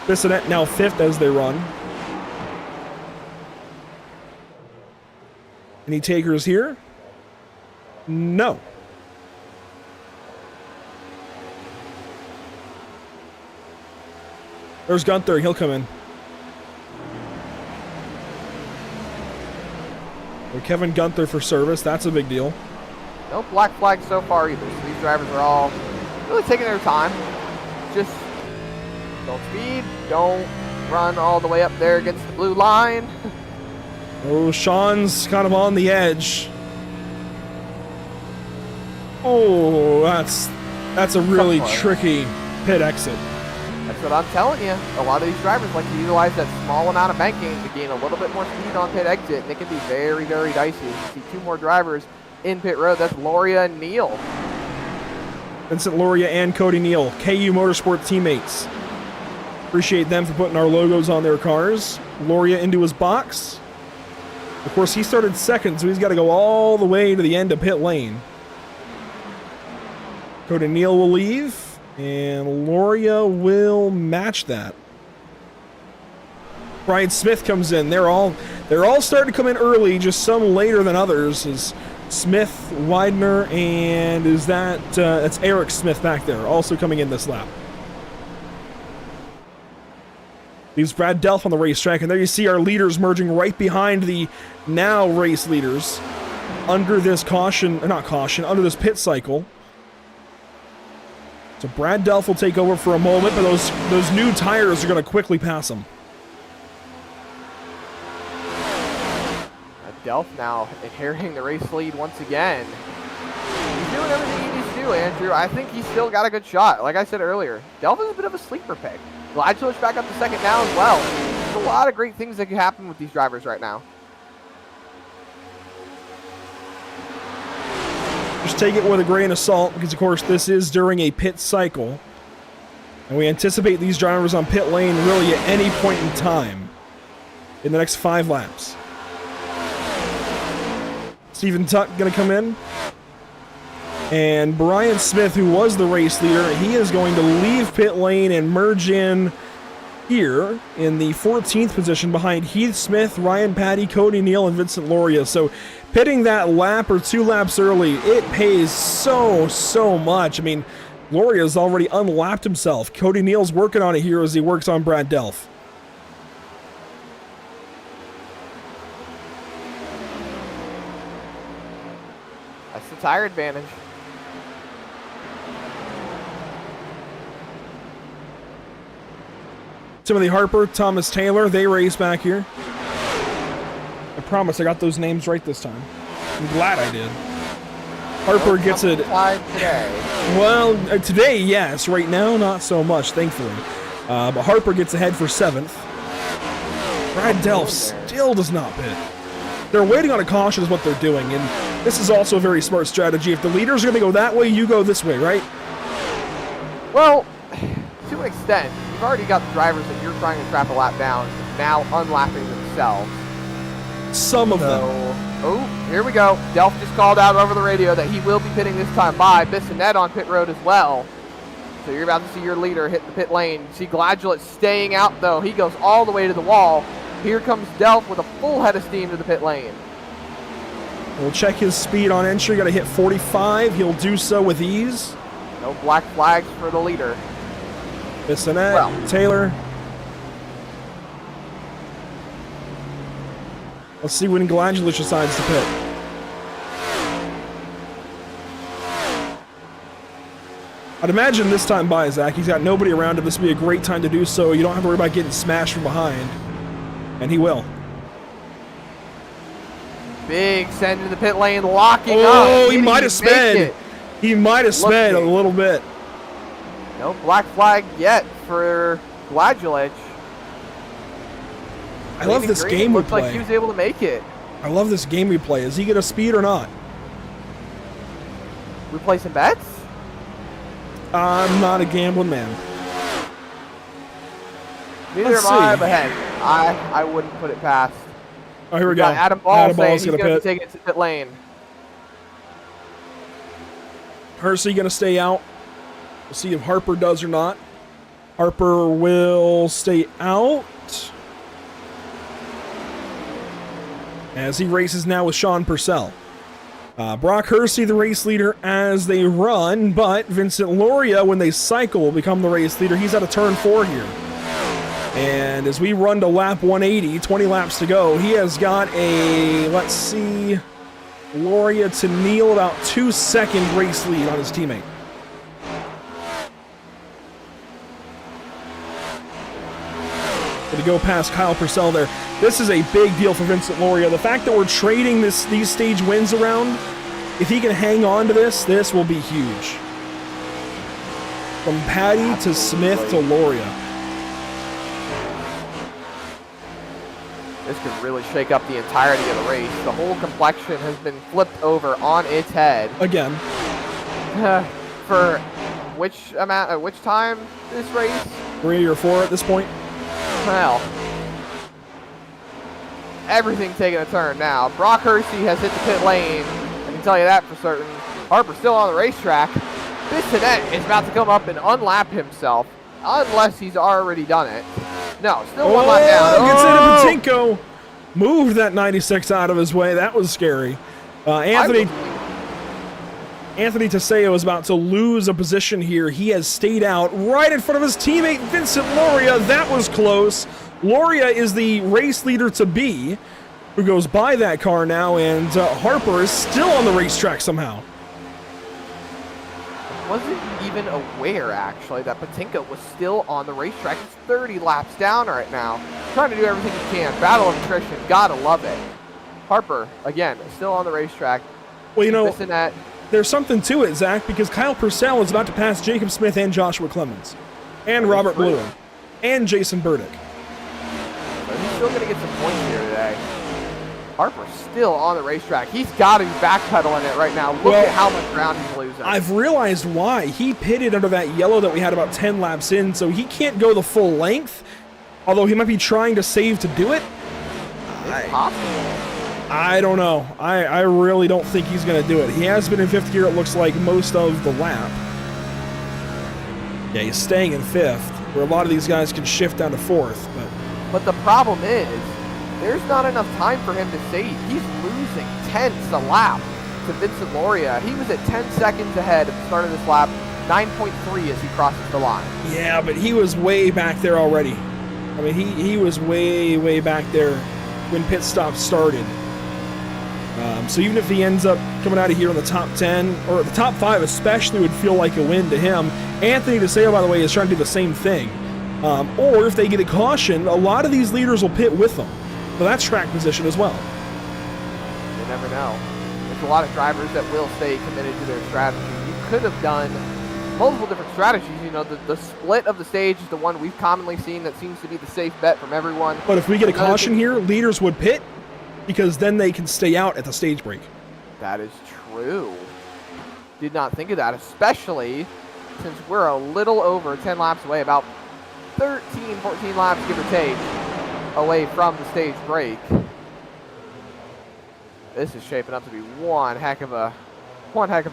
S1: Bissonette now 5th as they run. Any takers here? No. There's Gunther. He'll come in. Or Kevin Gunther for service. That's a big deal.
S2: No black flag so far either. So these drivers are all really taking their time. Just don't speed. Don't run all the way up there against the blue line.
S1: Oh, Sean's kind of on the edge. Oh, that's a really tricky pit exit.
S2: That's what I'm telling you. A lot of these drivers like to utilize that small amount of banking to gain a little bit more speed on pit exit, and it can be very, very dicey. You see 2 more drivers in pit road. That's Loria and Neal.
S1: Vincent Loria and Cody Neal, KU Motorsport teammates. Appreciate them for putting our logos on their cars. Loria into his box. Of course, he started second, so he's got to go all the way to the end of pit lane. Cody Neal will leave, and Loria will match that. Brian Smith comes in. They're all starting to come in early, just some later than others. Is Smith, Widener, and is that's Eric Smith back there, also coming in this lap. Leaves Brad Delph on the racetrack, and there you see our leaders merging right behind the now race leaders under this under this pit cycle. So Brad Delph will take over for a moment, but those new tires are going to quickly pass him.
S2: Delph now inheriting the race lead once again. He's doing everything he needs to do, Andrew. I think he's still got a good shot. Like I said earlier, Delph is a bit of a sleeper pick. Gladwich back up to second now as well. There's a lot of great things that can happen with these drivers right now.
S1: Just take it with a grain of salt because, of course, this is during a pit cycle. And we anticipate these drivers on pit lane really at any point in time in the next 5 laps. Stephen Tuck going to come in. And Brian Smith, who was the race leader, he is going to leave pit lane and merge in here in the 14th position behind Heath Smith, Ryan Patty, Cody Neal, and Vincent Loria. So pitting that lap or 2 laps early, it pays so much. I mean, Loria's already unlapped himself. Cody Neal's working on it here as he works on Brad Delph.
S2: That's the tire advantage.
S1: Timothy Harper, Thomas Taylor, they race back here. I promise I got those names right this time. I'm glad I did. Harper gets it.
S2: Today.
S1: Well, today, yes. Right now, not so much, thankfully. But Harper gets ahead for 7th. Brad Delph still does not pit. They're waiting on a caution is what they're doing, and this is also a very smart strategy. If the leaders are going to go that way, you go this way, right?
S2: Well, to an extent, you've already got the drivers that you're trying to trap a lap down now unlapping themselves.
S1: Some of them.
S2: Oh, here we go. Delph just called out over the radio that he will be pitting this time by. Bissonette on pit road as well. So you're about to see your leader hit the pit lane. You see Gladwich staying out, though. He goes all the way to the wall. Here comes Delph with a full head of steam to the pit lane.
S1: We'll check his speed on entry. Got to hit 45. He'll do so with ease.
S2: No black flags for the leader.
S1: Bissonette, Taylor. Let's see when Gladwich decides to pit. I'd imagine this time by, Zach, he's got nobody around him. This would be a great time to do so. You don't have to worry about getting smashed from behind. And he will.
S2: Big send to the pit lane, locking up.
S1: Oh, he might have sped. He might have sped a little bit.
S2: No black flag yet for Gladwich.
S1: I love this game we
S2: play. Looks like he was able to make it.
S1: I love this game we play. Is he going to speed or not?
S2: We play some bets?
S1: I'm not a gambling man.
S2: Neither am I, but hey, I wouldn't put it past.
S1: Oh, here we go.
S2: Adam Ball saying
S1: Ball's
S2: he's going to be taking it to pit lane.
S1: Hersey going to stay out. We'll see if Harper does or not. Harper will stay out as he races now with Sean Purcell. Brock Hersey, the race leader as they run, but Vincent Loria, when they cycle, will become the race leader. He's at a turn 4 here. And as we run to lap 180, 20 laps to go, he has got a, let's see, Loria to Neal, about 2-second race lead on his teammate. To go past Kyle Purcell there. This is a big deal for Vincent Loria. The fact that we're trading these stage wins around, if he can hang on to this will be huge. From Patty to Smith to Loria.
S2: This could really shake up the entirety of the race. The whole complexion has been flipped over on its head.
S1: Again.
S2: For which time this race?
S1: 3 or 4 at this point.
S2: Well, everything taking a turn now. Brock Hersey has hit the pit lane. I can tell you that for certain. Harper's still on the racetrack. Bissonette is about to come up and unlap himself, unless he's already done it. No, still one lap down.
S1: Gets into Patinko. Moved that 96 out of his way. That was scary. Anthony Teseo is about to lose a position here. He has stayed out right in front of his teammate, Vincent Loria. That was close. Loria is the race leader to be, who goes by that car now, and Harper is still on the racetrack somehow.
S2: Wasn't even aware, actually, that Patinka was still on the racetrack. He's 30 laps down right now. Trying to do everything he can. Battle of attrition. Gotta love it. Harper, again, still on the racetrack.
S1: Well, you know,
S2: Bissonette.
S1: There's something to it, Zach, because Kyle Purcell is about to pass Jacob Smith and Joshua Clemens. And Robert Bloom. and Jason Burdick.
S2: But he's still going to get some points here today. Harper's still on the racetrack. He's got to be backpedaling it right now. Look at how much ground he's losing.
S1: I've realized why. He pitted under that yellow that we had about 10 laps in, so he can't go the full length, although he might be trying to save to do it.
S2: It's possible.
S1: I don't know. I really don't think he's going to do it. He has been in 5th gear, it looks like, most of the lap. Yeah, he's staying in 5th, where a lot of these guys can shift down to 4th.
S2: But the problem is, there's not enough time for him to save. He's losing tenths a lap to Vincent Loria. He was at 10 seconds ahead at the start of this lap, 9.3 as he crosses the line.
S1: Yeah, but he was way back there already. I mean, he was way back there when pit stop started. So even if he ends up coming out of here in the top 10, or the top 5 especially, would feel like a win to him. Anthony DeSeo, by the way, is trying to do the same thing. Or if they get a caution, a lot of these leaders will pit with them. So that's track position as well.
S2: You never know. There's a lot of drivers that will stay committed to their strategy. You could have done multiple different strategies. You know, the split of the stage is the one we've commonly seen that seems to be the safe bet from everyone.
S1: But if we get a caution here, leaders would pit, because then they can stay out at the stage break.
S2: That is true. Did not think of that, especially since we're a little over 10 laps away, about 13, 14 laps, give or take, away from the stage break. This is shaping up to be one heck of a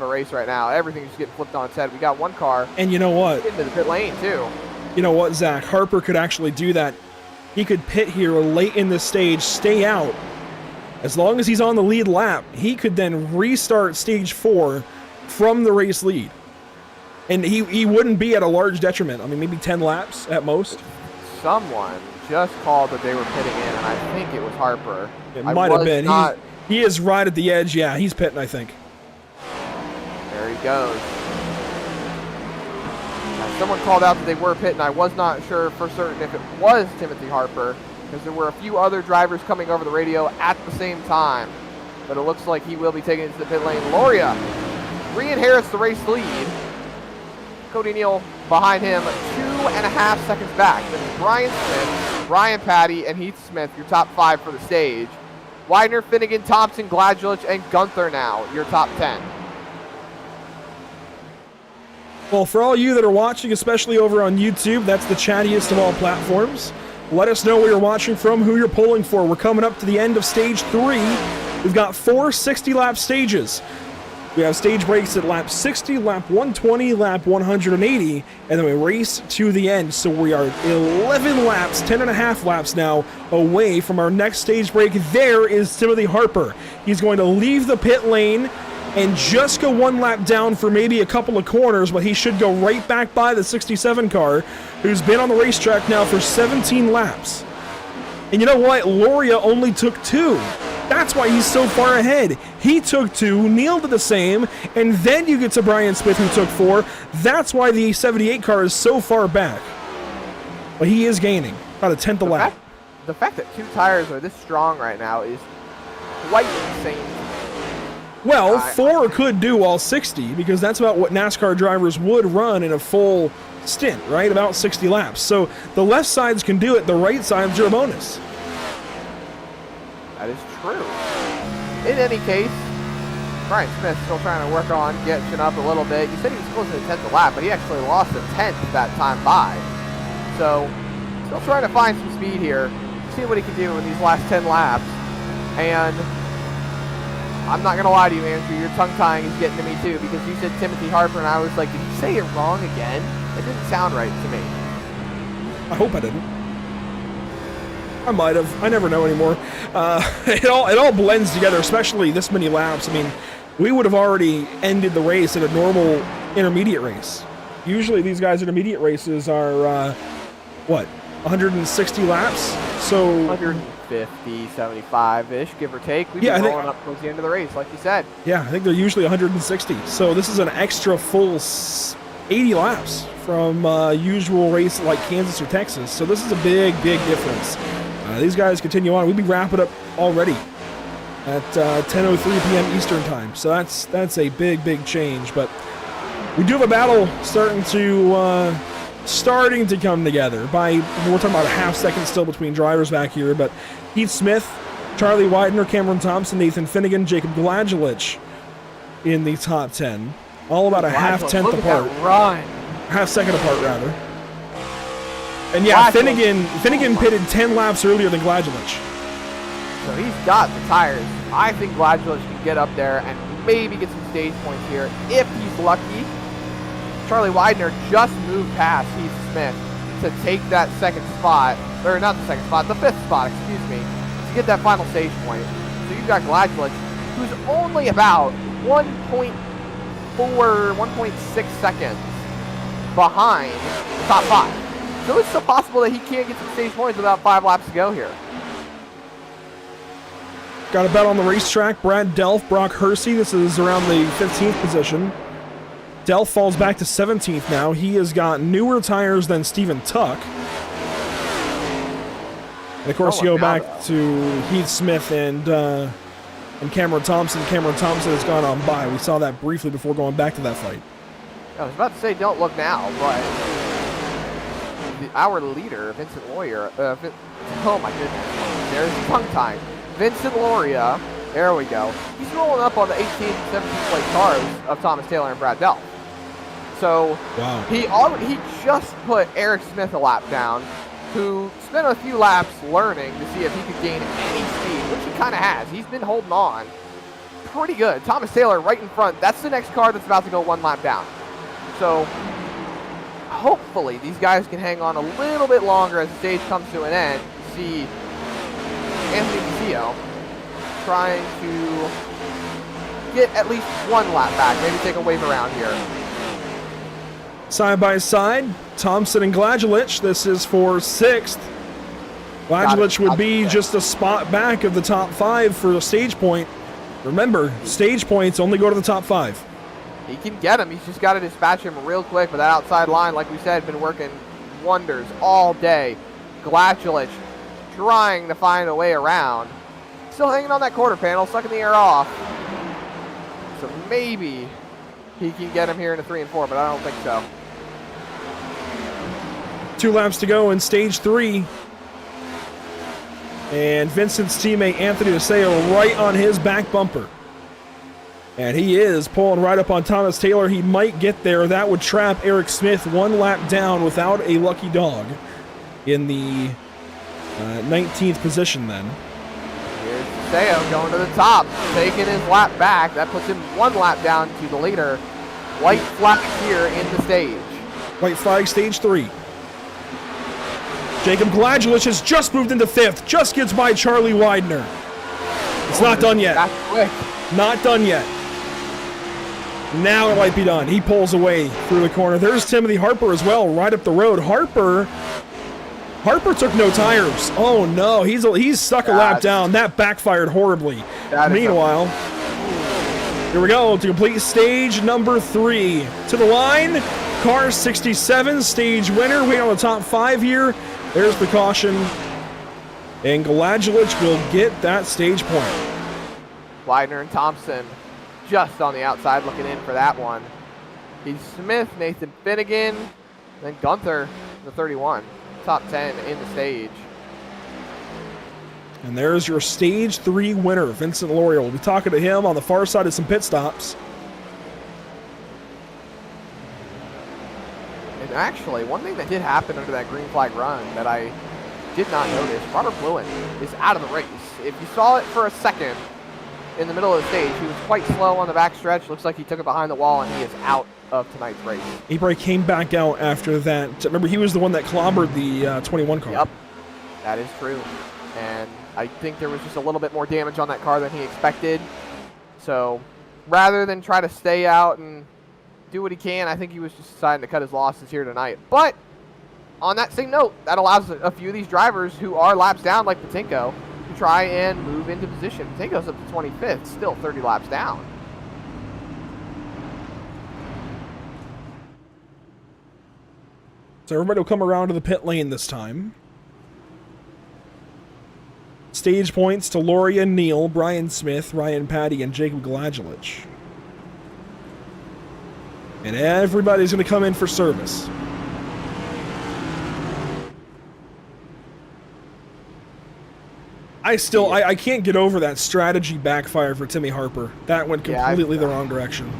S2: race right now. Everything's just getting flipped on its head. We got one car.
S1: And you know what?
S2: Into the pit lane, too.
S1: You know what, Zach? Harper could actually do that. He could pit here late in the stage, stay out. As long as he's on the lead lap, he could then restart stage 4 from the race lead. And he wouldn't be at a large detriment. I mean, maybe 10 laps at most.
S2: Someone just called that they were pitting in, and I think it was Harper.
S1: It might have been. He is right at the edge. Yeah, he's pitting, I think.
S2: There he goes. Now, someone called out that they were pitting. I was not sure for certain if it was Timothy Harper, because there were a few other drivers coming over the radio at the same time. But it looks like he will be taken into the pit lane. Loria re-inherits the race lead. Cody Neal behind him, 2.5 seconds back. Then Brian Smith, Brian Patty, and Heath Smith, your top 5 for the stage. Widener, Finnegan, Thompson, Gladjulich, and Gunther now, your top 10.
S1: Well, for all you that are watching, especially over on YouTube, that's the chattiest of all platforms. Let us know where you're watching from, who you're pulling for. We're coming up to the end of stage 3. We've got 4 60-lap stages. We have stage breaks at lap 60, lap 120, lap 180, and then we race to the end. So we are 11 laps, 10.5 laps now away from our next stage break. There is Timothy Harper. He's going to leave the pit lane and just go 1 lap down for maybe a couple of corners, but he should go right back by the 67 car, who's been on the racetrack now for 17 laps. And you know what? Loria only took 2. That's why he's so far ahead. He took 2, Neal did the same, and then you get to Brian Smith, who took 4. That's why the 78 car is so far back. But he is gaining about a tenth a lap.
S2: The fact that 2 tires are this strong right now is quite insane.
S1: Well, 4 could do all 60, because that's about what NASCAR drivers would run in a full stint, right? About 60 laps. So the left sides can do it, the right sides are a bonus.
S2: That is true. In any case, Brian Smith still trying to work on catching up a little bit. You said he was close to the 10th lap, but he actually lost a 10th that time by. So, still trying to find some speed here, see what he can do in these last 10 laps. And I'm not going to lie to you, Andrew, your tongue-tying is getting to me too, because you said Timothy Harper, and I was like, did you say it wrong again? It didn't sound right to me.
S1: I hope I didn't. I might have. I never know anymore. It all blends together, especially this many laps. I mean, we would have already ended the race at a normal intermediate race. Usually these guys' intermediate races are, what, 160 laps? So
S2: 150, 75-ish, give or take. We've been rolling up towards the end of the race, like you said.
S1: Yeah, I think they're usually 160. So this is an extra full 80 laps from usual race like Kansas or Texas. So this is a big difference. These guys continue on. We'll be wrapping up already at 10:03 p.m. Eastern time. So that's a big change. But we do have a battle starting to starting to come together. We're talking about a half second still between drivers back here, but Heath Smith, Charlie Widener, Cameron Thompson, Nathan Finnegan, Jacob Gladulich in the top 10. All about a half-tenth apart.
S2: Run.
S1: Half second apart, rather. And yeah, Finnegan pitted 10 laps earlier than Gladulich.
S2: So he's got the tires. I think Gladulich can get up there and maybe get some stage points here if he's lucky. Charlie Widener just moved past Heath Smith to take that second spot, or not the second spot, the fifth spot, excuse me, to get that final stage point. So you've got Gladulich, who's only about 1.6 seconds behind the top 5. So it's still possible that he can't get some stage points without 5 laps to go here.
S1: Got a bet on the racetrack. Brad Delph, Brock Hersey. This is around the 15th position. Delph falls back to 17th now. He has got newer tires than Stephen Tuck. And of course, you go back to Heath Smith and Cameron Thompson. Cameron Thompson has gone on by. We saw that briefly before going back to that fight.
S2: I was about to say don't look now, but our leader, Vincent Loria, oh my goodness, there's tongue time. Vincent Loria, there we go. He's rolling up on the 18th and 17th place cars of Thomas Taylor and Brad Delph. So
S1: wow.
S2: He just put Eric Smith a lap down, who spent a few laps learning to see if he could gain any speed, which he kind of has. He's been holding on pretty good. Thomas Taylor right in front. That's the next car that's about to go 1 lap down. So hopefully these guys can hang on a little bit longer as the stage comes to an end. You see Anthony Castillo trying to get at least 1 lap back, maybe take a wave around here.
S1: Side by side, Thompson and Gladulich. This is for 6th. Gladulich would be just a spot back of the top 5 for a stage point. Remember, stage points only go to the top 5.
S2: He can get him. He's just got to dispatch him real quick. But that outside line, like we said, been working wonders all day. Gladulich trying to find a way around. Still hanging on that quarter panel, sucking the air off. So maybe he can get him here in a 3 and 4, but I don't think so.
S1: 2 laps to go in stage 3. And Vincent's teammate Anthony DeSeo right on his back bumper. And he is pulling right up on Thomas Taylor. He might get there. That would trap Eric Smith 1 lap down without a lucky dog in the 19th position then.
S2: Here's DeSeo going to the top, taking his lap back. That puts him 1 lap down to the leader. White flag here in the stage.
S1: White flag, stage 3. Jacob Gladulich has just moved into 5th. Just gets by Charlie Widener. It's not done yet.
S2: That's quick.
S1: Not done yet. Now it might be done. He pulls away through the corner. There's Timothy Harper as well, right up the road. Harper took no tires. Oh no, he's stuck a lap down. That backfired horribly. Meanwhile, here we go to complete stage number 3. To the line, car 67, stage winner. Wait on the top 5 here. There's the caution. And Gladulich will get that stage point.
S2: Widener and Thompson just on the outside looking in for that one. He's Smith, Nathan Finnegan, then Gunther, the 31. Top 10 in the stage.
S1: And there's your stage 3 winner, Vincent Loria. We'll be talking to him on the far side of some pit stops.
S2: And actually, one thing that did happen under that green flag run that I did not notice, Robert Bluen is out of the race. If you saw it for a second in the middle of the stage, he was quite slow on the back stretch. Looks like he took it behind the wall, and he is out of tonight's race.
S1: He probably came back out after that. Remember, he was the one that clobbered the 21 car.
S2: Yep, that is true. And I think there was just a little bit more damage on that car than he expected. So rather than try to stay out and do what he can, I think he was just deciding to cut his losses here tonight. But on that same note, that allows a few of these drivers who are laps down, like Patinko, to try and move into position. Patinko's up to 25th, still 30 laps down.
S1: So everybody will come around to the pit lane this time. Stage points to Loria, Neal, Brian Smith, Ryan Patty, and Jacob Gladulich. And everybody's going to come in for service. I can't get over that strategy backfire for Timmy Harper. That went completely the wrong direction.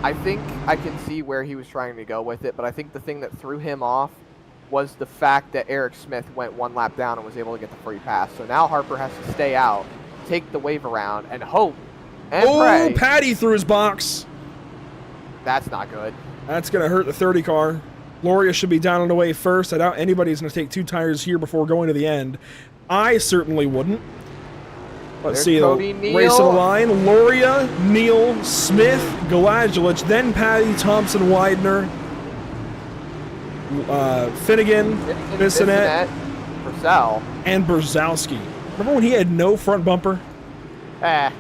S2: I think I can see where he was trying to go with it, but I think the thing that threw him off was the fact that Eric Smith went one lap down and was able to get the free pass. So now Harper has to stay out, take the wave around, and hope and pray.
S1: Oh, Patty threw his box.
S2: That's not good.
S1: That's going to hurt the 30 car. Loria should be down and away first. I doubt anybody's going to take 2 tires here before going to the end. I certainly wouldn't. Let's see, the race of the line. Loria, Neal, Smith, Galajulich, then Patty, Thompson, Widener, Finnegan, Bissonette,
S2: Purcell,
S1: and Brzezowski. Remember when he had no front bumper?
S2: Oh,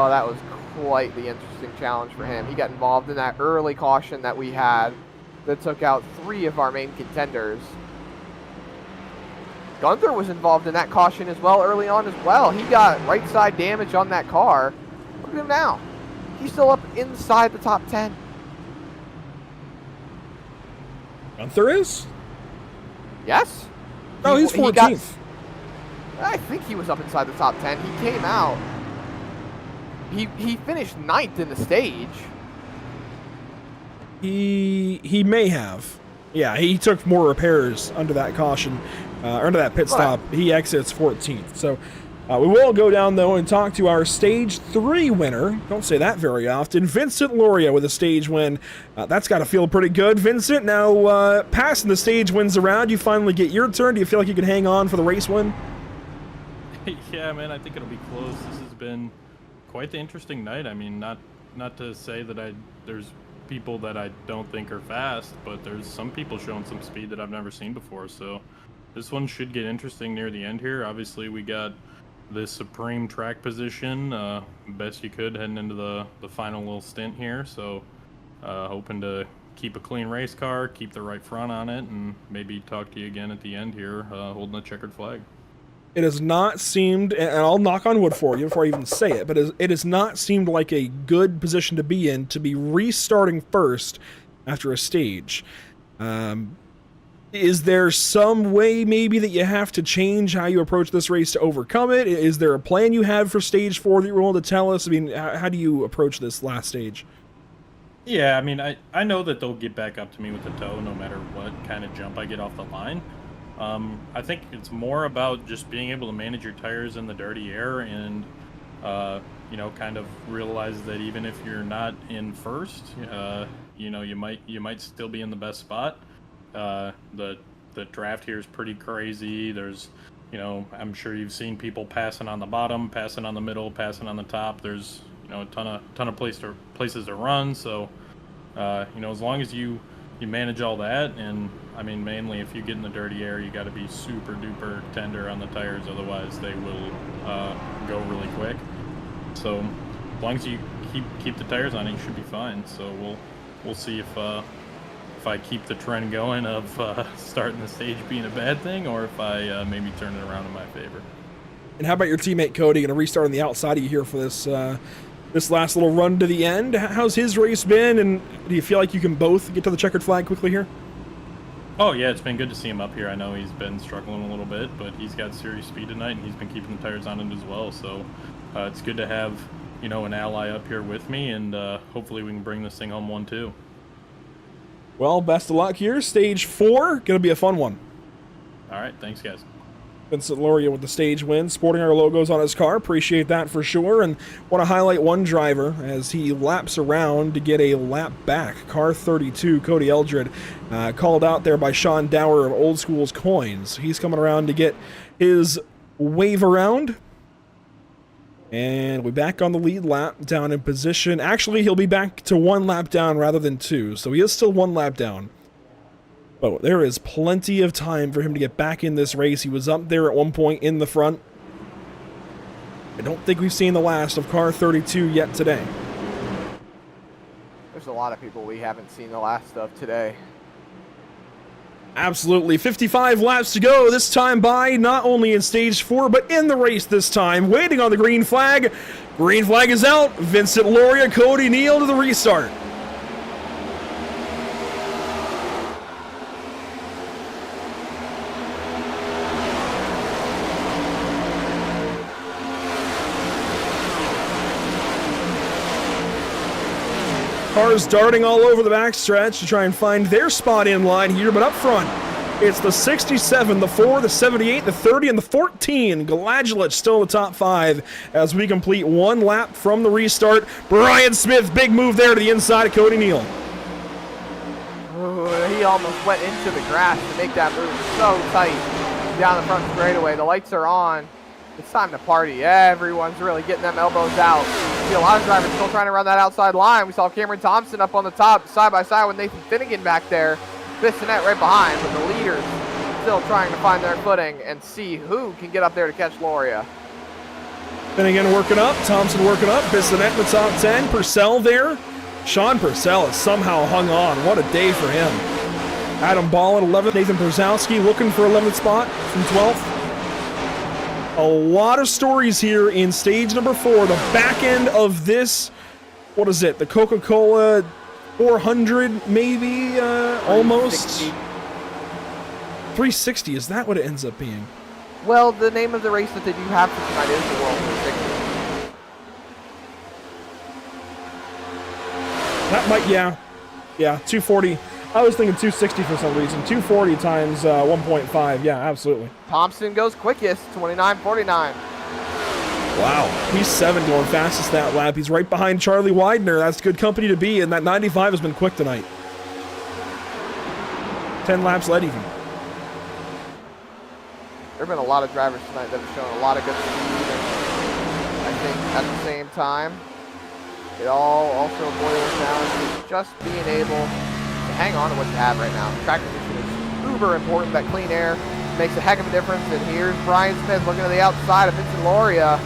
S2: that was quite the interesting challenge for him. He got involved in that early caution that we had that took out 3 of our main contenders. Gunther was involved in that caution as well early on as well. He got right side damage on that car. Look at him now. He's still up inside the top 10.
S1: Gunther is?
S2: Yes.
S1: Oh, he's 14th.
S2: I think he was up inside the top 10. He came out. He finished 9th in the stage.
S1: He may have. Yeah, he took more repairs under that caution, under that pit stop. He exits 14th. So we will go down, though, and talk to our Stage 3 winner. Don't say that very often. Vincent Loria with a stage win. That's got to feel pretty good. Vincent, now passing the stage wins around, you finally get your turn. Do you feel like you can hang on for the race win?
S6: Yeah, man, I think it'll be close. This has been quite the interesting night. I mean, not to say that there's people that I don't think are fast, but there's some people showing some speed that I've never seen before. So this one should get interesting near the end here. Obviously, we got the supreme track position, best you could heading into the final little stint here. So hoping to keep a clean race car, keep the right front on it, and maybe talk to you again at the end here, holding a checkered flag.
S1: It has not seemed, and I'll knock on wood for you before I even say it, but it has not seemed like a good position to be in, to be restarting first after a stage. Is there some way maybe that you have to change how you approach this race to overcome it? Is there a plan you have for stage 4 that you're willing to tell us? I mean, how do you approach this last stage?
S6: Yeah, I mean, I know that they'll get back up to me with the toe no matter what kind of jump I get off the line. I think it's more about just being able to manage your tires in the dirty air and, you know, kind of realize that even if you're not in first, you know, you might still be in the best spot. The draft here is pretty crazy. There's, you know, I'm sure you've seen people passing on the bottom, passing on the middle, passing on the top. There's, you know, a ton of places to run. So, you know, as long as you manage all that, and I mean, mainly if you get in the dirty air, you got to be super duper tender on the tires, otherwise they will go really quick. So as long as you keep the tires on it, you should be fine. So we'll see if I keep the trend going of starting the stage being a bad thing, or if I maybe turn it around in my favor.
S1: And how about your teammate Cody? Going to restart on the outside of you here for this this last little run to the end. How's his race been, and do you feel like you can both get to the checkered flag quickly here?
S6: Oh yeah, it's been good to see him up here. I know he's been struggling a little bit, but he's got serious speed tonight, and he's been keeping the tires on it as well. So it's good to have, you know, an ally up here with me, and hopefully we can bring this thing home 1-2.
S1: Well, best of luck here. Stage 4, gonna be a fun one.
S6: All right, thanks guys.
S1: Vincent Loria with the stage win, sporting our logos on his car. Appreciate that for sure. And want to highlight one driver as he laps around to get a lap back. Car 32, Cody Eldred, called out there by Sean Dower of Old School's Coins. He's coming around to get his wave around. And we're back on the lead lap, down in position. Actually, he'll be back to 1 lap down rather than 2, so he is still 1 lap down. But there is plenty of time for him to get back in this race. He was up there at one point in the front. I don't think we've seen the last of car 32 yet today.
S2: There's a lot of people we haven't seen the last of today.
S1: Absolutely. 55 laps to go, this time by not only in stage 4, but in the race this time. Waiting on the green flag. Green flag is out. Vincent Loria, Cody Neal to the restart. Cars darting all over the backstretch to try and find their spot in line here, but up front, it's the 67, the 4, the 78, the 30, and the 14. Gladulich still in the top 5 as we complete 1 lap from the restart. Brian Smith, big move there to the inside of Cody Neal.
S2: Ooh, he almost went into the grass to make that move so tight down the front straightaway. The lights are on. It's time to party. Everyone's really getting them elbows out. You see a lot of drivers still trying to run that outside line. We saw Cameron Thompson up on the top, side by side with Nathan Finnegan back there. Bissonette right behind, but the leaders still trying to find their footing and see who can get up there to catch Loria.
S1: Finnegan working up, Thompson working up, Bissonette in the top 10, Purcell there. Sean Purcell has somehow hung on. What a day for him. Adam Ball at 11th, Nathan Brzezowski looking for 11th spot from 12th. A lot of stories here in stage number 4, the back end of this, what is it, the Coca-Cola 400 maybe, almost? 360, is that what it ends up being?
S2: Well, the name of the race that they do have for tonight is the World 360.
S1: That might, yeah, 240. I was thinking 260 for some reason. 240 times 1.5, yeah, absolutely.
S2: Thompson goes quickest, 29.49.
S1: Wow, he's 7 going fastest that lap. He's right behind Charlie Widener. That's good company to be, and that 95 has been quick tonight. 10 laps led even.
S2: There have been a lot of drivers tonight that have shown a lot of good speed, and I think at the same time, it all also boils down to just being able to hang on to what you have right now. Track position is uber important. That clean air makes a heck of a difference, and here's Brian Smith looking to the outside of Vincent Loria.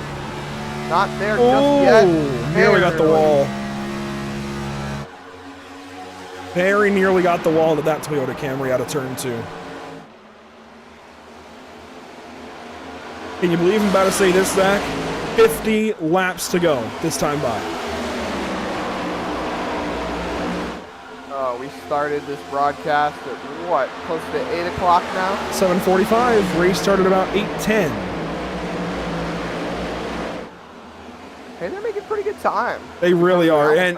S2: Not there just yet.
S1: Nearly got the wall. Very nearly got the wall to that Toyota Camry out of turn 2. Can you believe I'm about to say this, Zach? 50 laps to go this time by.
S2: We started this broadcast at what, close to 8 o'clock now?
S1: 7:45. Race started about 8:10.
S2: Hey, they're making pretty good time.
S1: They really are, and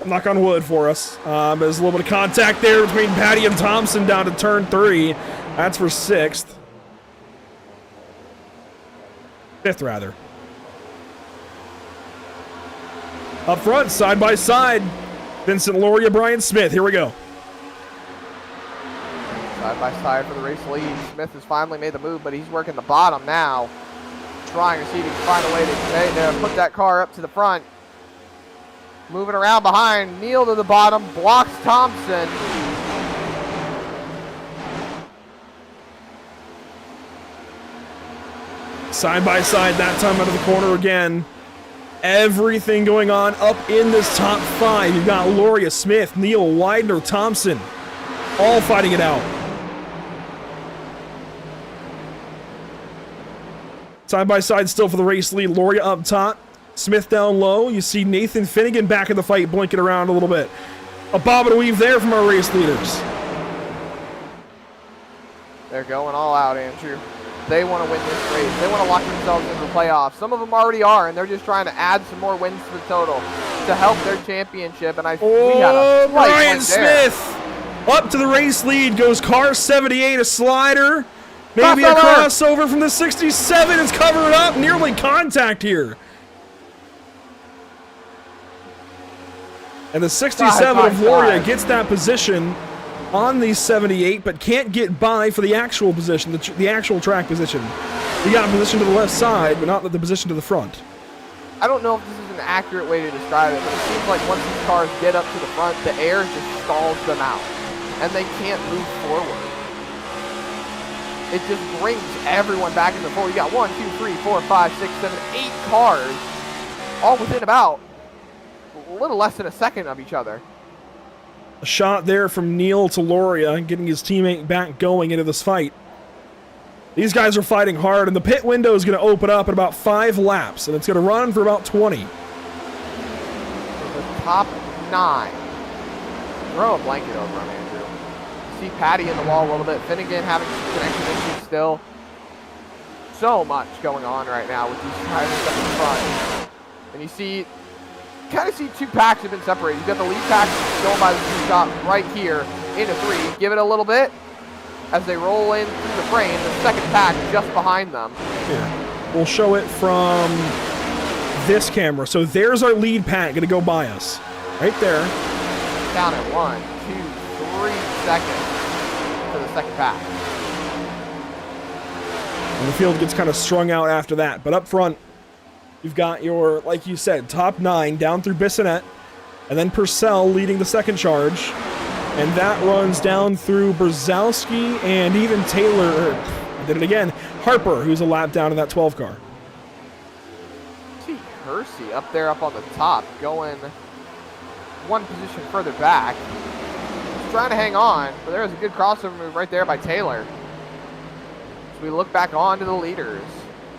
S1: knock on wood for us. There's a little bit of contact there between Patty and Thompson down to turn 3. That's for 6th. 5th, rather. Up front, side by side. Vincent Loria, Brian Smith. Here we go.
S2: Side by side for the race lead. Smith has finally made the move, but he's working the bottom now. Trying to see if he can find a way to put that car up to the front. Moving around behind. Neal to the bottom. Blocks Thompson.
S1: Side by side, that time out of the corner again. Everything going on up in this top 5. You've got Loria, Smith, Neal, Widener, Thompson, all fighting it out. Side by side still for the race lead. Loria up top, Smith down low. You see Nathan Finnegan back in the fight, blinking around a little bit. A bob and a weave there from our race leaders.
S2: They're going all out, Andrew. They want to win this race. They want to lock themselves into the playoffs. Some of them already are, and they're just trying to add some more wins to the total to help their championship. And we had a
S1: Brian Smith up to the race lead goes car 78, a slider, maybe a crossover from the 67. It's covered up, nearly contact here. And the 67 of Loria gets that position on the 78, but can't get by for the actual position, the actual track position. He got a position to the left side, but not the position to the front.
S2: I don't know if this is an accurate way to describe it, but it seems like once these cars get up to the front, the air just stalls them out, and they can't move forward. It just brings everyone back into the fold. You got 1, 2, 3, 4, 5, 6, 7, 8 cars, all within about a little less than a second of each other.
S1: A shot there from Neal to Loria, getting his teammate back going into this fight. These guys are fighting hard, and the pit window is going to open up in about 5 laps, and it's going to run for about 20.
S2: For the top 9. Throw a blanket over him, Andrew. See Patty in the wall a little bit. Finnegan having some connection issues still. So much going on right now with these drivers up in front. And you see kind of see two packs have been separated. You've got the lead pack going by the two shop right here into 3. Give it a little bit as they roll in through the frame. The second pack just behind them.
S1: Here, we'll show it from this camera. So there's our lead pack going to go by us. Right there.
S2: Down at 1, 2, 3 seconds for the second pack.
S1: And the field gets kind of strung out after that. But up front, you've got your, like you said, top 9 down through Bissonette, and then Purcell leading the second charge. And that runs down through Brzezowski and even Taylor, I did it again, Harper, who's a lap down in that 12 car.
S2: See Hersey up there up on the top, going one position further back. He's trying to hang on, but there was a good crossover move right there by Taylor. So we look back on to the leaders.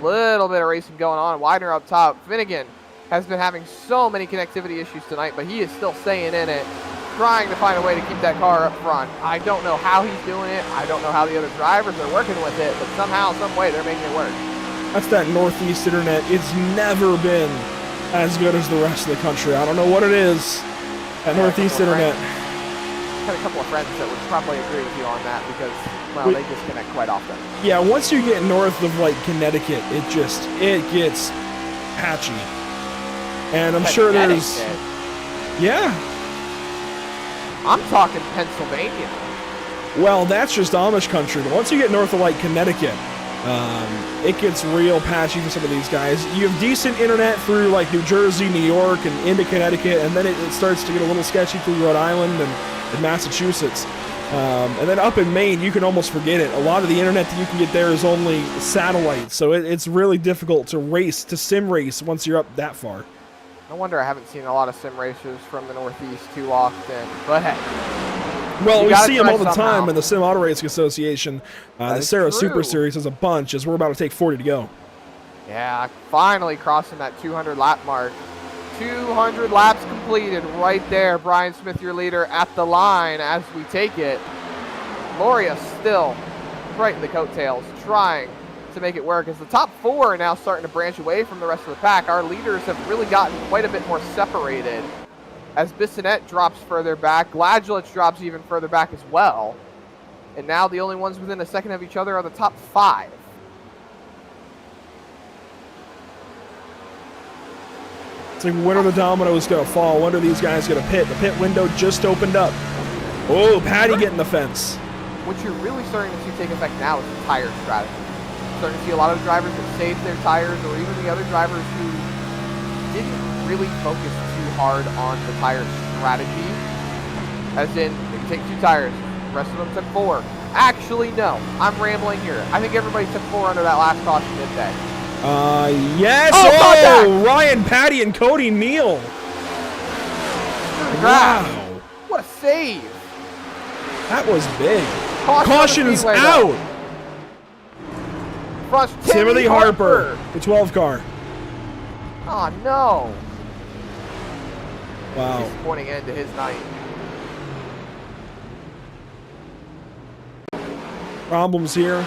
S2: Little bit of racing going on. Widener up top. Finnegan has been having so many connectivity issues tonight, but he is still staying in it, trying to find a way to keep that car up front. I don't know how he's doing it. I don't know how the other drivers are working with it, but somehow, some way, they're making it work.
S1: That's that Northeast internet. It's never been as good as the rest of the country. I don't know what it is. That Northeast internet.
S2: Had a couple of friends that would probably agree with you on that because, well, they disconnect quite often.
S1: Yeah, once you get north of like Connecticut, it gets patchy. And I'm sure there's, yeah.
S2: I'm talking Pennsylvania.
S1: Well, that's just Amish country. But once you get north of like Connecticut, it gets real patchy for some of these guys. You have decent internet through like New Jersey, New York, and into Connecticut, and then it starts to get a little sketchy through Rhode Island and Massachusetts. And then up in Maine, you can almost forget it. A lot of the internet that you can get there is only satellite, so it's really difficult to sim race once you're up that far.
S2: No wonder I haven't seen a lot of sim racers from the Northeast too often, but hey.
S1: Well, we see them all the
S2: somehow.
S1: time in the Sim Auto Racing Association. The Sarah Super Series has a bunch as we're about to take 40 to go.
S2: Yeah, finally crossing that 200 lap mark. 200 laps completed right there. Brian Smith, your leader, at the line as we take it. Loria still right in the coattails, trying to make it work as the top 4 are now starting to branch away from the rest of the pack. Our leaders have really gotten quite a bit more separated as Bissonette drops further back. Gladulitz drops even further back as well. And now the only ones within a second of each other are the top 5.
S1: It's like, when are the dominoes going to fall? When are these guys going to pit? The pit window just opened up. Oh, Patty getting the fence.
S2: What you're really starting to see take effect now is the tire strategy. Starting to see a lot of drivers that saved their tires, or even the other drivers who didn't really focus too hard on the tire strategy. As in, they take 2 tires, the rest of them took 4. Actually, no, I'm rambling here. I think everybody took 4 under that last caution, didn't they?
S1: Yes!
S2: Oh,
S1: Ryan, Patty, and Cody Neal.
S2: Wow.
S1: Wow.
S2: What a save.
S1: That was big.
S2: Caution
S1: is out.
S2: Front
S1: Timothy Harper, the 12 car.
S2: Oh, no.
S1: Wow.
S2: Disappointing end to his night.
S1: Problems here.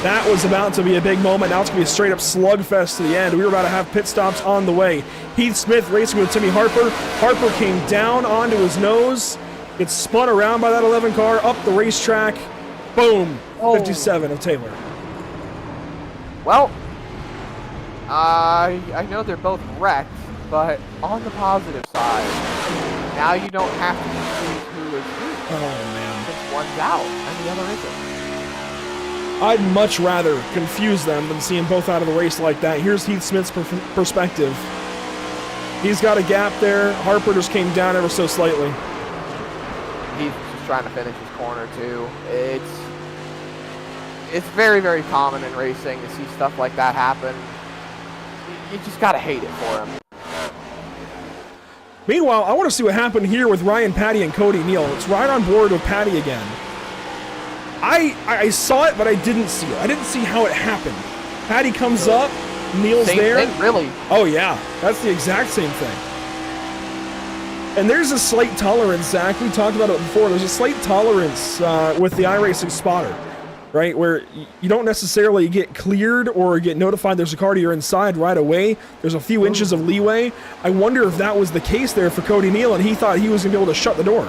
S1: That was about to be a big moment. Now it's going to be a straight-up slugfest to the end. We were about to have pit stops on the way. Heath Smith racing with Timmy Harper. Harper came down onto his nose. Gets spun around by that 11 car, up the racetrack. Boom. 57 of Taylor.
S2: Well, I know they're both wrecked, but on the positive side, now you don't have to choose who is who.
S1: Oh, man.
S2: Since one's out and the other isn't.
S1: I'd much rather confuse them than see them both out of the race like that. Here's Heath Smith's perspective. He's got a gap there. Harper just came down ever so slightly.
S2: He's just trying to finish his corner, too. It's very, very common in racing to see stuff like that happen. You just gotta hate it for him.
S1: Meanwhile, I want to see what happened here with Ryan, Patty, and Cody Neal. It's right on board with Patty again. I saw it, but I didn't see it. I didn't see how it happened. Patty comes up, Neal's
S2: same
S1: there.
S2: Thing, really.
S1: Oh, yeah. That's the exact same thing. And there's a slight tolerance, Zach. We talked about it before. There's a slight tolerance with the iRacing spotter. right? Where you don't necessarily get cleared or get notified there's a car to your inside right away. There's a few inches of leeway. I wonder if that was the case there for Cody Neal, and he thought he was going to be able to shut the door.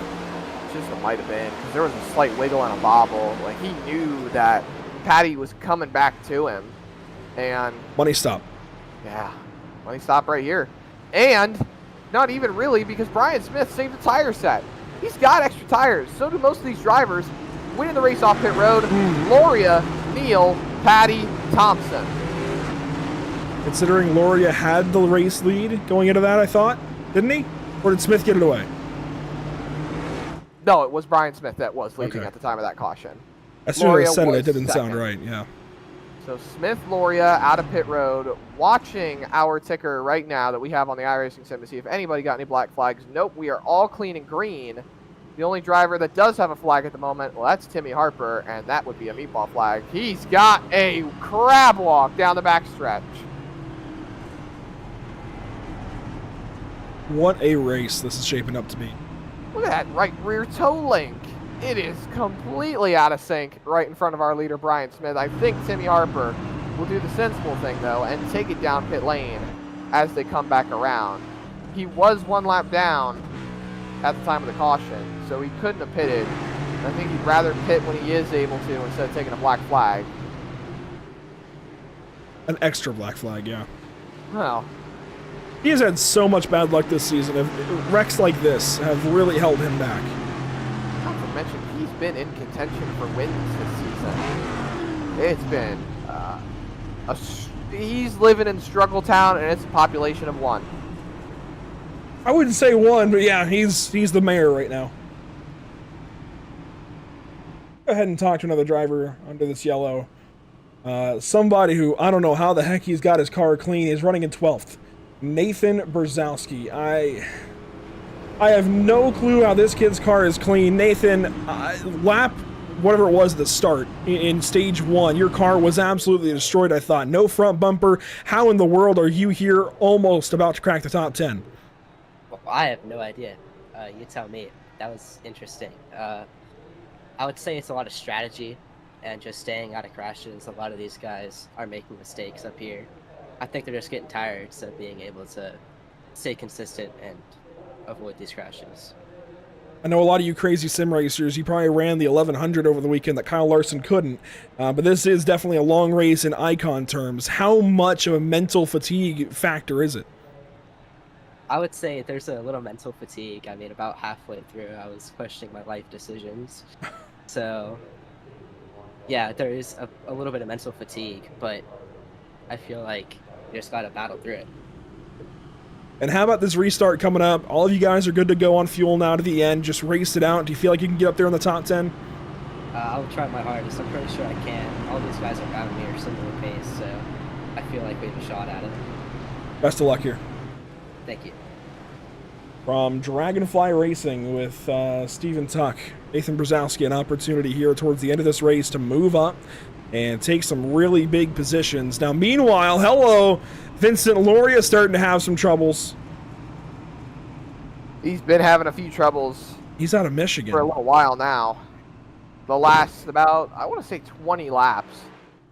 S2: Just it might have been, because there was a slight wiggle and a bobble. Like, he knew that Patty was coming back to him. And
S1: Money stop.
S2: yeah, money stop right here. And not even really, because Brian Smith saved a tire set. He's got extra tires. So do most of these drivers. Winning the race off pit road, Loria, Neal, Patty, Thompson.
S1: Considering Loria had the race lead going into that, I thought, didn't he? Or did Smith get it away?
S2: No, it was Brian Smith that was leading
S1: Okay.
S2: at the time of that caution.
S1: As soon as I
S2: Loria
S1: said it, it
S2: was
S1: didn't sound
S2: second.
S1: right, yeah.
S2: So Smith, Loria out of pit road, watching our ticker right now that we have on the iRacing Sim to see if anybody got any black flags. Nope, we are all clean and green. The only driver that does have a flag at the moment, well, that's Timmy Harper, and that would be a meatball flag. He's got a crab walk down the backstretch.
S1: What a race this is shaping up to be.
S2: Look at that right rear toe link. It is completely out of sync right in front of our leader, Brian Smith. I think Timmy Harper will do the sensible thing, though, and take it down pit lane as they come back around. He was 1 lap down at the time of the caution, so he couldn't have pitted. I think he'd rather pit when he is able to instead of taking a black flag.
S1: An extra black flag, yeah.
S2: Well,
S1: He has had so much bad luck this season. Wrecks like this have really held him back.
S2: not to mention he's been in contention for wins this season. It's been he's living in Struggle Town, and it's a population of 1.
S1: I wouldn't say 1, but yeah, he's the mayor right now. Go ahead and talk to another driver under this yellow. Somebody who, I don't know how the heck he's got his car clean. He's running in 12th. Nathan Brzezowski. I have no clue how this kid's car is clean. Nathan, lap whatever it was at the start in stage 1, your car was absolutely destroyed, I thought. No front bumper. How in the world are you here almost about to crack the top 10?
S7: Well, I have no idea. You tell me. That was interesting. I would say it's a lot of strategy and just staying out of crashes. A lot of these guys are making mistakes up here. I think they're just getting tired of being able to stay consistent and avoid these crashes.
S1: I know a lot of you crazy sim racers, you probably ran the 1100 over the weekend that Kyle Larson couldn't, but this is definitely a long race in icon terms. How much of a mental fatigue factor is it?
S7: I would say there's a little mental fatigue. I mean, about halfway through, I was questioning my life decisions. So, yeah, there is a little bit of mental fatigue, but I feel like you just got to battle through it.
S1: And how about this restart coming up? All of you guys are good to go on fuel now to the end. Just race it out. Do you feel like you can get up there in the top 10?
S7: I'll try my hardest. I'm pretty sure I can. All these guys around me are similar pace, so I feel like we have a shot at it.
S1: Best of luck here.
S7: Thank you.
S1: From Dragonfly Racing with Steven Tuck, Nathan Brzezowski, an opportunity here towards the end of this race to move up and take some really big positions. Now, meanwhile, hello, Vincent Loria starting to have some troubles.
S2: He's been having a few troubles
S1: He's out of Michigan.
S2: for a little while now. The last about, I want to say 20 laps.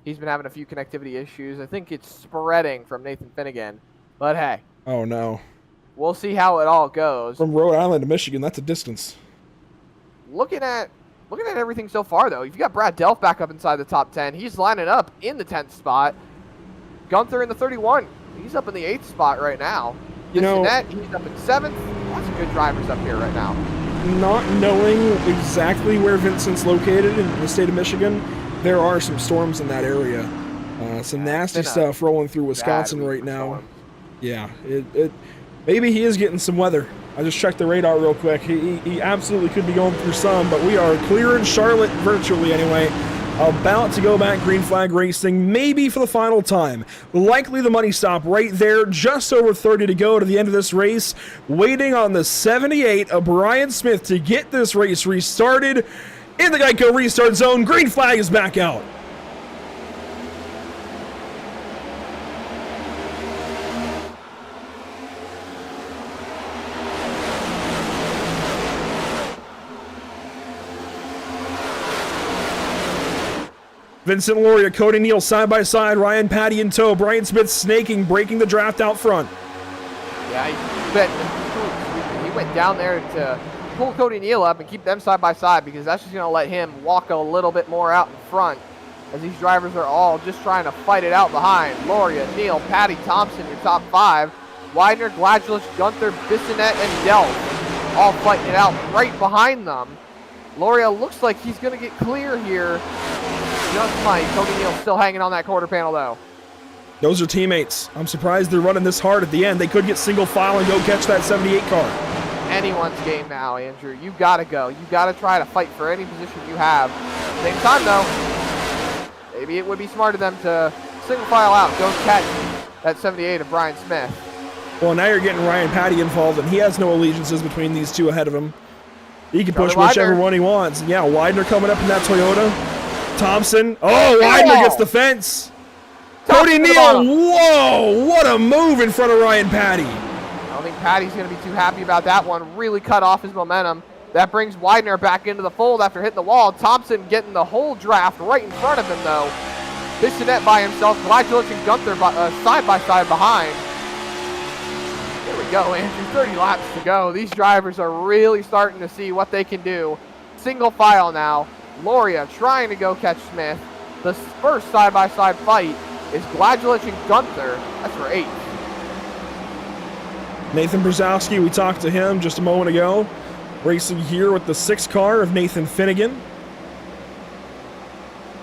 S2: He's been having a few connectivity issues. I think it's spreading from Nathan Finnegan. But hey,
S1: Oh, no.
S2: we'll see how it all goes.
S1: From Rhode Island to Michigan, that's a distance.
S2: Looking at everything so far, though, you've got Brad Delph back up inside the top 10. He's lining up in the 10th spot. Gunther in the 31. He's up in the 8th spot right now.
S1: You know,
S2: Jeanette, he's up in 7th. Lots of good drivers up here right now.
S1: not knowing exactly where Vincent's located in the state of Michigan, there are some storms in that area. Some nasty stuff rolling through Wisconsin right now. Yeah, maybe he is getting some weather. I just checked the radar real quick. He absolutely could be going through some, but we are clear in Charlotte, virtually anyway. About to go back green flag racing, maybe for the final time. Likely the money stop right there, just over 30 to go to the end of this race. Waiting on the 78 of Brian Smith to get this race restarted in the Geico restart zone. Green flag is back out. Vincent Loria, Cody Neal side by side, Ryan Patty in tow, Brian Smith snaking, breaking the draft out front.
S2: Yeah, he went down there to pull Cody Neal up and keep them side by side, because that's just going to let him walk a little bit more out in front, as these drivers are all just trying to fight it out behind. Loria, Neal, Patty, Thompson, your top 5. Widener, Gladjulich, Gunther, Bissonette, and Delph all fighting it out right behind them. Loria looks like he's going to get clear here. Just might. Cody Neal still hanging on that quarter panel, though.
S1: Those are teammates. I'm surprised they're running this hard at the end. They could get single file and go catch that 78 car.
S2: Anyone's game now, Andrew. You got to go. You got to try to fight for any position you have. Same time, though, maybe it would be smart of them to single file out. Go catch that 78 of Brian Smith.
S1: Well, now you're getting Ryan Patty involved, and he has no allegiances between these two ahead of him. He can push whichever one he wants. Yeah, Widener coming up in that Toyota. Thompson. Oh, Widener gets the fence. Cody Neal. Whoa, what a move in front of Ryan Patty.
S2: I don't think Patty's going to be too happy about that one. Really cut off his momentum. That brings Widener back into the fold after hitting the wall. Thompson getting the whole draft right in front of him, though. Bissonette by himself. Gladjulich and Gunther side by side behind. There we go, Andrew. 30 laps to go. These drivers are really starting to see what they can do. Single file now. Loria trying to go catch Smith. The first side-by-side fight is Gladjulich and Gunther. That's for 8th.
S1: Nathan Brzezowski, we talked to him just a moment ago. Racing here with the 6 car of Nathan Finnegan.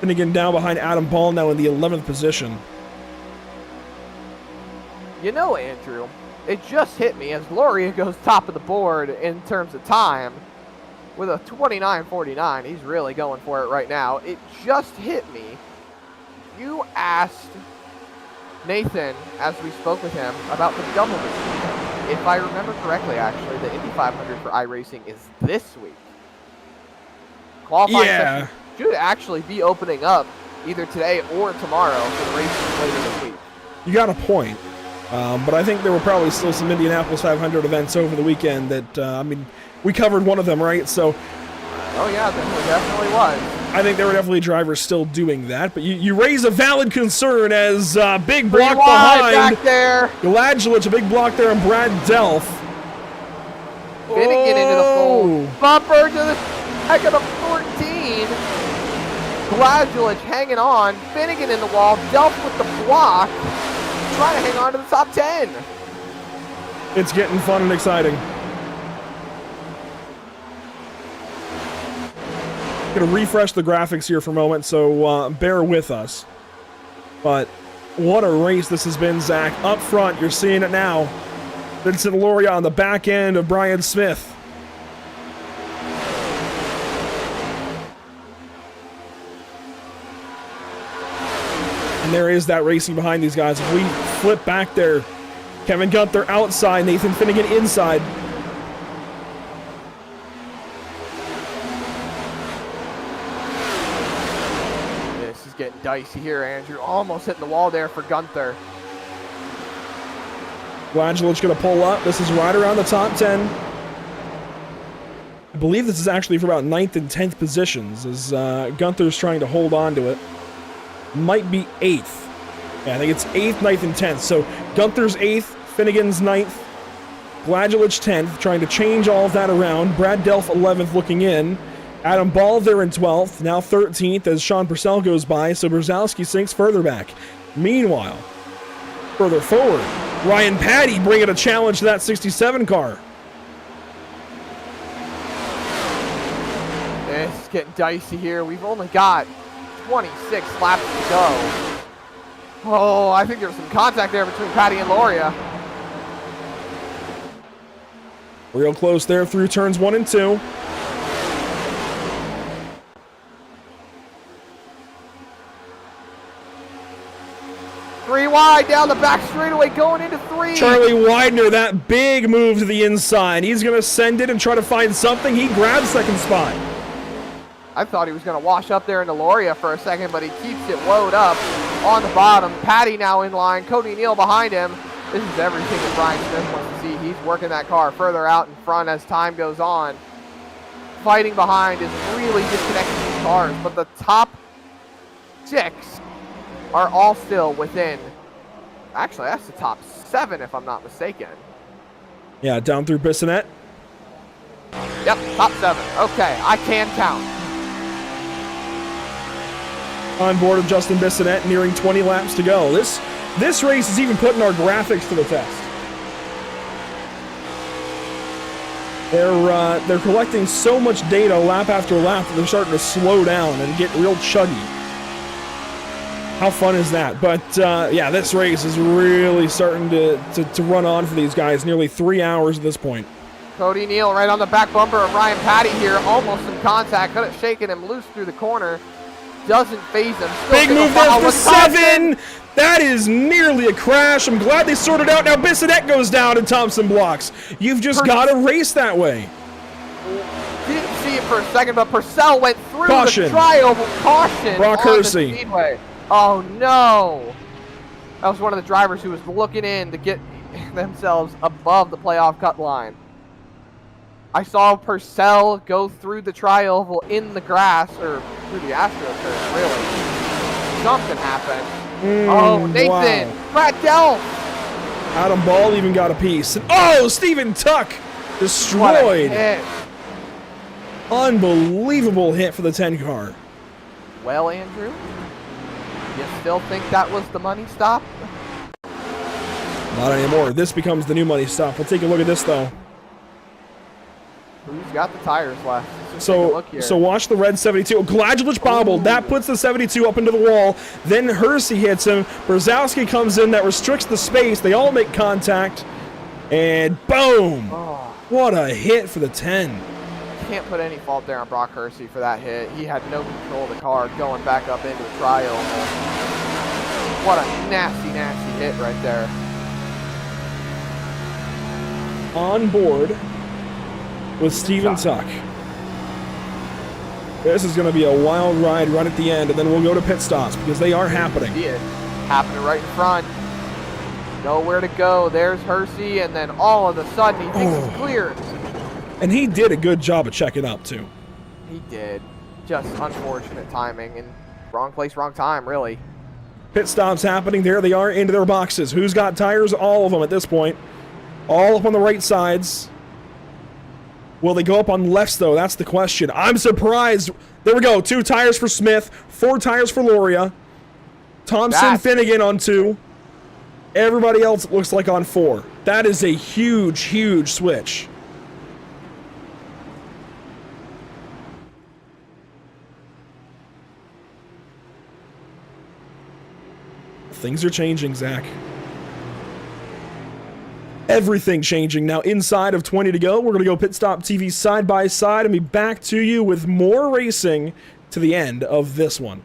S1: Finnegan down behind Adam Ball, now in the 11th position.
S2: You know, Andrew, it just hit me as Loria goes top of the board in terms of time. With a 29.49, he's really going for it right now. It just hit me. You asked Nathan, as we spoke with him, about the double this weekend. If I remember correctly, actually, the Indy 500 for iRacing is this week. Qualifying session should actually be opening up either today or tomorrow for the races later this week.
S1: You got a point. But I think there were probably still some Indianapolis 500 events over the weekend that, I mean, we covered one of them, right? So,
S2: oh yeah, there definitely was.
S1: I think there were definitely drivers still doing that. But you raise a valid concern as big block behind.
S2: Back there.
S1: Gladjulich, a big block there, and Brad Delph.
S2: Finnegan into the fold. Bumper to the heck of a 14. Gladjulich hanging on. Finnegan in the wall. Delph with the block. Trying to hang on to the top 10.
S1: It's getting fun and exciting. Going to refresh the graphics here for a moment, so bear with us. But what a race this has been, Zach. Up front, you're seeing it now. Vincent Loria on the back end of Brian Smith. And there is that racing behind these guys. If we flip back there, Kevin Gunther outside, Nathan Finnegan inside.
S2: Getting dicey here, Andrew. Almost hitting the wall there for Gunther.
S1: Gladjulich going to pull up. This is right around the top 10. I believe this is actually for about 9th and 10th positions as Gunther's trying to hold on to it. Might be 8th. Yeah, I think it's 8th, 9th, and 10th. So Gunther's 8th, Finnegan's 9th, Gladjulich 10th, trying to change all of that around. Brad Delph 11th looking in. Adam Ball there in 12th, now 13th as Sean Purcell goes by, so Brzezowski sinks further back. Meanwhile, further forward, Ryan Patty bringing a challenge to that 67 car.
S2: It's getting dicey here. We've only got 26 laps to go. Oh, I think there was some contact there between Patty and Loria.
S1: Real close there through turns 1 and 2.
S2: Three wide down the back straightaway, going into 3.
S1: Charlie Widener, that big move to the inside. He's going to send it and try to find something. He grabs second spot.
S2: I thought he was going to wash up there into Loria for a second, but he keeps it low up on the bottom. Patty now in line. Cody Neal behind him. This is everything that Brian Smith wants to see. He's working that car further out in front as time goes on. Fighting behind is really disconnecting these cars, but the top 6 are all still within. Actually, that's the top 7 if I'm not mistaken.
S1: Yeah, down through Bissonette.
S2: Yep, top 7. Okay, I can count.
S1: On board of Justin Bissonette, nearing 20 laps to go. This race is even putting our graphics to the test. They're collecting so much data lap after lap that they're starting to slow down and get real chuggy. How fun is that? But yeah, this race is really starting to run on for these guys. Nearly 3 hours at this point.
S2: Cody Neal right on the back bumper of Ryan Patty here, almost in contact. Could have shaken him loose through the corner. Doesn't phase him. Still
S1: Big move there for 7. That is nearly a crash. I'm glad they sorted out. Now Bissonette goes down and Thompson blocks. You've just got to race that way.
S2: Didn't see it for a second, but Purcell went through
S1: Caution.
S2: the tri-oval. Caution
S1: Brock
S2: on the
S1: Hersey.
S2: speedway. Oh no! That was one of the drivers who was looking in to get themselves above the playoff cut line. I saw Purcell go through the tri-oval in the grass, or through the AstroTurf, really. Something happened. Oh, Nathan!
S1: Wow.
S2: Brad Delph!
S1: Adam Ball even got a piece. And, oh, Steven Tuck
S2: What a
S1: destroyed.
S2: hit.
S1: Unbelievable hit for the 10 car.
S2: Well, Andrew, you still think that was the money stop?
S1: Not anymore. This becomes the new money stop. We'll take a look at this, though.
S2: Who's got the tires left? Let's take a look here.
S1: So watch the red 72. Gladulich bobbled. That puts the 72 up into the wall. Then Hersey hits him. Brzezowski comes in. That restricts the space. They all make contact. And boom!
S2: Oh,
S1: What a hit for the 10.
S2: can't put any fault there on Brock Hersey for that hit. He had no control of the car going back up into the tri-oval. What a nasty, nasty hit right there.
S1: On board with Steven Tuck. This is going to be a wild ride right at the end, and then we'll go to pit stops because they are happening.
S2: See it happening right in front. Nowhere to go. There's Hersey, and then all of a sudden he thinks it's clear.
S1: And he did a good job of checking up, too.
S2: He did. Just unfortunate timing and wrong place, wrong time, really.
S1: Pit stops happening. There they are into their boxes. Who's got tires? All of them at this point. All up on the right sides. Will they go up on lefts, though? That's the question. I'm surprised. There we go. 2 tires for Smith. 4 tires for Loria. Thompson, Finnegan on 2. Everybody else looks like on 4. That is a huge, huge switch. Things are changing, Zach. Everything changing now. Inside of 20 to go, we're going to go Pit Stop TV side by side and be back to you with more racing to the end of this one.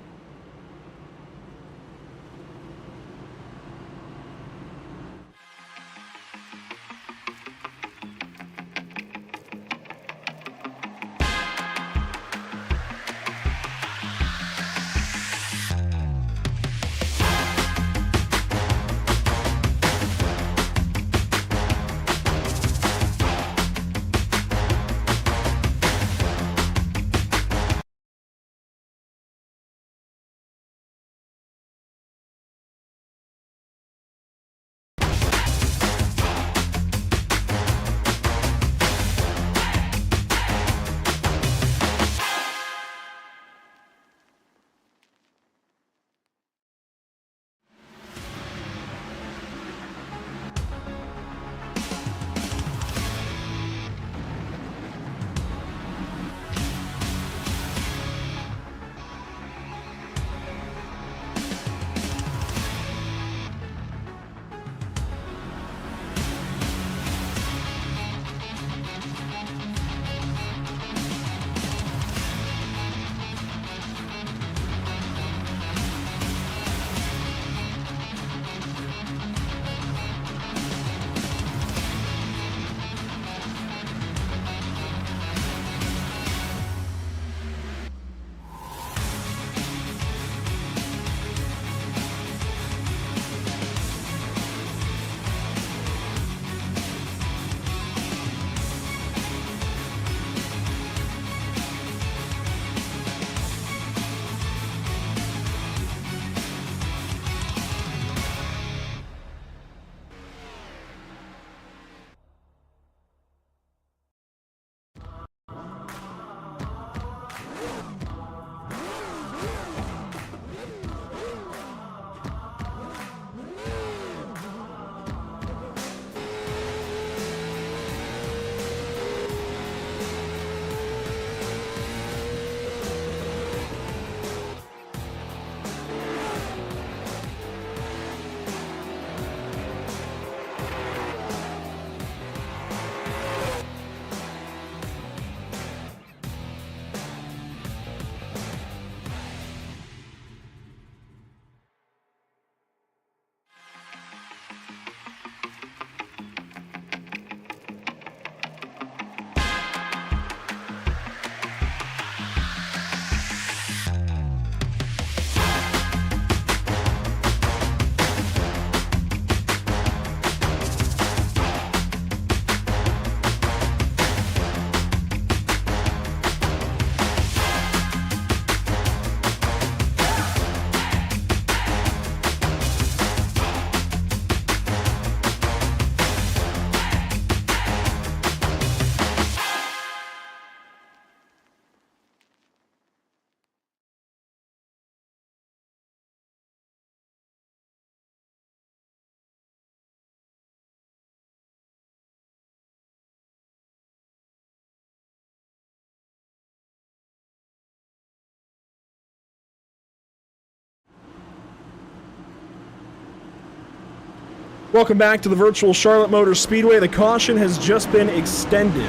S1: Welcome back to the virtual Charlotte Motor Speedway. The caution has just been extended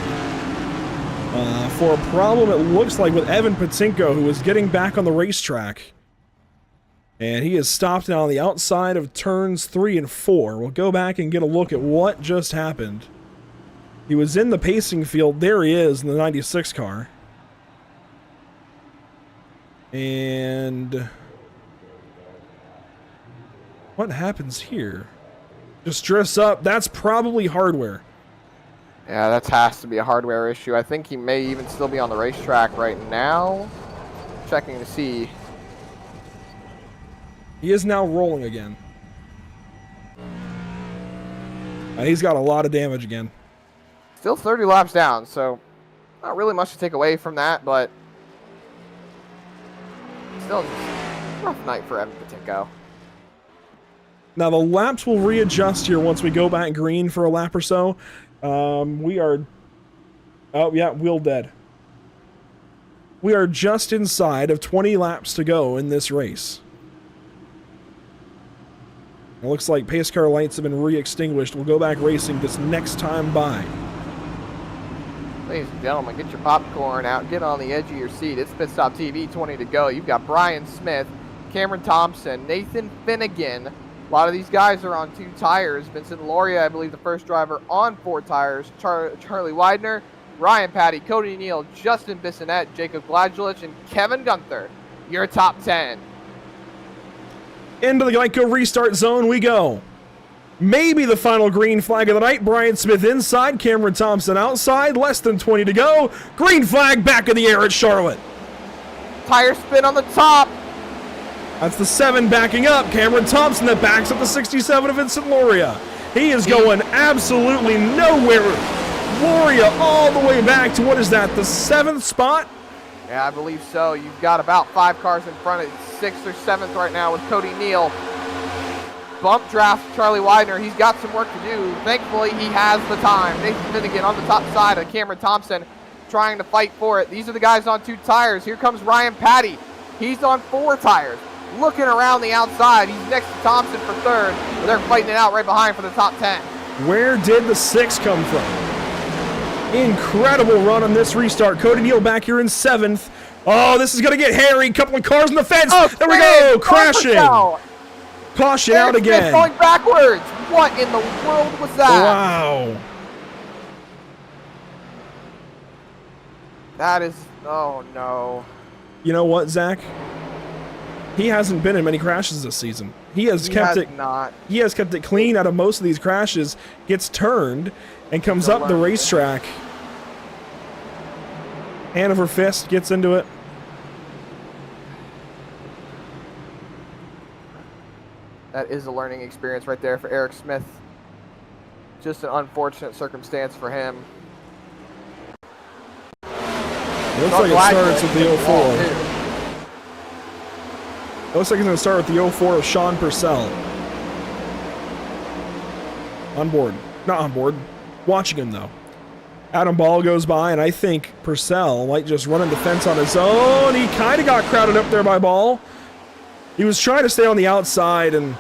S1: for a problem, it looks like, with Evan Patinko, who was getting back on the racetrack. And he is stopped now on the outside of turns 3 and 4. We'll go back and get a look at what just happened. He was in the pacing field. There he is in the 96 car. And what happens here? Just drifts up. That's probably hardware.
S2: Yeah, that has to be a hardware issue. I think he may even still be on the racetrack right now. Checking to see.
S1: He is now rolling again. And he's got a lot of damage again.
S2: Still 30 laps down, so not really much to take away from that, but still a rough night for Evan Patinko.
S1: Now the laps will readjust here once we go back green for a lap or so. We are... Oh, yeah, wheel dead. We are just inside of 20 laps to go in this race. It looks like pace car lights have been re-extinguished. We'll go back racing this next time by.
S2: Ladies and gentlemen, get your popcorn out. Get on the edge of your seat. It's Pit Stop TV, 20 to go. You've got Brian Smith, Cameron Thompson, Nathan Finnegan. A lot of these guys are on 2 tires. Vincent Loria, I believe, the first driver on 4 tires. Charlie Widener, Ryan Patty, Cody Neal, Justin Bissonette, Jacob Gladjulich, and Kevin Gunther. Your top 10.
S1: Into the Geico restart zone we go. Maybe the final green flag of the night. Brian Smith inside, Cameron Thompson outside. Less than 20 to go. Green flag back in the air at Charlotte.
S2: Tire spin on the top.
S1: That's the 7 backing up. Cameron Thompson that backs up the 67 of Vincent Loria. He is going absolutely nowhere. Loria all the way back to, what is that, the 7th spot?
S2: Yeah, I believe so. You've got about 5 cars in front of 6th or 7th right now with Cody Neal. Bump draft Charlie Widener. He's got some work to do. Thankfully, he has the time. Nathan Finnegan on the top side of Cameron Thompson trying to fight for it. These are the guys on 2 tires. Here comes Ryan Patty. He's on 4 tires. Looking around the outside. He's next to Thompson for 3rd. But they're fighting it out right behind for the top 10.
S1: Where did the 6 come from? Incredible run on this restart. Cody Neal back here in 7th. Oh, this is going to get hairy. Couple of cars on the fence.
S2: Oh,
S1: there we go. Crashing. Caution out
S2: Eric
S1: again.
S2: Smith going backwards. What in the world was that?
S1: Wow.
S2: That is, oh no.
S1: You know what, Zach? He hasn't been in many crashes this season. He has kept it clean out of most of these crashes. Gets turned and comes up the racetrack. Hand over fist, gets into it.
S2: That is a learning experience right there for Eric Smith. Just an unfortunate circumstance for him.
S1: It looks like it starts with the 04. It looks like it's going to start with the 04 of Sean Purcell. On board. Not on board. Watching him, though. Adam Ball goes by, and I think Purcell might just run in the fence on his own. He kind of got crowded up there by Ball. He was trying to stay on the outside, and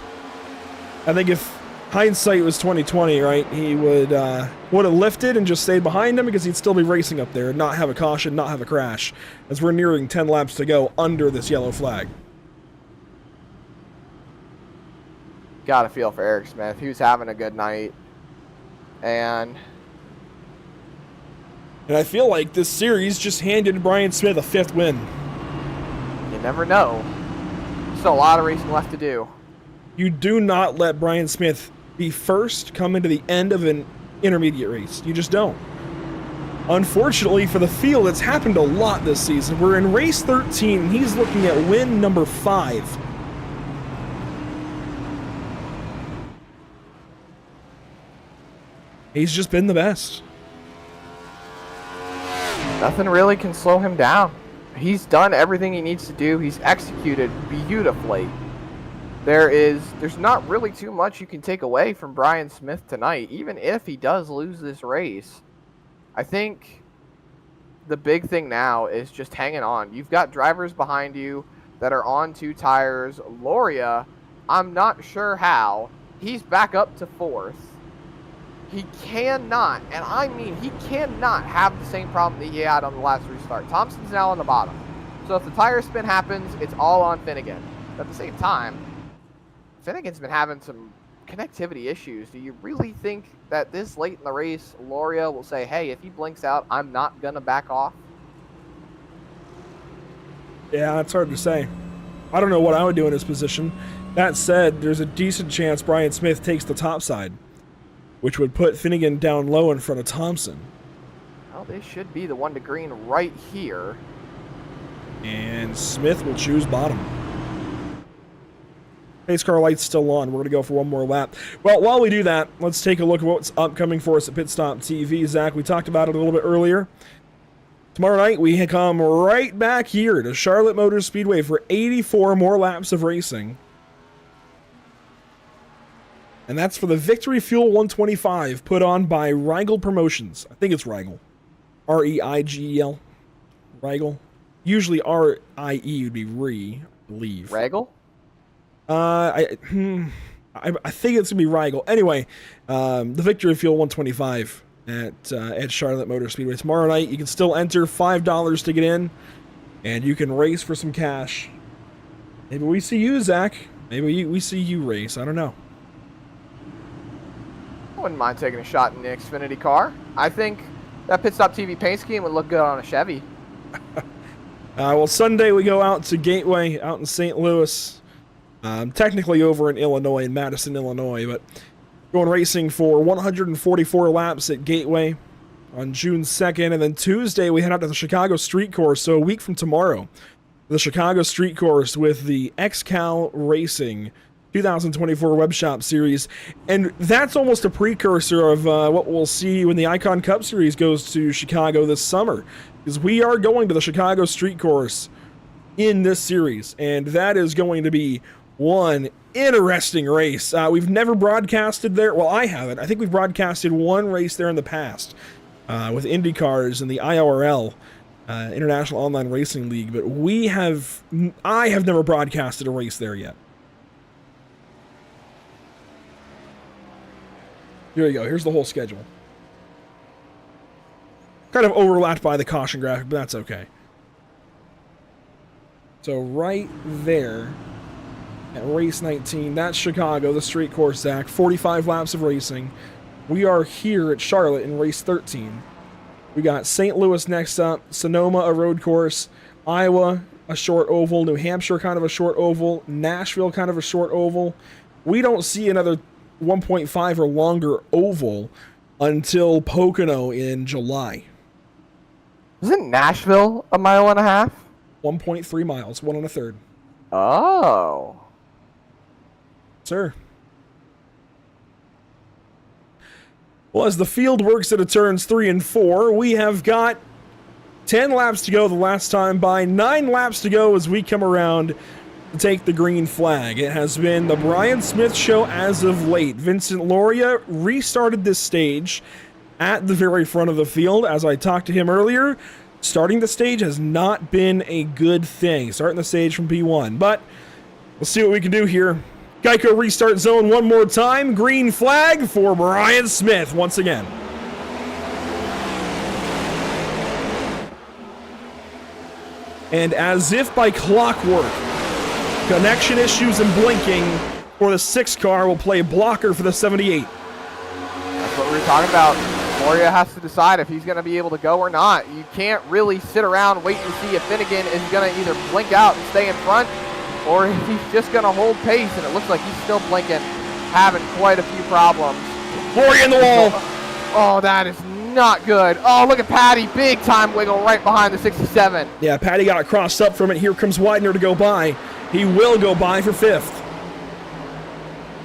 S1: I think if hindsight was 20/20, right, he would have lifted and just stayed behind him because he'd still be racing up there and not have a caution, not have a crash, as we're nearing 10 laps to go under this yellow flag.
S2: Got a feel for Eric Smith. He was having a good night. And
S1: I feel like this series just handed Brian Smith a 5th win.
S2: you never know. Still a lot of racing left to do.
S1: You do not let Brian Smith be first come into the end of an intermediate race. You just don't. Unfortunately for the field, it's happened a lot this season. We're in race 13, and he's looking at win number 5. He's just been the best.
S2: Nothing really can slow him down. He's done everything he needs to do. He's executed beautifully. There's not really too much you can take away from Brian Smith tonight, even if he does lose this race. I think the big thing now is just hanging on. You've got drivers behind you that are on 2 tires. Loria, I'm not sure how, He's back up to 4th. He cannot, and I mean he cannot have the same problem that he had on the last restart. Thompson's now on the bottom. So if the tire spin happens, it's all on Finnegan. But at the same time, Finnegan's been having some connectivity issues. Do you really think that this late in the race, Loria will say, hey, if he blinks out, I'm not going to back off?
S1: Yeah, it's hard to say. I don't know what I would do in his position. That said, there's a decent chance Brian Smith takes the top side, which would put Finnegan down low in front of Thompson.
S2: Well, they should be the one to green right here.
S1: And Smith will choose bottom. Pace car light's still on. We're going to go for one more lap. Well, while we do that, let's take a look at what's upcoming for us at Pit Stop TV. Zach, we talked about it a little bit earlier. Tomorrow night, we come right back here to Charlotte Motor Speedway for 84 more laps of racing. And that's for the Victory Fuel 125 put on by Reigel Promotions. I think it's Reigel. R-E-I-G-E-L. Reigel. Usually R-I-E would be I believe.
S2: Reigel?
S1: I think it's going to be Reigel. Anyway, the Victory Fuel 125 at Charlotte Motor Speedway. Tomorrow night, you can still enter $5 to get in, and you can race for some cash. Maybe we see you, Zach. Maybe we see you race. I don't know.
S2: I wouldn't mind taking a shot in the Xfinity car. I think that Pit Stop TV paint scheme would look good on a Chevy.
S1: Well, Sunday we go out to Gateway out in St. Louis. Technically over in Illinois, in Madison, Illinois, but going racing for 144 laps at Gateway on June 2nd. And then Tuesday we head out to the Chicago Street Course, so a week from tomorrow. The Chicago Street Course with the XCal Racing 2024 Web Shop Series. And that's almost a precursor of what we'll see when the Icon Cup Series goes to Chicago this summer. Because we are going to the Chicago Street Course in this series, and that is going to be one interesting race. We've never broadcasted there. Well, I haven't. I think we've broadcasted one race there in the past with IndyCars and the IORL, International Online Racing League, but I have never broadcasted a race there yet. Here you go. Here's the whole schedule. Kind of overlapped by the caution graphic, but that's okay. So right there at race 19, that's Chicago, the street course, Zach. 45 laps of racing. We are here at Charlotte in race 13. We got St. Louis next up, Sonoma, a road course, Iowa, a short oval, New Hampshire, kind of a short oval, Nashville, kind of a short oval. We don't see another 1.5 or longer oval until Pocono in July.
S2: Isn't Nashville a mile and a half?
S1: 1.3 miles, 1 1/3.
S2: Oh.
S1: Sir. Well, as the field works at turns 3 and 4, we have got 10 laps to go the last time by, 9 laps to go as we come around to take the green flag. It has been the Brian Smith show as of late. Vincent Loria restarted this stage at the very front of the field. As I talked to him earlier, starting the stage has not been a good thing. Starting the stage from P1, but we'll see what we can do here. Geico restart zone one more time. Green flag for Brian Smith once again. And as if by clockwork, connection issues and blinking for the 6 car will play blocker for the 78.
S2: That's what we were talking about. Loria has to decide if he's going to be able to go or not. You can't really sit around waiting to see if Finnegan is going to either blink out and stay in front, or if he's just going to hold pace, and it looks like he's still blinking, having quite a few problems.
S1: Loria in the wall.
S2: Oh, that is not good. Oh, look at Patty. Big time wiggle right behind the 67.
S1: Yeah, Patty got it crossed up from it. Here comes Widener to go by. He will go by for 5th.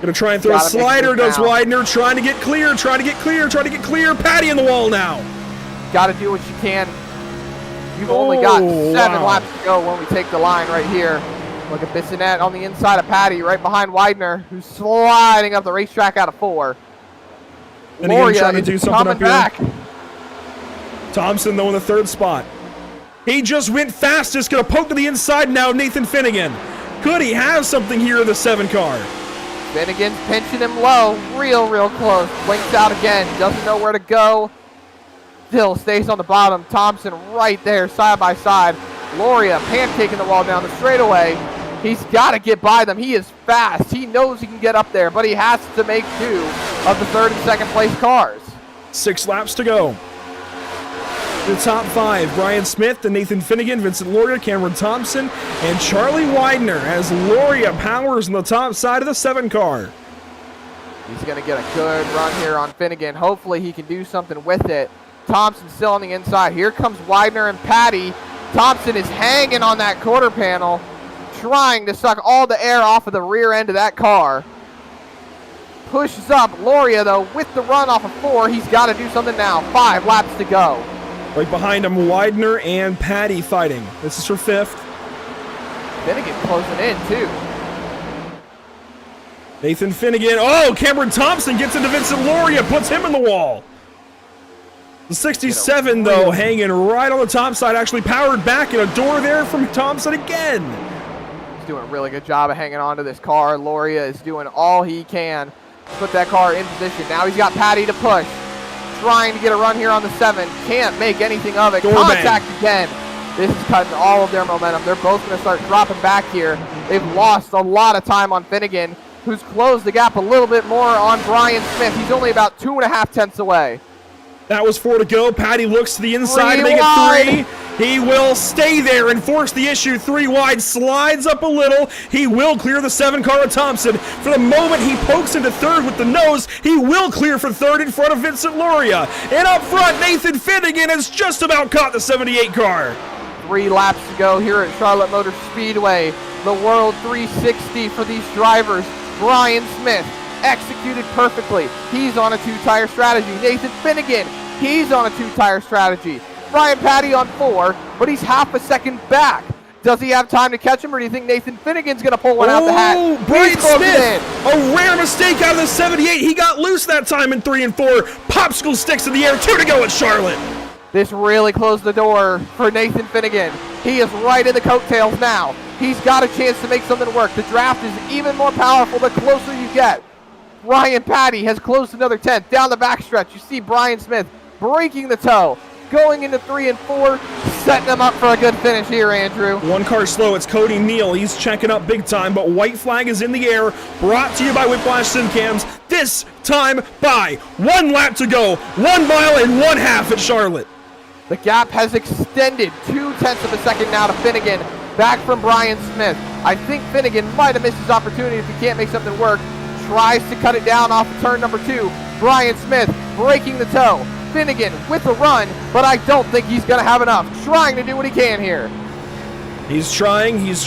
S1: Gonna try and throw a slider, does Widener, trying to get clear, trying to get clear. Patty in the wall now.
S2: Got to do what you can. You've only got 7 laps to go when we take the line right here. Look at Bissonette on the inside of Patty, right behind Widener, who's sliding up the racetrack out of 4.
S1: And again,
S2: Loria
S1: trying to do something up here.
S2: Back.
S1: Thompson, though, in the 3rd spot. He just went fastest, gonna poke to the inside now, Nathan Finnegan. Could he have something here in the 7 car?
S2: Finnegan's pinching him low, real close. Blinks out again, doesn't know where to go. Still stays on the bottom. Thompson right there, side by side. Loria pancaking the wall down the straightaway. He's got to get by them. He is fast. He knows he can get up there, but he has to make two of the third and second place cars.
S1: 6 laps to go. The top 5, Brian Smith and Nathan Finnegan, Vincent Loria, Cameron Thompson, and Charlie Widener as Loria powers on the top side of the 7 car.
S2: He's going to get a good run here on Finnegan. Hopefully he can do something with it. Thompson still on the inside. Here comes Widener and Patty. Thompson is hanging on that quarter panel, trying to suck all the air off of the rear end of that car. Pushes up. Loria, though, with the run off of 4, he's got to do something now. 5 laps to go.
S1: Right behind him, Widener and Patty fighting. This is for 5th.
S2: Finnegan closing in, too.
S1: Nathan Finnegan. Oh, Cameron Thompson gets into Vincent Loria, puts him in the wall. The 67, though, hanging right on the top side, actually powered back, and a door there from Thompson again.
S2: He's doing a really good job of hanging on to this car. Loria is doing all he can to put that car in position. Now he's got Patty to push. Trying to get a run here on the 7. Can't make anything of it. Contact again. This is cutting all of their momentum. They're both going to start dropping back here. They've lost a lot of time on Finnegan, who's closed the gap a little bit more on Brian Smith. He's only about 2.5 tenths away.
S1: That was 4 to go. Patty looks to the inside to make it 3. He will stay there and force the issue. 3 wide, slides up a little. He will clear the 7 car of Thompson. For the moment he pokes into 3rd with the nose, he will clear for 3rd in front of Vincent Loria. And up front, Nathan Finnegan has just about caught the 78 car.
S2: 3 laps to go here at Charlotte Motor Speedway. The World 360 for these drivers. Brian Smith executed perfectly. He's on a 2-tire strategy. Nathan Finnegan, he's on a 2-tire strategy. Brian Patty on 4, but he's half a second back. Does he have time to catch him, or do you think Nathan Finnegan's going to pull one out the hat?
S1: Brian Smith, a rare mistake out of the 78. He got loose that time in 3 and 4. Popsicle sticks in the air. 2 to go at Charlotte.
S2: This really closed the door for Nathan Finnegan. He is right in the coattails now. He's got a chance to make something work. The draft is even more powerful the closer you get. Brian Patty has closed another 10th. Down the backstretch, you see Brian Smith breaking the toe, going into 3 and 4, setting them up for a good finish here, Andrew.
S1: 1 car slow, it's Cody Neal. He's checking up big time, but white flag is in the air. Brought to you by Whiplash Simcams. This time by 1 lap to go. 1 mile and 1/2 at Charlotte.
S2: The gap has extended 0.2 of a second now to Finnegan, back from Brian Smith. I think Finnegan might have missed his opportunity if he can't make something work. Tries to cut it down off of turn number 2. Brian Smith breaking the toe. Finnegan with a run, but I don't think he's going to have enough. Trying to do what he can here.
S1: He's trying, he's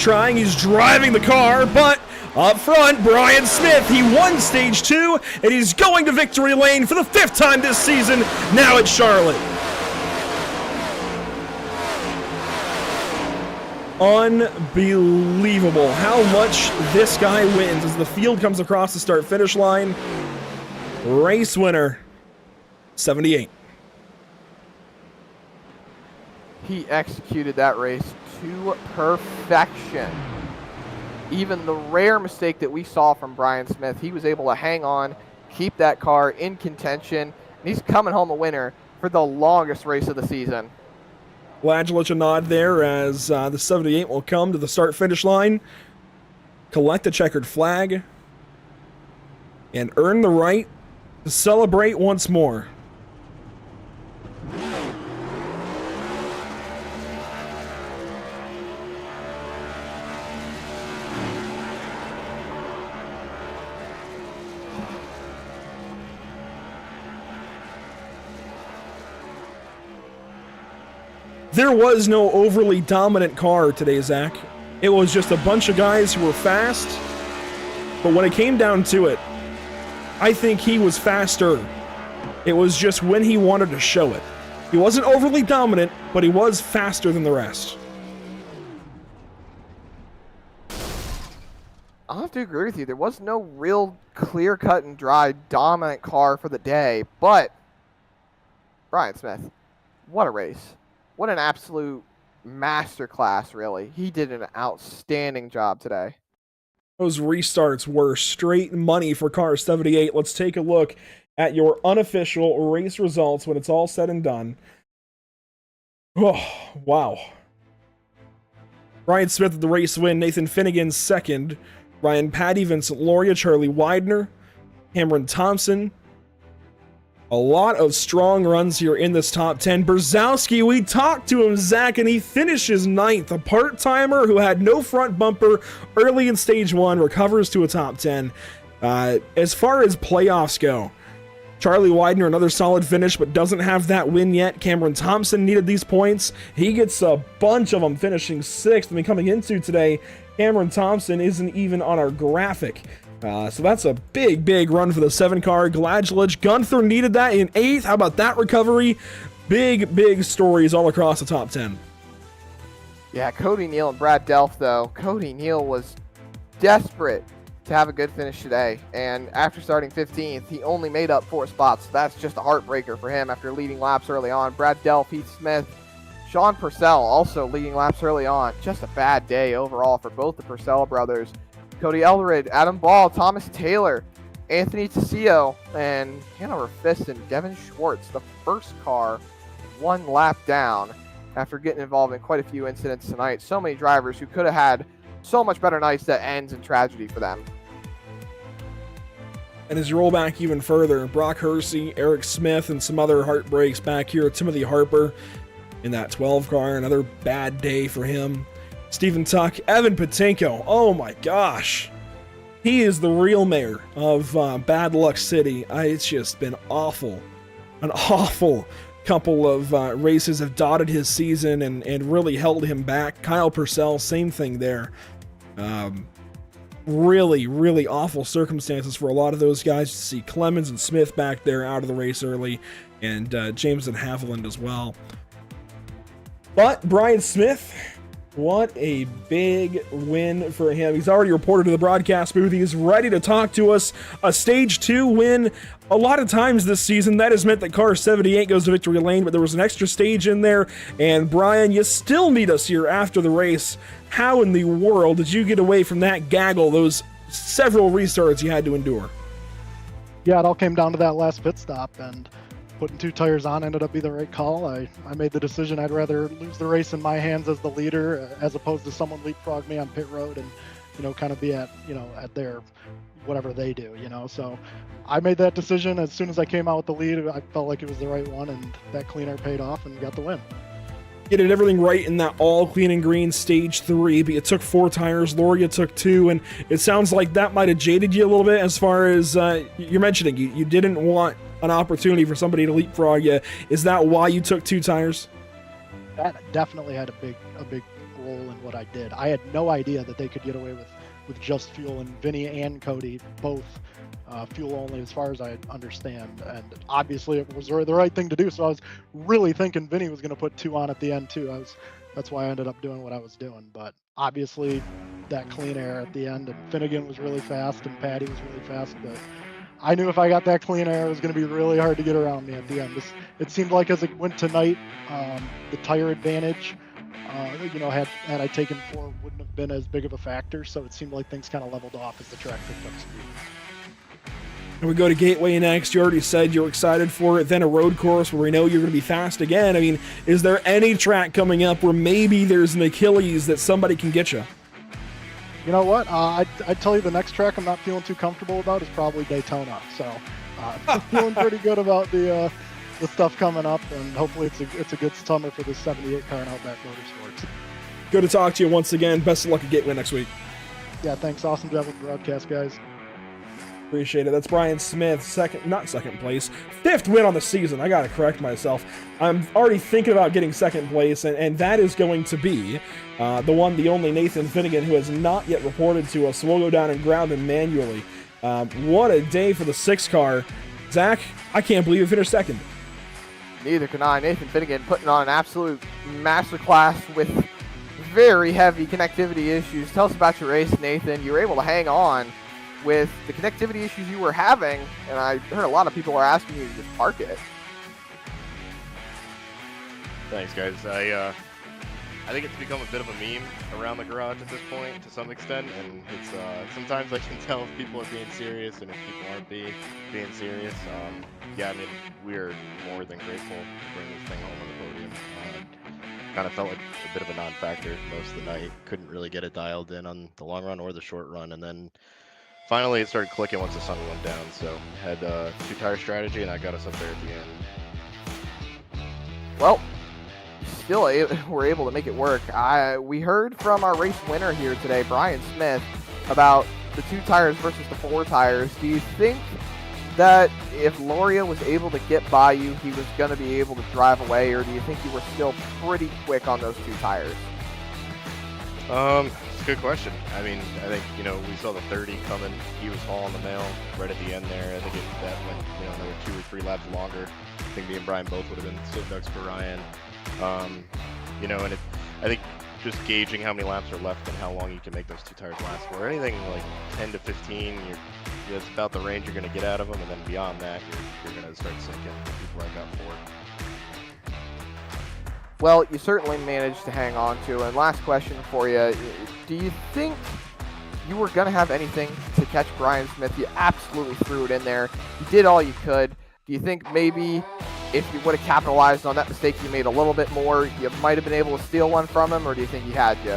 S1: driving the car, but up front, Brian Smith, he won stage 2, and he's going to victory lane for the 5th time this season, now at Charlotte. Unbelievable how much this guy wins as the field comes across the start-finish line. Race winner, 78.
S2: He executed that race to perfection. Even the rare mistake that we saw from Brian Smith, he was able to hang on, keep that car in contention, and he's coming home a winner for the longest race of the season.
S1: Glad to let you nod there as the 78 will come to the start-finish line, collect the checkered flag, and earn the right to celebrate once more. There was no overly dominant car today, Zach. It was just a bunch of guys who were fast, but when it came down to it, I think he was faster. It was just when he wanted to show it. He wasn't overly dominant, but he was faster than the rest.
S2: I'll have to agree with you. There was no real clear-cut and dry dominant car for the day, but Brian Smith, what a race. What an absolute masterclass, really. He did an outstanding job today.
S1: Those restarts were straight money for car 78. Let's take a look at your unofficial race results when it's all said and done. Oh, wow. Ryan Smith with the race win, Nathan Finnegan second, Ryan Patty, Vincent Loria, Charlie Widener, Cameron Thompson. A lot of strong runs here in this top 10. Brzezowski, we talked to him, Zach, and he finishes ninth. A part-timer who had no front bumper early in stage 1 recovers to a top 10. As far as playoffs go, Charlie Widener, another solid finish, but doesn't have that win yet. Cameron Thompson needed these points. He gets a bunch of them, finishing 6th. I mean, coming into today, Cameron Thompson isn't even on our graphic. So that's a big run for the 7 car. Gladgelich, Gunther needed that in 8th. How about that recovery? Big stories all across the top 10.
S2: Yeah, Cody Neal and Brad Delph, though. Cody Neal was desperate to have a good finish today, and after starting 15th, he only made up 4 spots. So that's just a heartbreaker for him after leading laps early on. Brad Delph, Heath Smith, Sean Purcell also leading laps early on. Just a bad day overall for both the Purcell brothers. Cody Eldred, Adam Ball, Thomas Taylor, Anthony Tassio, and Hanover Fist and Devin Schwartz, the first car 1 lap down after getting involved in quite a few incidents tonight. So many drivers who could have had so much better nights that ends in tragedy for them.
S1: And as you roll back even further, Brock Hersey, Eric Smith, and some other heartbreaks back here. Timothy Harper in that 12 car, another bad day for him. Stephen Tuck, Evan Patinko, oh my gosh. He is the real mayor of Bad Luck City. It's just been awful. An awful couple of races have dotted his season and really held him back. Kyle Purcell, same thing there. Really awful circumstances for a lot of those guys. To see Clemens and Smith back there out of the race early, and James and Haviland as well. But Brian Smith, what a big win for him. He's already reported to the broadcast booth. He is ready to talk to us. A stage 2 win. A lot of times this season, that has meant that car 78 goes to victory lane, but there was an extra stage in there. And Brian, you still meet us here after the race. How in the world did you get away from that gaggle, those several restarts you had to endure?
S4: Yeah, it all came down to that last pit stop, and putting 2 tires on ended up being the right call. I made the decision I'd rather lose the race in my hands as the leader as opposed to someone leapfrog me on pit road and, kind of be at their whatever they do, So I made that decision as soon as I came out with the lead. I felt like it was the right one, and that clean air paid off and got the win.
S1: You did everything right in that all clean and green stage 3, but you took 4 tires. Loria took 2, and it sounds like that might have jaded you a little bit as far as you're mentioning. You didn't want an opportunity for somebody to leapfrog you. Is that why you took 2 tires?
S4: That definitely had a big role in what I did. I had no idea that they could get away with just fuel, and Vinny and Cody both fuel only as far as I understand, and obviously it was the right thing to do. So I was really thinking Vinny was going to put 2 on at the end too. That's why I ended up doing what I was doing. But obviously that clean air at the end, and Finnegan was really fast and Patty was really fast, but I knew if I got that clean air, it was going to be really hard to get around me at the end. It seemed like as it went tonight, the tire advantage, had I taken 4, wouldn't have been as big of a factor. So it seemed like things kind of leveled off as the track picked up speed.
S1: And we go to Gateway next. You already said you're excited for it. Then a road course where we know you're going to be fast again. I mean, is there any track coming up where maybe there's an Achilles that somebody can get you?
S4: You know what? I'd tell you the next track I'm not feeling too comfortable about is probably Daytona. So I'm feeling pretty good about the stuff coming up, and hopefully it's a good summer for this 78 car in Outback Motorsports.
S1: Good to talk to you once again. Best of luck at Gateway next week.
S4: Yeah, thanks. Awesome job with the broadcast, guys.
S1: Appreciate it. That's Brian Smith, not second place, 5th win on the season. I gotta correct myself. I'm already thinking about getting second place, and that is going to be the only Nathan Finnegan, who has not yet reported to us. So we'll go down and grab him manually. What a day for the 6 car. Zach, I can't believe you finished second.
S2: Neither can I. Nathan Finnegan putting on an absolute masterclass with very heavy connectivity issues. Tell us about your race, Nathan. You were able to hang on with the connectivity issues you were having, and I heard a lot of people are asking you to just park it.
S8: Thanks, guys. I I think it's become a bit of a meme around the garage at this point to some extent, and it's sometimes I can tell if people are being serious and if people aren't being serious. Yeah, I mean, we're more than grateful to bring this thing home on the podium. Kind of felt like a bit of a non-factor most of the night. Couldn't really get it dialed in on the long run or the short run, and then finally it started clicking once the sun went down. So had 2-tire strategy, and that got us up there at the end.
S2: Well, still we're able to make it work. We heard from our race winner here today, Brian Smith, about the 2 tires versus the 4 tires. Do you think that if Loria was able to get by you, he was going to be able to drive away, or do you think you were still pretty quick on those 2 tires?
S8: It's a good question. I mean, I think, we saw the 30 coming. He was hauling the mail right at the end there. I think that went, another 2 or 3 laps longer. I think me and Brian both would have been sitting next to Ryan. And I think just gauging how many laps are left and how long you can make those 2 tires last for. Anything like 10 to 15, that's about the range you're going to get out of them, and then beyond that, you're going to start sinking. People like got 4.
S2: Well, you certainly managed to hang on to. And last question for you, do you think you were going to have anything to catch Brian Smith? You absolutely threw it in there. You did all you could. Do you think maybe if you would have capitalized on that mistake you made a little bit more, you might have been able to steal one from him, or do you think he had you?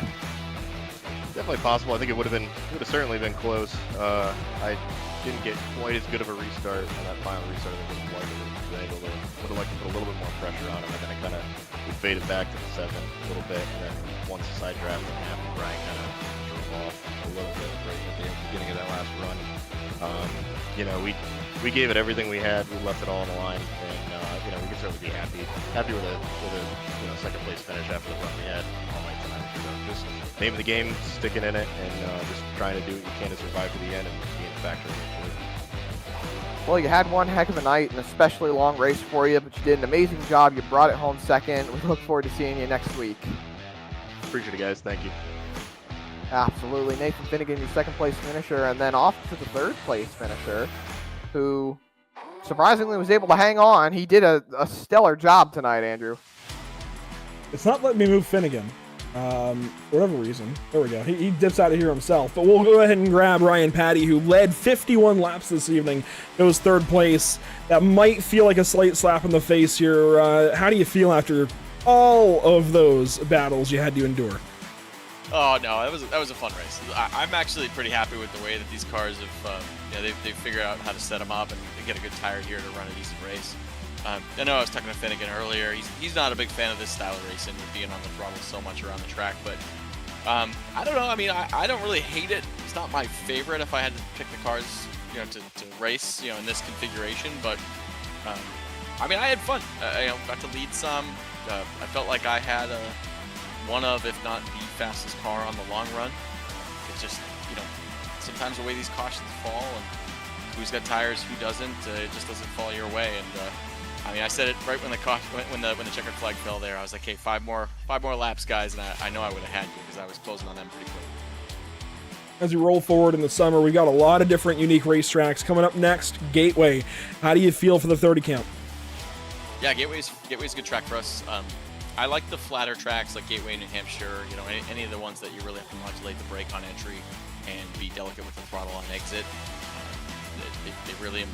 S8: Definitely possible. I think it would have certainly been close. I didn't get quite as good of a restart on that final restart. I would have liked to put a little bit more pressure on him, and then it kind of faded back to the 7 a little bit, and then once the side draft happened, Brian kind of drove off a little bit right at the beginning of that last run. We gave it everything we had. We left it all on the line, and we can certainly be happy with a second place finish after the run we had all night tonight. So just name of the game, sticking in it, and just trying to do what you can to survive to the end and being a factor in it.
S2: Well, you had one heck of a night, an especially long race for you, but you did an amazing job. You brought it home second. We look forward to seeing you next week.
S8: Appreciate it, guys. Thank you.
S2: Absolutely. Nathan Finnegan, your second place finisher, and then off to the third place finisher, who surprisingly was able to hang on. He did a stellar job tonight, Andrew.
S1: It's not letting me move Finnegan. For whatever reason. There we go. He dips out of here himself. But we'll go ahead and grab Ryan Patty, who led 51 laps this evening. It was third place. That might feel like a slight slap in the face here. How do you feel after all of those battles you had to endure?
S5: Oh no, that was a fun race. I'm actually pretty happy with the way that these cars have, they've figured out how to set them up and get a good tire here to run a decent race. I know I was talking to Finnegan earlier. He's not a big fan of this style of racing, with being on the throttle so much around the track. But I don't know. I mean, I don't really hate it. It's not my favorite if I had to pick the cars, to race, in this configuration. But I mean, I had fun. I got to lead some. I felt like I had one of, if not the fastest car on the long run. It's just, sometimes the way these cautions fall and who's got tires, who doesn't, it just doesn't fall your way. And I mean, I said it right when the checkered flag fell there. I was like, hey, 5 more laps, guys, and I know I would have had you because I was closing on them pretty quick.
S1: As we roll forward in the summer, we've got a lot of different unique racetracks. Coming up next, Gateway. How do you feel for the 30 count?
S5: Yeah, Gateway's a good track for us. I like the flatter tracks like Gateway, New Hampshire, any of the ones that you really have to modulate the brake on entry and be delicate with the throttle on exit. They really,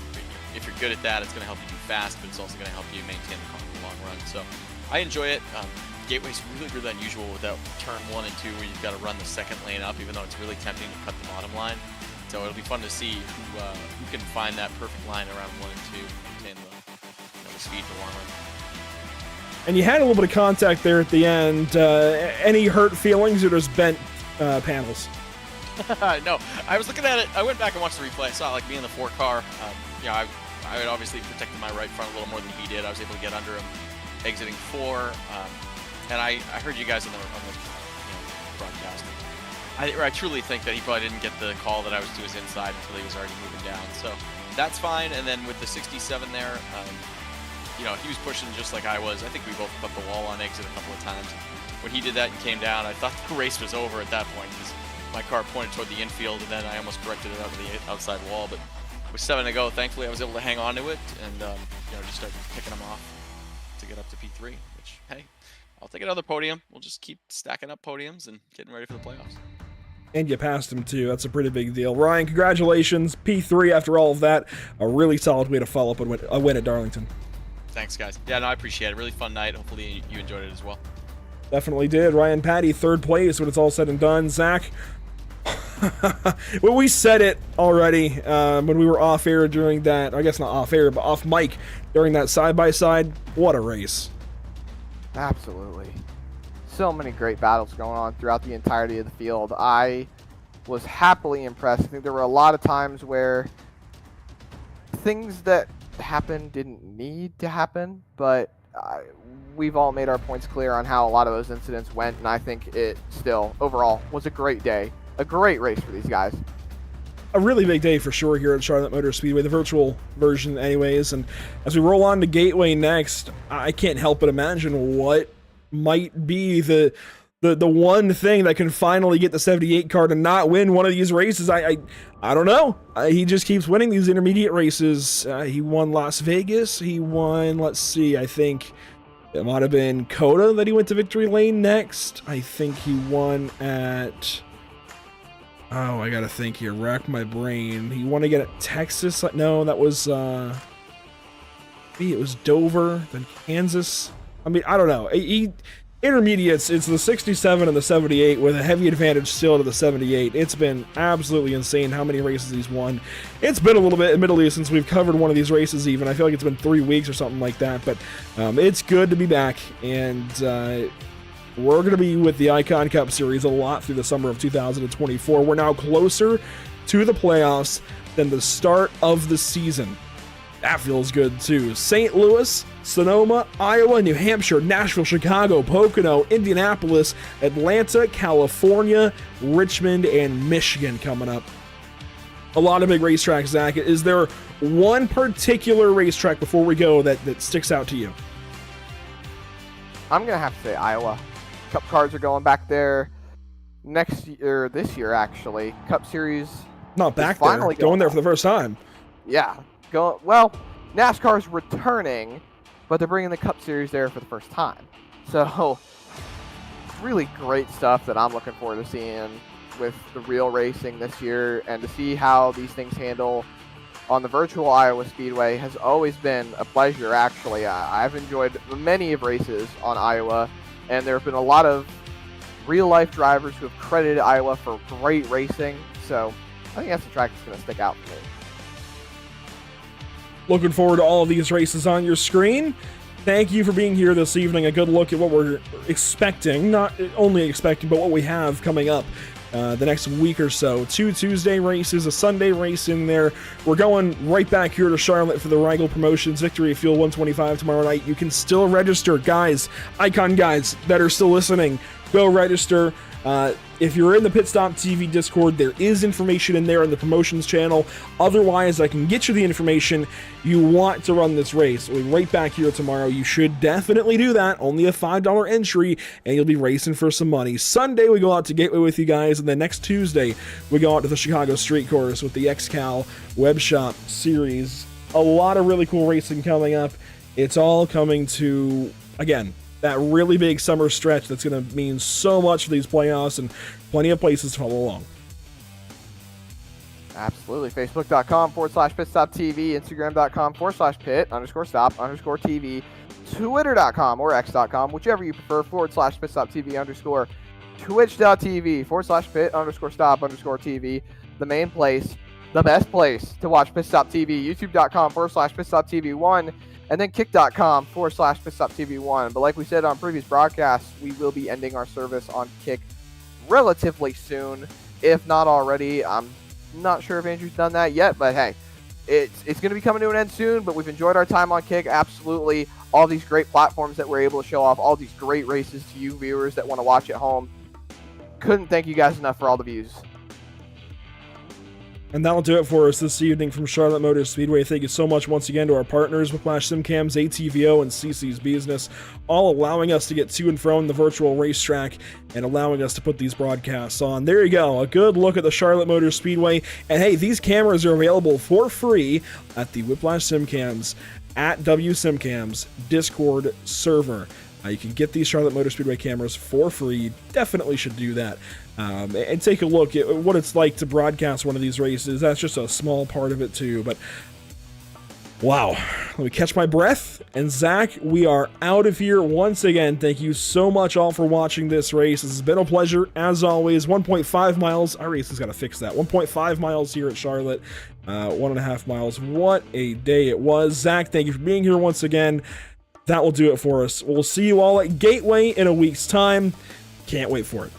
S5: if you're good at that, it's going to help you do fast, but it's also going to help you maintain the car in the long run. So I enjoy it. Gateway's really, really unusual without turn 1 and 2 where you've got to run the second lane up, even though it's really tempting to cut the bottom line. So it'll be fun to see who can find that perfect line around 1 and 2 and maintain the speed for the long run.
S1: And you had a little bit of contact there at the end. Any hurt feelings or just bent panels?
S5: No, I was looking at it. I went back and watched the replay. I saw me in the 4 car. I had obviously protected my right front a little more than he did. I was able to get under him, exiting 4. And I heard you guys on the broadcast. I truly think that he probably didn't get the call that I was to his inside until he was already moving down. So that's fine. And then with the 67 there, he was pushing just like I was. I think we both put the wall on exit a couple of times. When he did that and came down, I thought the race was over at that point because my car pointed toward the infield, and then I almost corrected it out to the outside wall. But with 7 to go, thankfully I was able to hang on to it and just start picking them off to get up to P3. Which, hey, I'll take another podium. We'll just keep stacking up podiums and getting ready for the playoffs.
S1: And you passed him too. That's a pretty big deal. Ryan, congratulations. P3 after all of that. A really solid way to follow up a win at Darlington.
S5: Thanks, guys. Yeah, no, I appreciate it. Really fun night. Hopefully you enjoyed it as well.
S1: Definitely did. Ryan Patty, third place when it's all said and done. Zach, well, we said it already when we were off air during that, I guess not off air, but off mic during that side-by-side. What a race.
S2: Absolutely. So many great battles going on throughout the entirety of the field. I was happily impressed. I think there were a lot of times where things that happened didn't need to happen, but we've all made our points clear on how a lot of those incidents went, and I think it still, overall, was a great day. A great race for these guys.
S1: A really big day for sure here at Charlotte Motor Speedway, the virtual version anyways, and as we roll on to Gateway next, I can't help but imagine what might be the one thing that can finally get the 78 car to not win one of these races. I don't know. He just keeps winning these intermediate races. He won Las Vegas. He won, let's see, I think it might have been Coda that he went to victory lane next. I think he won at... Oh, I gotta think here. Rack my brain. He won again at Texas. No, that was maybe it was Dover, then Kansas. I mean, I don't know. Intermediates, it's the 67 and the 78 with a heavy advantage still to the 78. It's been absolutely insane how many races he's won. It's been a little bit, admittedly, since we've covered one of these races even. I feel like it's been 3 weeks or something like that, but it's good to be back, and we're going to be with the Icon Cup Series a lot through the summer of 2024. We're now closer to the playoffs than the start of the season. That feels good too. St. Louis, Sonoma, Iowa, New Hampshire, Nashville, Chicago, Pocono, Indianapolis, Atlanta, California, Richmond, and Michigan coming up. A lot of big racetracks, Zach. Is there one particular racetrack before we go that sticks out to you?
S2: I'm going to have to say Iowa. Cup cars are going back there next year, this year actually. Cup Series.
S1: Not back there, going there for the first time.
S2: Yeah. Well, NASCAR's returning, but they're bringing the Cup Series there for the first time. So, really great stuff that I'm looking forward to seeing with the real racing this year, and to see how these things handle on the virtual Iowa Speedway has always been a pleasure, actually. I've enjoyed many of races on Iowa, and there have been a lot of real-life drivers who have credited Iowa for great racing, so I think that's the track that's going to stick out for me.
S1: Looking forward to all of these races on your screen. Thank you for being here this evening. A good look at what we're expecting, not only expecting, but what we have coming up the next week or so. 2 Tuesday races, a Sunday race in there. We're going right back here to Charlotte for the Rigel Promotions Victory at Fuel 125 tomorrow night. You can still register. Guys, Icon guys that are still listening, go register. If you're in the Pit Stop TV Discord, there is information in there in the promotions channel. Otherwise, I can get you the information you want to run this race. We'll be right back here tomorrow. You should definitely do that. Only a $5 entry, and you'll be racing for some money. Sunday, we go out to Gateway with you guys, and then next Tuesday, we go out to the Chicago Street Course with the XCal Web Shop Series. A lot of really cool racing coming up. It's all coming to, again, that really big summer stretch that's going to mean so much for these playoffs, and plenty of places to follow along.
S2: Absolutely. Facebook.com/PitStopTV, Instagram.com/pit_stop_TV, Twitter.com or X.com, whichever you prefer, /PitStopTV_, Twitch.tv/pit_stop_TV, the main place, the best place to watch Pit Stop TV, YouTube.com/PitStopTV1, and then kick.com/PitStopTV1. But like we said on previous broadcasts, we will be ending our service on Kick relatively soon, if not already. I'm not sure if Andrew's done that yet, but hey, it's going to be coming to an end soon. But we've enjoyed our time on Kick. Absolutely. All these great platforms that we're able to show off, all these great races to you viewers that want to watch at home. Couldn't thank you guys enough for all the views.
S1: And that'll do it for us this evening from Charlotte Motor Speedway. Thank you so much once again to our partners, Whiplash SimCams, ATVO, and CC's Business, all allowing us to get to and from the virtual racetrack and allowing us to put these broadcasts on. There you go, a good look at the Charlotte Motor Speedway. And hey, these cameras are available for free at the Whiplash SimCams at WSimCams Discord server. You can get these Charlotte Motor Speedway cameras for free. You definitely should do that. And take a look at what it's like to broadcast one of these races. That's just a small part of it too, but wow. Let me catch my breath. And Zach, we are out of here once again. Thank you so much all for watching this race. This has been a pleasure, as always. 1.5 miles. Our race has got to fix that. 1.5 miles here at Charlotte. 1.5 miles. What a day it was. Zach, thank you for being here once again. That will do it for us. We'll see you all at Gateway in a week's time. Can't wait for it.